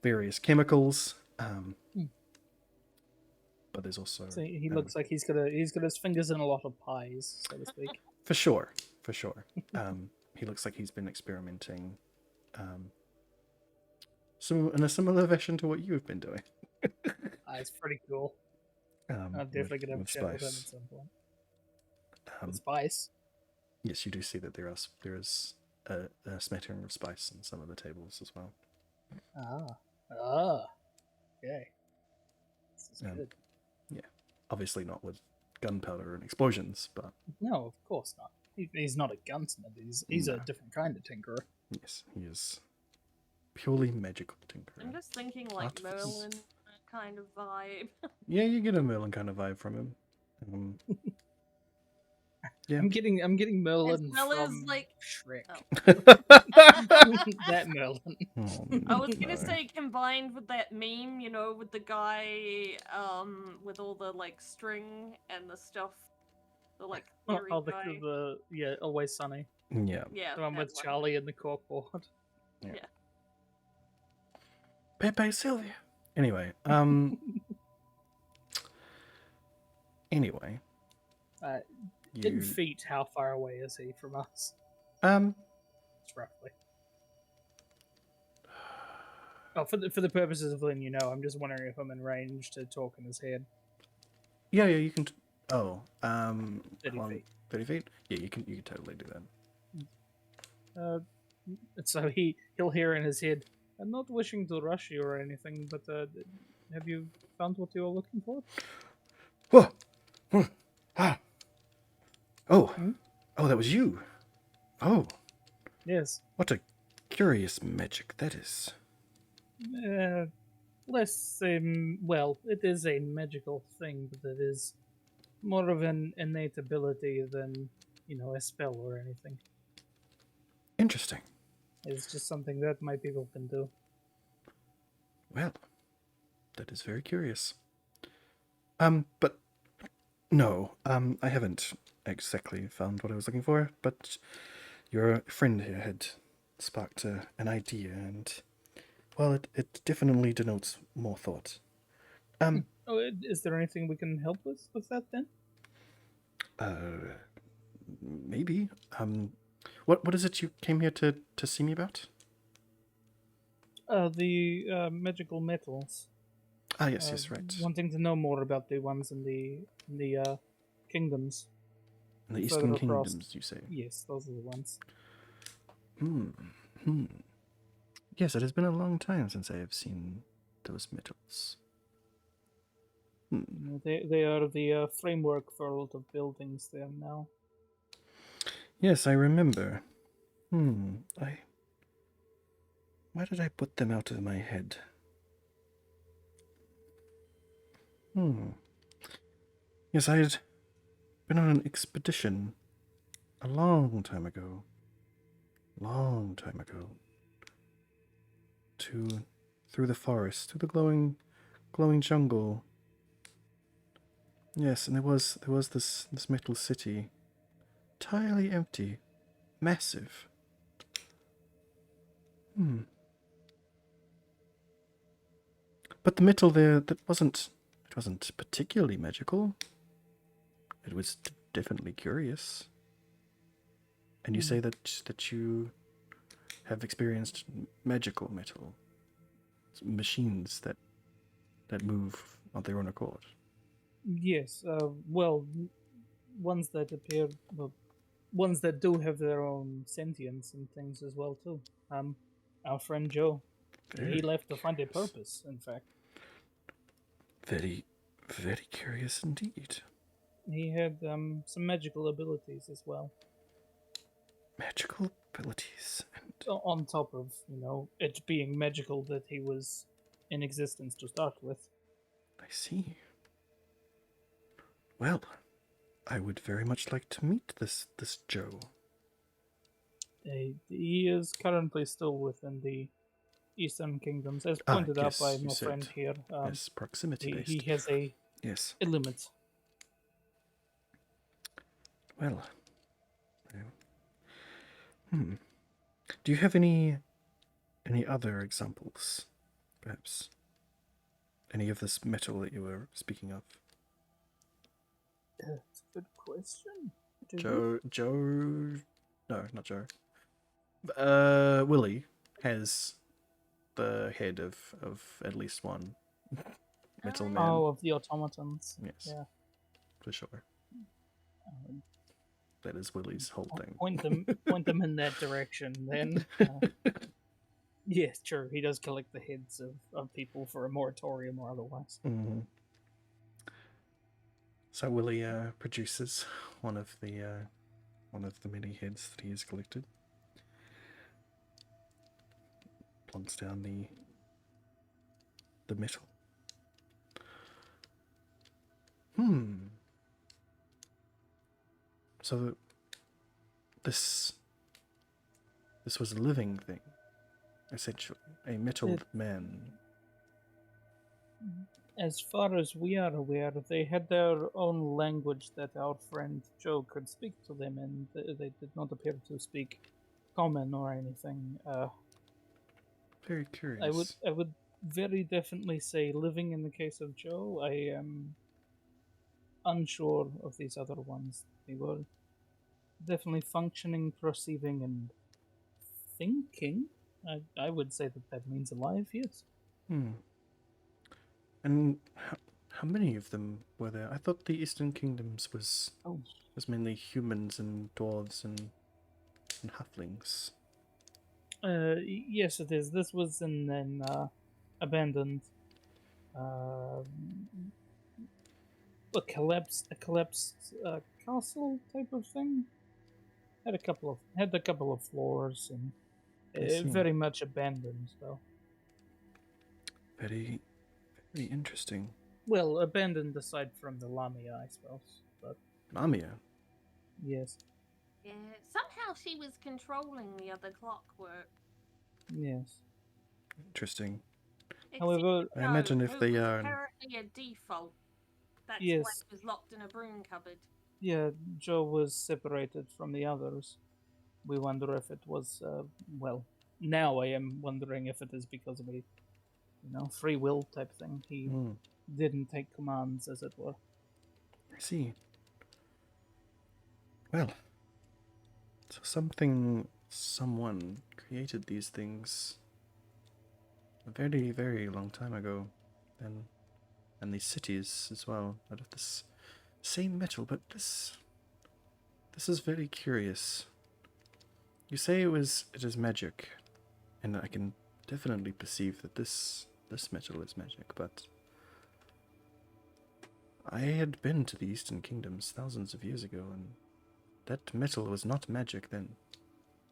S1: various chemicals. But there's also
S4: So he looks like he's got his fingers in a lot of pies, so to speak.
S1: For sure. He looks like he's been experimenting in a similar fashion to what you've been doing.
S4: It's pretty cool. I'm definitely gonna have a chat with him at some point. With spice.
S1: Yes, you do see that there is a smattering of spice in some of the tables as well.
S4: Okay. This is good.
S1: Yeah, obviously not with gunpowder and explosions, but
S4: No, of course not. He's not a gunsmith. He's a different kind of tinkerer.
S1: yes, he is purely magical tinkerer.
S3: I'm just thinking like
S1: Artifice.
S3: Merlin kind of vibe.
S1: Yeah, you get a Merlin kind of vibe from him. Yeah.
S4: I'm getting Merlin
S3: well as,
S4: from
S3: like-
S4: Shrek.
S3: Oh.
S4: That Merlin.
S1: Oh,
S3: I was gonna
S1: no.
S3: say combined with that meme, you know, with the guy, with all the like string and the stuff, the like theory guy.
S4: Yeah, Always Sunny.
S1: Yeah.
S3: Yeah,
S4: The one
S3: that
S4: with Charlie and the corkboard.
S1: Pepe Sylvia. Anyway, anyway.
S4: In feet, how far away is he from us? It's roughly. Oh, for the purposes of letting you know, I'm just wondering if I'm in range to talk in his head.
S1: Yeah, you can.
S4: 30 feet.
S1: 30 feet? Yeah, you can totally do that.
S4: So he'll hear in his head, I'm not wishing to rush you or anything, but have you found what you were looking for?
S1: Whoa! Ah! Oh!
S4: Hmm?
S1: Oh, that was you! Oh!
S4: Yes.
S1: What a curious magic that is.
S4: Less, well, it is a magical thing, but it is more of an innate ability than, a spell or anything.
S1: Interesting.
S4: It's just something that my people can do.
S1: Well, that is very curious. But no, I haven't exactly found what I was looking for, but your friend here had sparked an idea, and, well, it definitely denotes more thought.
S4: Is there anything we can help with that then?
S1: Maybe. What is it you came here to see me about?
S4: The magical metals.
S1: Ah, yes, right.
S4: Wanting to know more about the ones in the kingdoms.
S1: In the
S4: further
S1: Eastern
S4: across.
S1: Kingdoms, you say?
S4: Yes, those are the ones.
S1: Yes, it has been a long time since I have seen those metals.
S4: They are the framework for a lot of buildings there now.
S1: Yes, I remember. Why did I put them out of my head? Yes, I had been on an expedition a long time ago. Through the forest, through the glowing jungle. Yes, and there was this metal city, entirely empty, massive. But the metal there, it wasn't particularly magical. It was definitely curious. And you say that you have experienced magical metal machines that move on their own accord.
S4: Yes, well, ones that appear, ones that do have their own sentience and things as well too. Our friend Joe, he left to find a purpose. In fact,
S1: very, very curious indeed.
S4: he had some magical abilities as well.
S1: Magical abilities, and
S4: On top of it being magical that he was in existence to start with.
S1: I see. Well, I would very much like to meet this Joe.
S4: He is currently still within the Eastern Kingdoms, as pointed out by my friend here.
S1: Yes, proximity based.
S4: He has a limit.
S1: Well, do you have any other examples, perhaps? Any of this metal that you were speaking of?
S4: That's a good question.
S1: No, not Joe. Willie has the head of at least one metal man.
S4: Oh, of the automatons.
S1: Yes.
S4: Yeah.
S1: For sure. That is Willie's whole thing.
S4: Point them in that direction, then. Yes, true. He does collect the heads of people for a moratorium or otherwise.
S1: Mm-hmm. So Willie produces one of the many heads that he has collected. Plunks down the metal. So this was a living thing, essentially, a metal man.
S4: As far as we are aware, they had their own language that our friend Joe could speak to them, and they did not appear to speak common or anything.
S1: Very curious.
S4: I would very definitely say living in the case of Joe. I am unsure of these other ones. They were definitely functioning, perceiving, and thinking. I would say that means alive, yes.
S1: And how many of them were there? I thought the Eastern Kingdoms was mainly humans and dwarves and halflings.
S4: Yes, it is. This was in an abandoned, a collapsed castle type of thing. Had a couple of floors and very much abandoned though.
S1: Very, very interesting.
S4: Well, abandoned aside from the Lamia, I suppose. But
S1: Lamia?
S4: yes.
S3: Yeah, somehow she was controlling the other clockwork.
S4: Yes.
S1: Interesting.
S4: However,
S1: I imagine if they
S3: was
S1: are
S3: apparently a default. That's why
S4: Yes.
S3: it was locked in a broom cupboard.
S4: Yeah, Joe was separated from the others. We wonder if it was, well, now I am wondering if it is because of a, free will type thing. He didn't take commands, as it were.
S1: I see. Well, so someone created these things a very, very long time ago, and these cities as well, out of this same metal. But this is very curious. You say it is magic, and I can definitely perceive that this metal is magic, but I had been to the Eastern Kingdoms thousands of years ago, and that metal was not magic then.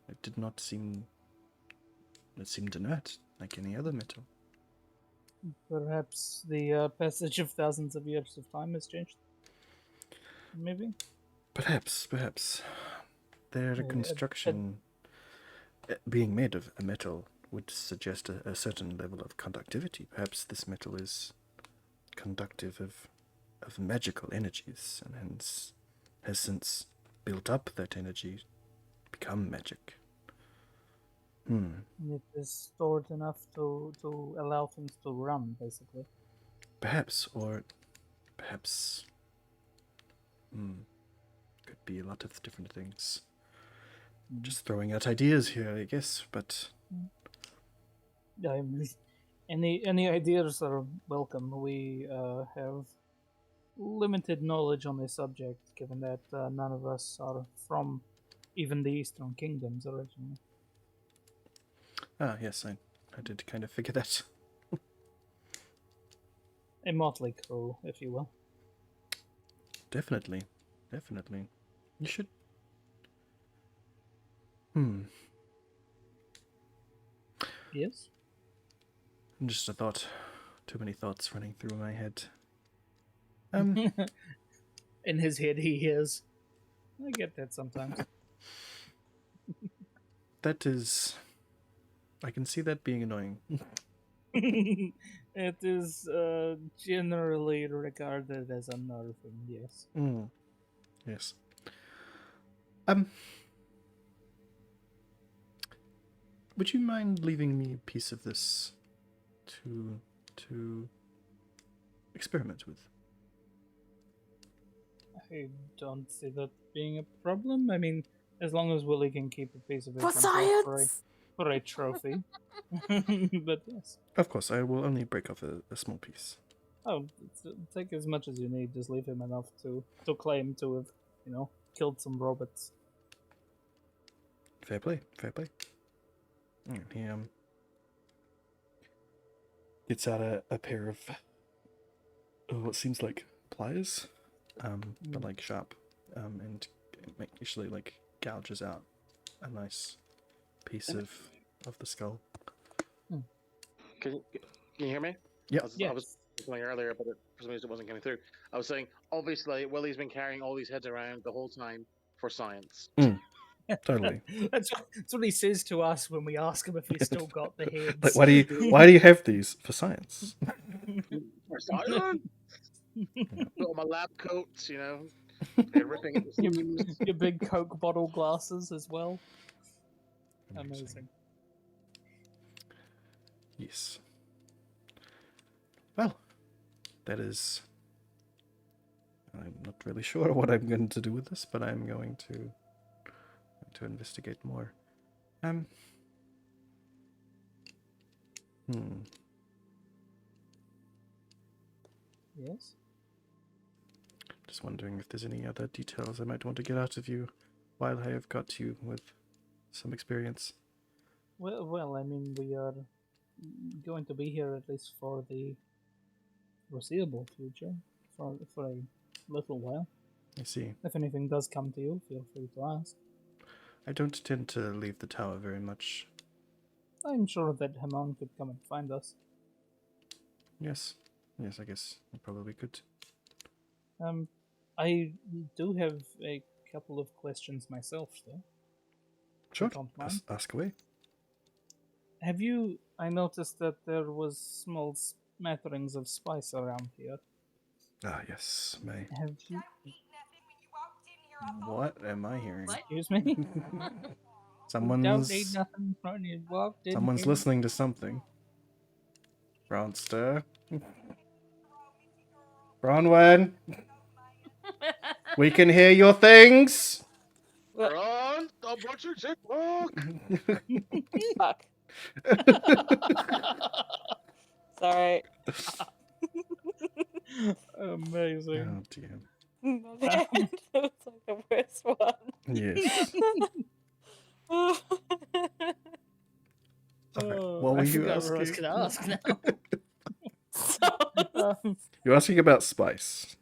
S1: It did not seem... It seemed inert, like any other metal.
S4: Perhaps the passage of thousands of years of time has changed. Maybe?
S1: Perhaps. Their construction, being made of a metal, would suggest a certain level of conductivity. Perhaps this metal is conductive of magical energies, and hence has since built up that energy, become magic.
S4: It is stored enough to allow things to run, basically.
S1: Perhaps. Could be a lot of different things. Just throwing out ideas here, I guess, but...
S4: Any ideas are welcome. We have limited knowledge on the subject, given that none of us are from even the Eastern Kingdoms originally.
S1: Ah, yes, I did kind of figure that.
S4: A motley crew, if you will.
S1: Definitely. You should...
S4: Yes?
S1: Just a thought. Too many thoughts running through my head.
S4: In his head, he hears. I get that sometimes.
S1: That is... I can see that being annoying.
S4: It is generally regarded as unnerving, yes.
S1: Yes. Would you mind leaving me a piece of this to experiment with?
S4: I don't see that being a problem. I mean, as long as Willie can keep a piece of it
S3: For
S4: himself
S3: science!
S4: for a trophy. But yes.
S1: Of course, I will only break off a small piece.
S4: Oh, take as much as you need. Just leave him enough to claim to have, killed some robots.
S1: Fair play. And he gets out a pair of what seems like pliers, but like sharp, and usually like gouges out a nice piece of the skull.
S5: Can you hear me?
S1: Yeah.
S5: I was saying earlier, but for some reason it wasn't coming through. I was saying, obviously, Willie's been carrying all these heads around the whole time. for science.
S1: Totally.
S4: That's what he says to us when we ask him if he's still got the heads.
S1: Like, why do you have these? For science.
S5: For science. Put on my lab coats, they're ripping at the seams.
S4: Your big Coke bottle glasses as well. Amazing.
S1: Yes. Well, that is. I'm not really sure what I'm going to do with this, but I'm going to investigate more.
S4: Yes.
S1: Just wondering if there's any other details I might want to get out of you while I have got you with some experience.
S4: Well, I mean, we are going to be here at least for the foreseeable future, for a little while.
S1: I see.
S4: If anything does come to you, feel free to ask.
S1: I don't tend to leave the tower very much.
S4: I'm sure that Hamon could come and find us.
S1: Yes, I guess I probably could.
S4: I do have a couple of questions myself, though.
S1: Sure,
S4: Don't mind.
S1: ask away.
S4: Have you... I noticed that there was small smatterings of spice around here.
S1: Ah, yes, May.
S4: Have you...
S1: What am I hearing?
S3: What?
S4: Excuse me? Don't need
S1: Someone's
S4: nothing when you walked in
S1: someone's
S4: here.
S1: listening to something. Bronster. Bronwen, we can hear your things.
S5: Ron, stop watching TikTok.
S2: Fuck. Sorry.
S4: Amazing.
S1: Oh dear.
S2: My bad. That was like the worst one.
S1: Yes.
S4: Oh,
S1: what were
S4: I
S1: you
S4: forgot what I was
S1: asking?
S4: going to ask now.
S1: You're asking about spice.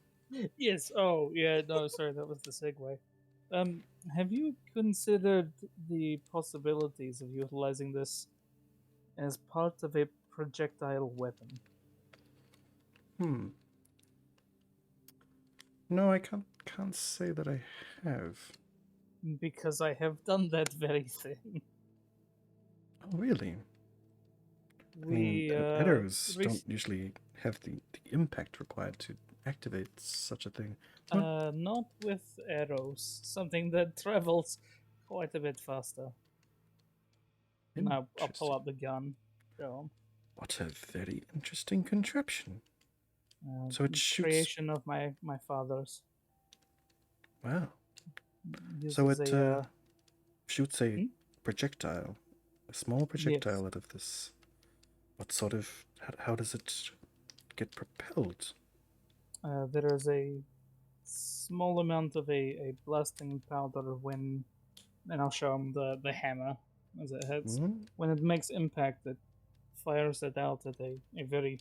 S4: Yes. Oh, yeah. No, sorry. That was the segue. Have you considered the possibilities of utilizing this as part of a projectile weapon?
S1: No, I can't say that I have.
S4: Because I have done that very thing.
S1: Oh, really? I mean,
S4: We
S1: arrows don't usually have the impact required to activate such a thing.
S4: not with arrows. Something that travels quite a bit faster. Now I'll pull
S1: Interesting.
S4: out the gun. Go
S1: What a very interesting contraption.
S4: on.
S1: So it shoots.
S4: Creation of my father's.
S1: Wow.
S4: Uses
S1: So it
S4: a,
S1: shoots a projectile, a small projectile out of this. What sort of? How does it get propelled?
S4: there is a small amount of a blasting powder when, and I'll show him the hammer as it hits. When it makes impact, it fires it out at a very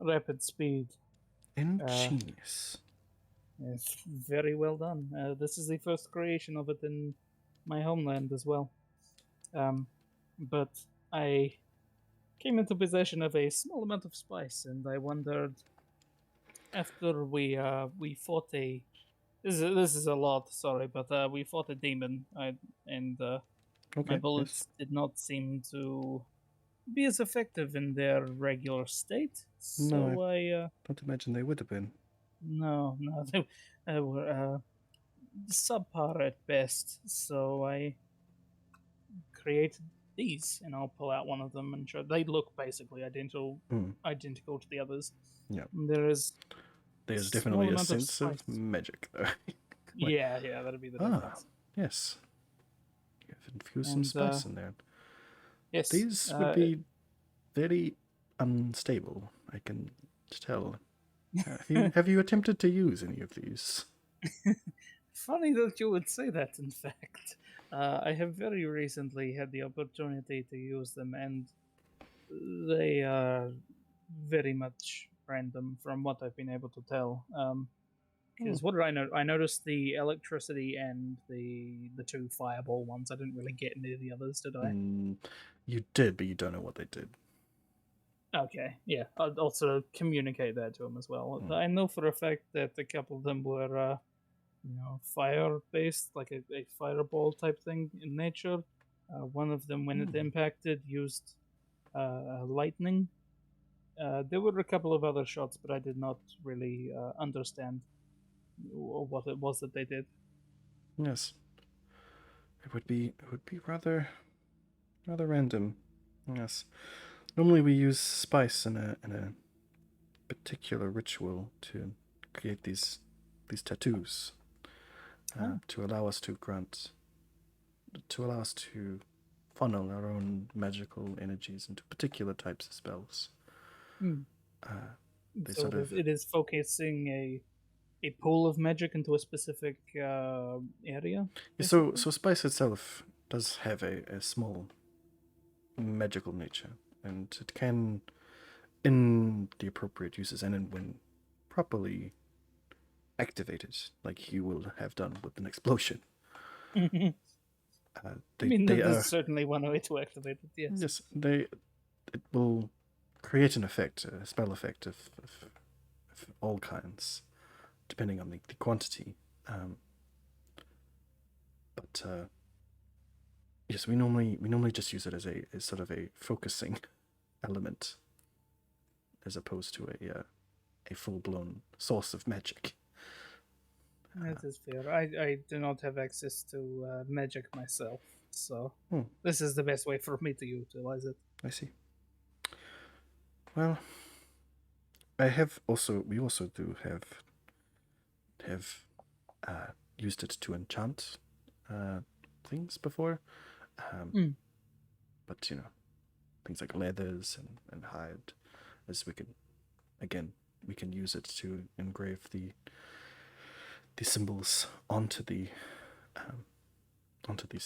S4: rapid speed.
S1: Ingenious.
S4: It's very well done. This is the first creation of it in my homeland as well. But I came into possession of a small amount of spice, and I wondered, after we fought a... This is a lot, sorry, but we fought a demon, and my bullets did not seem to be as effective in their regular state. So
S1: No,
S4: I
S1: don't imagine they would have been.
S4: No, they were subpar at best. So I created these, and I'll pull out one of them and show. They look basically identical to the others.
S1: Yeah,
S4: there's
S1: definitely a sense of magic, though.
S4: yeah, that'd be the difference.
S1: Yes, you have infused some spice in there.
S4: Yes,
S1: these would be very unstable. I can tell. Have you attempted to use any of these?
S4: Funny that you would say that, in fact. I have very recently had the opportunity to use them, and they are very much random from what I've been able to tell. Because what did I know? I noticed the electricity and the two fireball ones. I didn't really get any of the others, did I?
S1: You did, but you don't know what they did.
S4: Okay, yeah. I'll also communicate that to him as well. I know for a fact that a couple of them were fire-based, like a fireball type thing in nature. One of them, when it impacted, used lightning. There were a couple of other shots, but I did not really understand what it was that they did.
S1: Yes. It would be rather random. Yes. Normally we use spice in a particular ritual to create these tattoos to allow us to funnel our own magical energies into particular types of spells. They
S4: So
S1: sort of
S4: it is focusing a pool of magic into a specific area.
S1: so
S4: basically?
S1: spice itself does have a small magical nature, and it can, in the appropriate uses and when properly activated, like you will have done with an explosion.
S4: I mean,
S1: They
S4: there's
S1: are
S4: certainly one way to activate it. Yes.
S1: yes, it will create an effect, a spell effect of all kinds, depending on the quantity. But yes, we normally just use it as a sort of a focusing element, as opposed to a full blown source of magic.
S4: That is fair. I do not have access to magic myself, so this is the best way for me to utilize it.
S1: I see. Well, we also do have used it to enchant things before, but things like leathers and hide, as we can use it to engrave the symbols onto these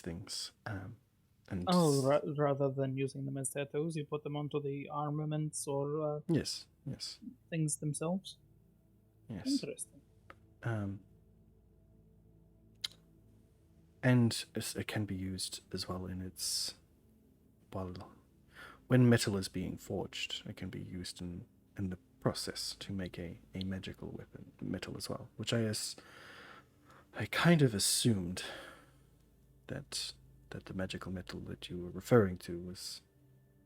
S1: things. And
S4: rather than using them as tattoos, you put them onto the armaments or
S1: yes,
S4: things themselves.
S1: yes.
S4: Interesting.
S1: And it can be used as well when metal is being forged, it can be used in the process to make a magical weapon, metal as well, which I kind of assumed that the magical metal that you were referring to was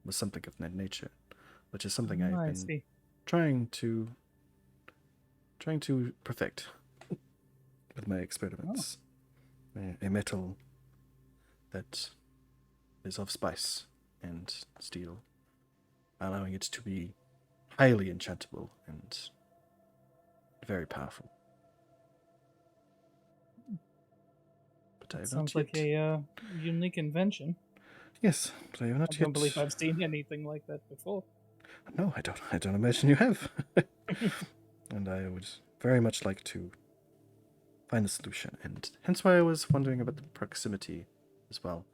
S1: something of that nature, which is something I've been trying to perfect with my experiments. A metal that is of spice and steel, allowing it to be highly enchantable and very powerful. But I have
S4: Sounds
S1: not
S4: like
S1: yet...
S4: a unique invention.
S1: Yes, but I have not
S4: I
S1: yet...
S4: don't believe I've seen anything like that before.
S1: No, I don't imagine you have. And I would very much like to find the solution, and hence why I was wondering about the proximity as well.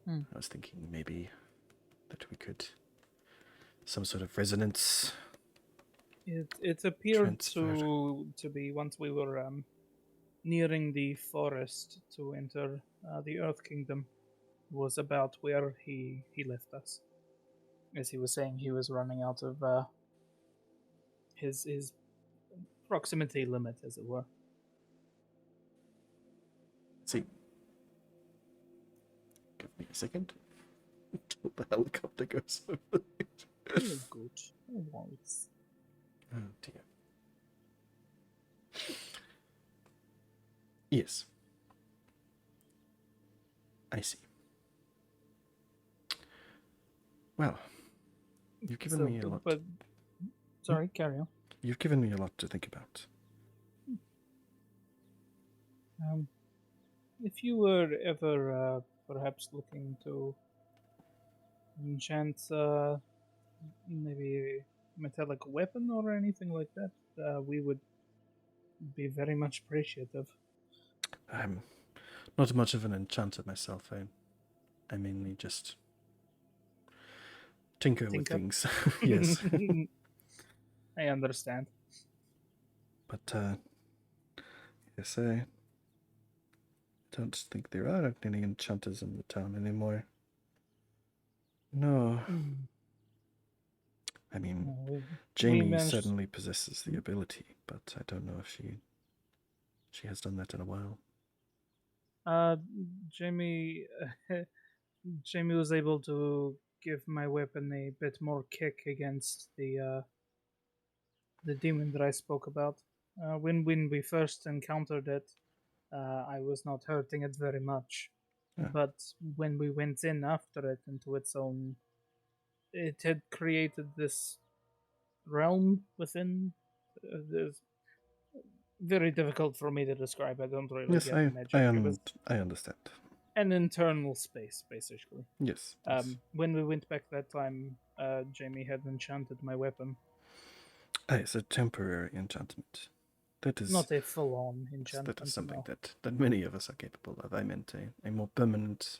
S1: I was thinking maybe that we could some sort of resonance.
S4: It appeared to be, once we were nearing the forest to enter the Earth Kingdom, was about where he left us. As he was saying, he was running out of his proximity limit, as it were.
S1: See. Give me a second. Until the helicopter goes over.
S4: You're good. No worries.
S1: Oh dear. Yes. I see. Well, you've given me a lot.
S4: But sorry, carry on.
S1: You've given me a lot to think about.
S4: If you were ever perhaps looking to enchant maybe a metallic weapon or anything like that, we would be very much appreciative.
S1: I'm not much of an enchanter myself. I mainly just tinker with things. Yes.
S4: I understand.
S1: But yes, I don't think there are any enchanters in the town anymore. No. I mean, Jamie certainly possesses the ability, but I don't know if she She has done that in a while.
S4: Jamie, Jamie was able to give my weapon a bit more kick against the demon that I spoke about. When we first encountered it, I was not hurting it very much.
S1: Yeah.
S4: But when we went in after it into its own, it had created this realm within. This very difficult for me to describe. I don't really
S1: Yes,
S4: get the magic. It was
S1: I understand.
S4: an internal space, basically.
S1: Yes. yes.
S4: When we went back that time, Jamie had enchanted my weapon.
S1: It's a temporary enchantment. That is
S4: Not a full-on enchantment.
S1: that is something
S4: no.
S1: that many of us are capable of. I meant a more permanent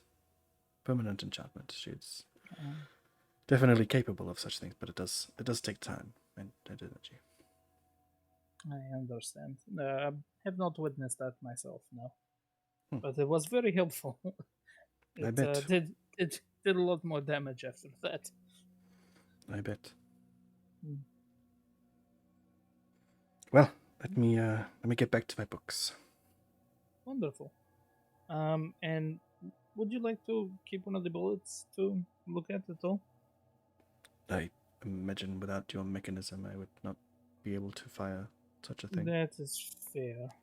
S1: enchantment. She's definitely capable of such things, but it does take time and energy.
S4: I understand. I have not witnessed that myself, no.
S1: Hmm.
S4: But it was very helpful.
S1: I bet.
S4: Did a lot more damage after that.
S1: I bet.
S4: Hmm.
S1: Well, let me get back to my books.
S4: Wonderful. And would you like to keep one of the bullets to look at at all?
S1: I imagine without your mechanism, I would not be able to fire such a thing.
S4: That is fair.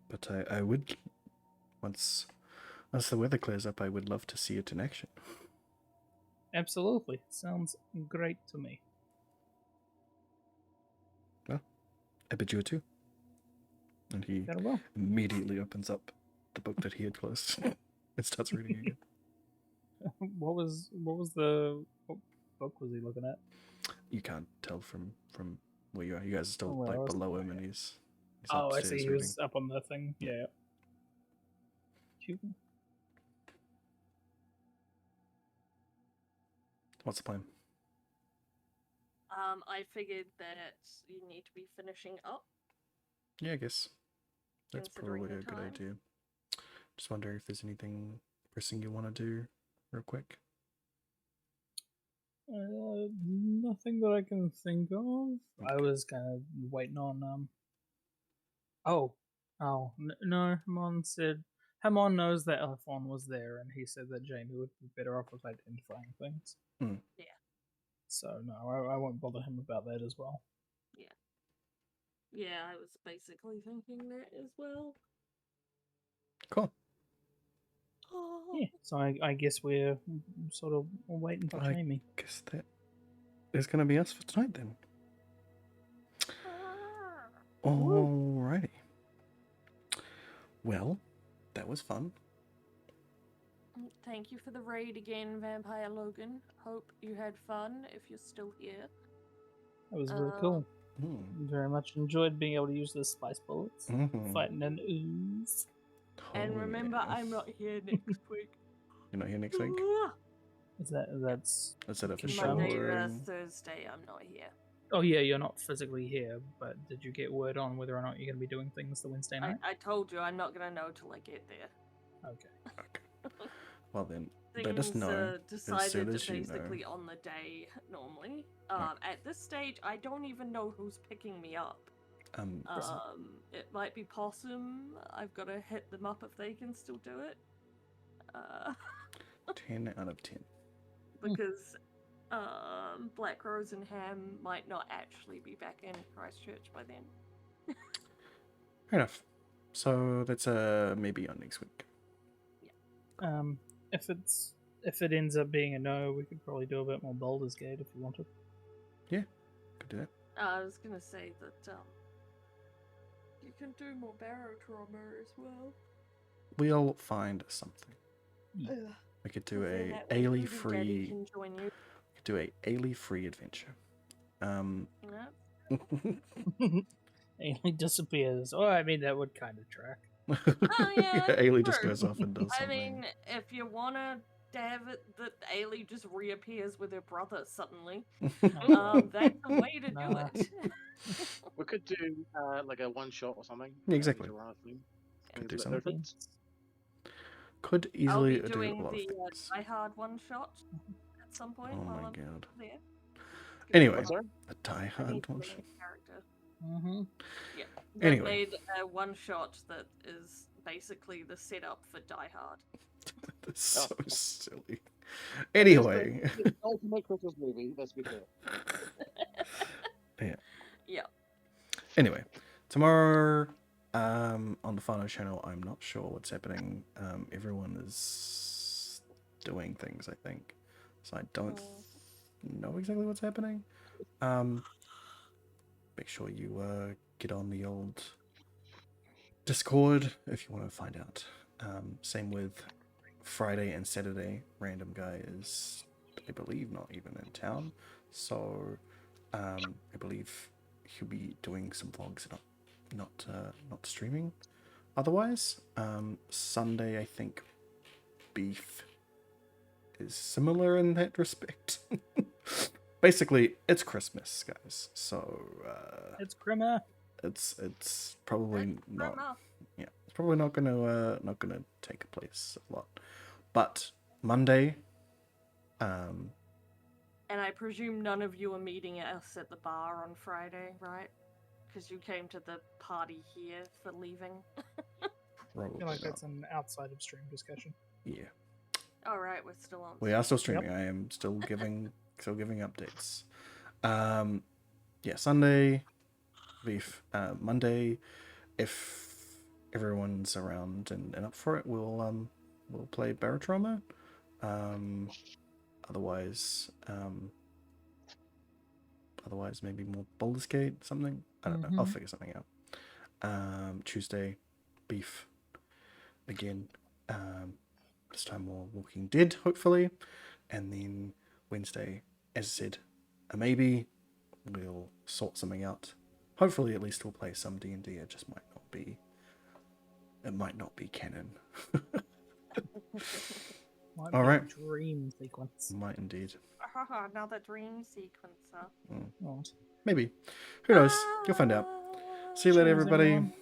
S1: But I would, once the weather clears up, I would love to see it in action.
S4: Absolutely. Sounds great to me.
S1: Well, I bid you too. And he
S4: Very well.
S1: immediately opens up the book that he had closed and starts reading again.
S4: What book was he looking at?
S1: You can't tell from where you are. You guys are still
S4: Oh, well, I
S1: like
S4: was
S1: below
S4: looking
S1: him,
S4: at
S1: and he's
S4: Oh, I
S1: upstairs
S4: see. He
S1: reading.
S4: was up on the thing. Yeah. Cute.
S1: What's the plan?
S3: I figured that you need to be finishing up.
S1: Yeah, I guess that's
S3: Considering
S1: probably
S3: the
S1: a good
S3: time.
S1: idea. Just wondering if there's anything pressing you want to do real quick.
S4: Nothing that I can think of. I was kind of waiting on no. Hamon knows that Elphon was there, and he said that Jamie would be better off with identifying things.
S3: Yeah.
S4: So no, I won't bother him about that as well.
S3: Yeah, I was basically thinking that as well.
S1: Cool.
S4: Yeah. So I guess we're sort of waiting for
S1: I
S4: Jamie.
S1: guess that is going to be us for tonight then. Alrighty. Well, that was fun.
S3: Thank you for the raid again, Vampire Logan. Hope you had fun if you're still here.
S4: That was very cool.
S1: Mm.
S4: Very much enjoyed being able to use the spice bullets.
S1: Mhm.
S4: Fighting an ooze.
S3: And
S1: Oh,
S3: remember,
S1: yeah.
S3: I'm not here next week.
S1: You're not here next week?
S4: That's
S1: Is that
S4: Confirmed.
S1: official?
S3: Monday
S1: Or...
S3: to Thursday, I'm not here.
S4: Oh yeah, you're not physically here, but did you get word on whether or not you're going to be doing things the Wednesday night?
S3: I told you I'm not gonna know till I get there.
S4: Okay.
S1: Well then, let us
S3: Things
S1: know
S3: are
S1: as soon
S3: decided
S1: as you know.
S3: basically on the day normally.
S1: Right.
S3: At this stage, I don't even know who's picking me up. It might be Possum. I've got to hit them up if they can still do it.
S1: 10 out of 10.
S3: Because Black Rose and Ham might not actually be back in Christchurch by then.
S1: Fair enough. So that's maybe on next week.
S4: If it ends up being a no, we could probably do a bit more Baldur's Gate if you wanted.
S1: Yeah, could do that.
S3: I was gonna say that you can do more barotrauma as well.
S1: We'll find something.
S4: Yeah.
S1: We could do
S3: Then
S1: a
S3: that way
S1: Ailey
S3: Voodoo Daddy
S1: free.
S3: can join you.
S1: We could do a Ailey free adventure.
S3: Yeah.
S4: Ailey disappears. Oh, I mean that would kind of track.
S3: Oh, yeah,
S1: Ailey just
S3: true.
S1: goes off and does
S3: I
S1: something.
S3: mean, if you wanna have it that Ailey just reappears with her brother suddenly, that's a way to
S4: Nah.
S3: do it.
S5: We could do like a one shot or something.
S1: Yeah, exactly.
S5: To run a thing.
S1: Could
S5: Things
S1: do
S5: a bit
S1: something.
S5: different.
S1: Could
S3: I'll
S1: easily
S3: be
S1: do
S3: doing
S1: a lot of
S3: the
S1: things.
S3: Die Hard one shot at some point
S1: Oh
S3: while
S1: my
S3: I'm
S1: god.
S3: there.
S1: Anyway,
S5: What's that?
S1: a Die
S3: I
S1: Hard
S3: need to
S1: one.
S3: make a character.
S4: Mm-hmm.
S3: Yeah,
S1: Anyway.
S3: made a one shot that is basically the setup for Die Hard.
S1: That's so silly.
S5: It is
S1: Anyway.
S5: the ultimate Christmas movie, let's be clear.
S1: Yeah.
S3: Yeah.
S1: Anyway, tomorrow on the final channel, I'm not sure what's happening. Everyone is doing things, I think. So I don't know exactly what's happening. Make sure you get on the old Discord if you want to find out. Same with Friday and Saturday. Random Guy is, I believe, not even in town. So I believe he'll be doing some vlogs, not streaming. Otherwise, Sunday, I think Beef is similar in that respect. Basically, it's Christmas, guys. So
S4: It's Grimmer.
S1: it's probably not.
S3: Grandma.
S1: Yeah, it's probably not gonna take place a lot. But Monday,
S3: And I presume none of you are meeting us at the bar on Friday, right? Because you came to the party here for leaving.
S4: I
S1: probably
S4: feel like
S1: not.
S4: that's an outside of stream discussion.
S1: Yeah,
S3: Alright, we're still on.
S1: we are still streaming. I am still giving updates. Yeah, Sunday, Beef. Monday, if everyone's around and up for it, we'll play Barotrauma. Otherwise maybe more Baldur's Gate, something. I don't know. I'll figure something out. Tuesday, Beef again. This time more Walking Dead, hopefully. And then Wednesday, as I said, a maybe. We'll sort something out. Hopefully, at least we'll play some D&D. It just might not be. It might not be canon.
S4: Might
S1: All
S4: be
S1: right.
S4: a dream sequence.
S1: Might indeed.
S3: Another dream sequencer.
S4: What?
S1: Maybe. Who knows? You'll find out. See you later,
S4: Cheers,
S1: everybody.
S4: everyone.